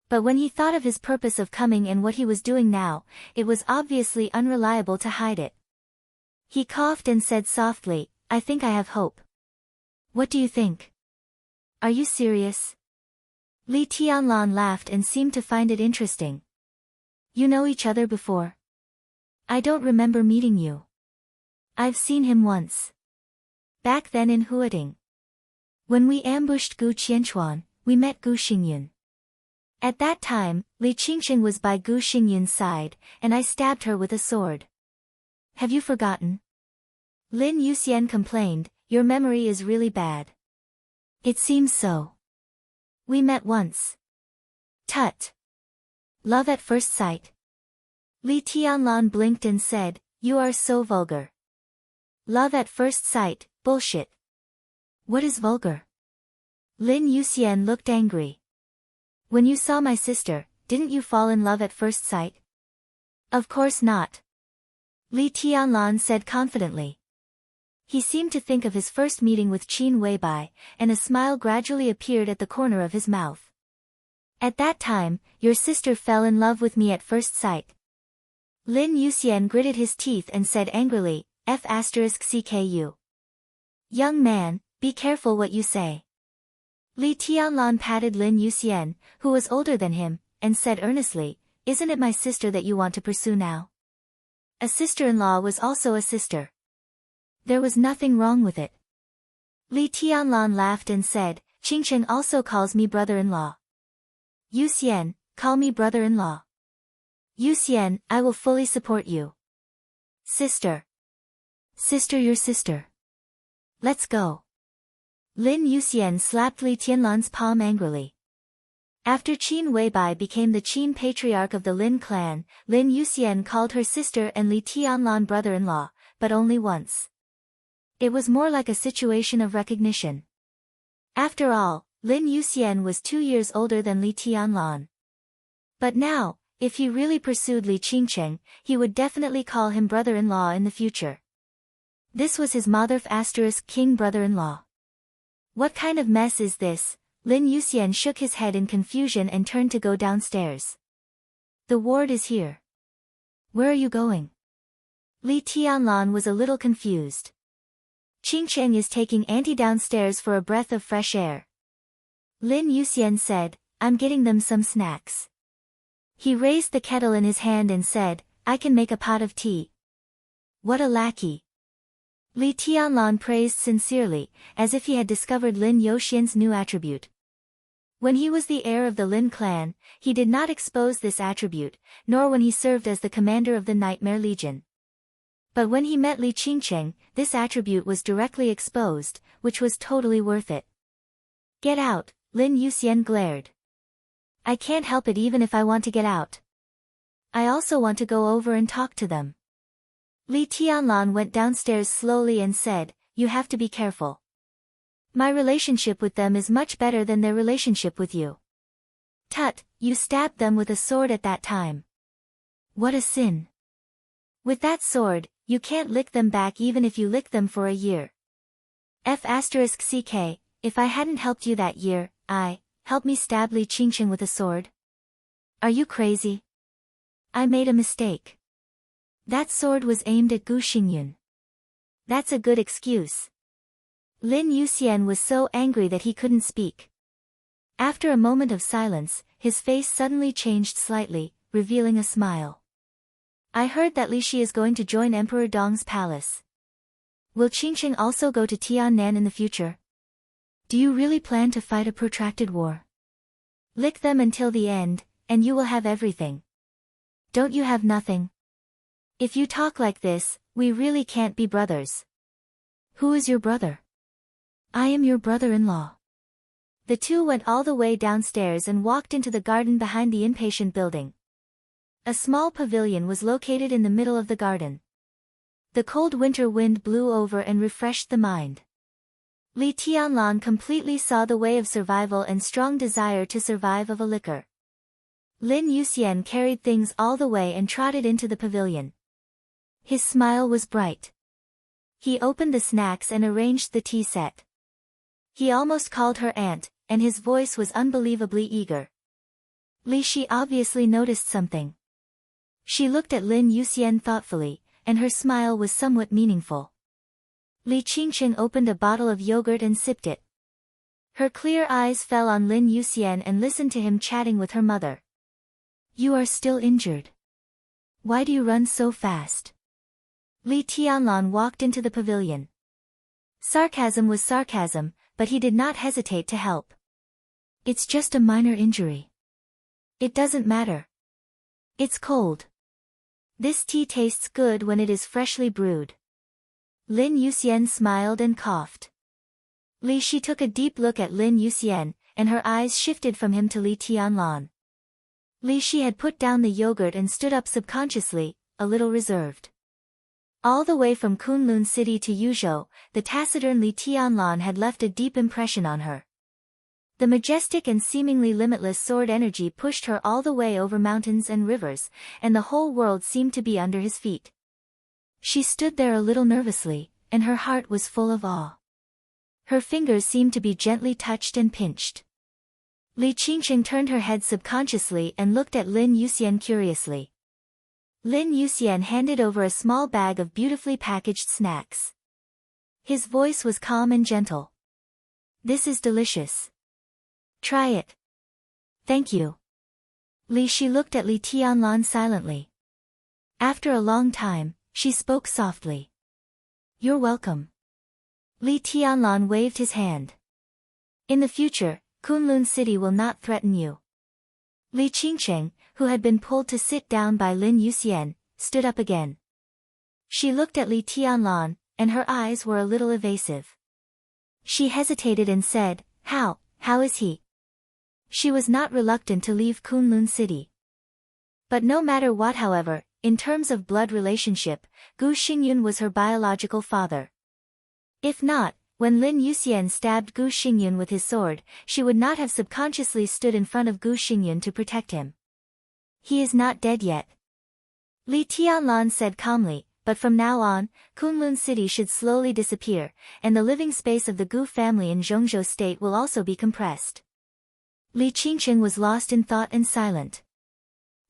But when he thought of his purpose of coming and what he was doing now, it was obviously unreliable to hide it. He coughed and said softly, I think I have hope. What do you think? Are you serious? Li Tianlan laughed and seemed to find it interesting. You know each other before? I don't remember meeting you. I've seen him once. Back then in Huading. When we ambushed Gu Qianchuan, we met Gu Xingyun. At that time, Li Qingsheng was by Gu Xingyun's side, and I stabbed her with a sword. Have you forgotten? Lin Yuxian complained, your memory is really bad. It seems so. We met once. Tut. Love at first sight. Li Tianlan blinked and said, you are so vulgar. Love at first sight, bullshit. What is vulgar? Lin Yuxian looked angry. When you saw my sister, didn't you fall in love at first sight? Of course not. Li Tianlan said confidently. He seemed to think of his first meeting with Qin Weibai, and a smile gradually appeared at the corner of his mouth. At that time, your sister fell in love with me at first sight. Lin Yuxian gritted his teeth and said angrily, F***CKU. Young man, be careful what you say. Li Tianlan patted Lin Yuxian, who was older than him, and said earnestly, isn't it my sister that you want to pursue now? A sister-in-law was also a sister. There was nothing wrong with it. Li Tianlan laughed and said, Qingsheng also calls me brother-in-law. Yuxian, call me brother-in-law. Yuxian, I will fully support you. Sister. Sister, your sister. Let's go. Lin Yuxian slapped Li Tianlan's palm angrily. After Qin Weibai became the Qin patriarch of the Lin clan, Lin Yuxian called her sister and Li Tianlan brother-in-law, but only once. It was more like a situation of recognition. After all, Lin Yuxian was 2 years older than Li Tianlan. But now, if he really pursued Li Qingsheng, he would definitely call him brother-in-law in the future. This was his mother *king brother-in-law. What kind of mess is this? Lin Yuxian shook his head in confusion and turned to go downstairs. The ward is here. Where are you going? Li Tianlan was a little confused. Qingcheng is taking Auntie downstairs for a breath of fresh air. Lin Yuxian said, I'm getting them some snacks. He raised the kettle in his hand and said, I can make a pot of tea. What a lackey. Li Tianlan praised sincerely, as if he had discovered Lin Youxian's new attribute. When he was the heir of the Lin clan, he did not expose this attribute, nor when he served as the commander of the Nightmare Legion. But when he met Li Qingcheng, this attribute was directly exposed, which was totally worth it. Get out, Lin Yuxian glared. I can't help it even if I want to get out. I also want to go over and talk to them. Li Tianlan went downstairs slowly and said, you have to be careful. My relationship with them is much better than their relationship with you. Tut, you stabbed them with a sword at that time. What a sin. With that sword, you can't lick them back even if you lick them for a year. *CK, if I hadn't helped you that year, help me stab Li Qingcheng with a sword? Are you crazy? I made a mistake. That sword was aimed at Gu Xingyun. That's a good excuse. Lin Yuxian was so angry that he couldn't speak. After a moment of silence, his face suddenly changed slightly, revealing a smile. I heard that Li Shi is going to join Emperor Dong's palace. Will Qingcheng also go to Tiannan in the future? Do you really plan to fight a protracted war? Lick them until the end, and you will have everything. Don't you have nothing? If you talk like this, we really can't be brothers. Who is your brother? I am your brother-in-law. The two went all the way downstairs and walked into the garden behind the Impatient building. A small pavilion was located in the middle of the garden. The cold winter wind blew over and refreshed the mind. Li Tianlan completely saw the way of survival and strong desire to survive of a liquor. Lin Yuxian carried things all the way and trotted into the pavilion. His smile was bright. He opened the snacks and arranged the tea set. He almost called her aunt, and his voice was unbelievably eager. Li Shi obviously noticed something. She looked at Lin Yuxian thoughtfully, and her smile was somewhat meaningful. Li Qingcheng opened a bottle of yogurt and sipped it. Her clear eyes fell on Lin Yuxian and listened to him chatting with her mother. You are still injured. Why do you run so fast? Li Tianlan walked into the pavilion. Sarcasm was sarcasm, but he did not hesitate to help. It's just a minor injury. It doesn't matter. It's cold. This tea tastes good when it is freshly brewed. Lin Yuxian smiled and coughed. Li Shi took a deep look at Lin Yuxian, and her eyes shifted from him to Li Tianlan. Li Shi had put down the yogurt and stood up subconsciously, a little reserved. All the way from Kunlun City to Yuzhou, the taciturn Li Tianlan had left a deep impression on her. The majestic and seemingly limitless sword energy pushed her all the way over mountains and rivers, and the whole world seemed to be under his feet. She stood there a little nervously, and her heart was full of awe. Her fingers seemed to be gently touched and pinched. Li Qingcheng turned her head subconsciously and looked at Lin Yuxian curiously. Lin Yuxian handed over a small bag of beautifully packaged snacks. His voice was calm and gentle. This is delicious. Try it. Thank you. Li Shi looked at Li Tianlan silently. After a long time, she spoke softly. You're welcome. Li Tianlan waved his hand. In the future, Kunlun City will not threaten you. Li Qingcheng, who had been pulled to sit down by Lin Yuxian, stood up again. She looked at Li Tianlan, and her eyes were a little evasive. She hesitated and said, How is he? She was not reluctant to leave Kunlun City. But no matter what, however, in terms of blood relationship, Gu Xingyun was her biological father. If not, when Lin Yuxian stabbed Gu Xingyun with his sword, she would not have subconsciously stood in front of Gu Xingyun to protect him. He is not dead yet. Li Tianlan said calmly, but from now on, Kunlun City should slowly disappear, and the living space of the Gu family in Zhongzhou State will also be compressed. Li Qingcheng was lost in thought and silent.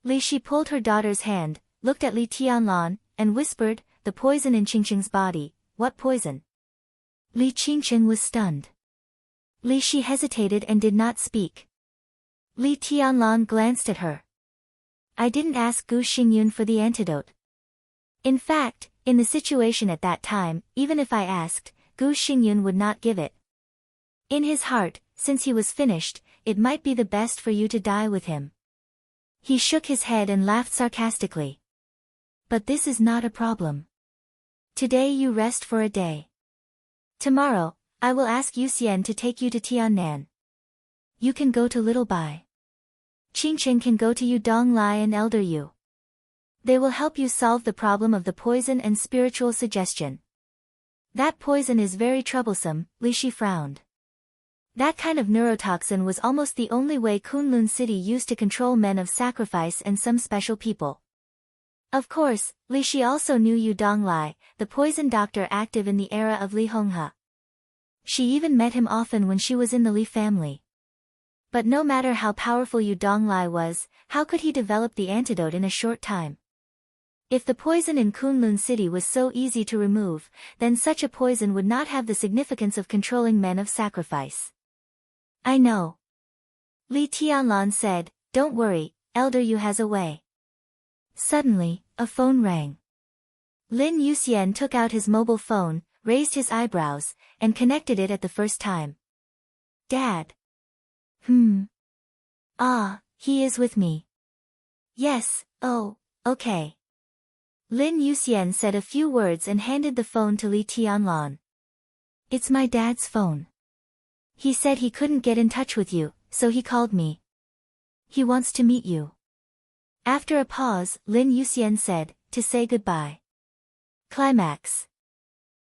Li Shi pulled her daughter's hand, looked at Li Tianlan, and whispered, the poison in Qingcheng's body. What poison? Li Qingchen was stunned. Li Shi hesitated and did not speak. Li Tianlan glanced at her. I didn't ask Gu Xingyun for the antidote. In fact, in the situation at that time, even if I asked, Gu Xingyun would not give it. In his heart, since he was finished, it might be the best for you to die with him. He shook his head and laughed sarcastically. But this is not a problem. Today you rest for a day. Tomorrow, I will ask Yuxian to take you to Tiannan. You can go to Little Bai. Qingchen can go to Yudong Lai and Elder Yu. They will help you solve the problem of the poison and spiritual suggestion. That poison is very troublesome, Li Shi frowned. That kind of neurotoxin was almost the only way Kunlun City used to control men of sacrifice and some special people. Of course, Li Shi also knew Yudong Lai, the poison doctor active in the era of Li Honghe. She even met him often when she was in the Li family. But no matter how powerful Yudong Lai was, how could he develop the antidote in a short time? If the poison in Kunlun City was so easy to remove, then such a poison would not have the significance of controlling men of sacrifice. I know. Li Tianlan said, don't worry, Elder Yu has a way. Suddenly, a phone rang. Lin Yuxian took out his mobile phone, raised his eyebrows, and connected it at the first time. Dad. Ah, he is with me. Yes, oh, okay. Lin Yuxian said a few words and handed the phone to Li Tianlan. It's my dad's phone. He said he couldn't get in touch with you, so he called me. He wants to meet you. After a pause, Lin Yuxian said, to say goodbye. Climax.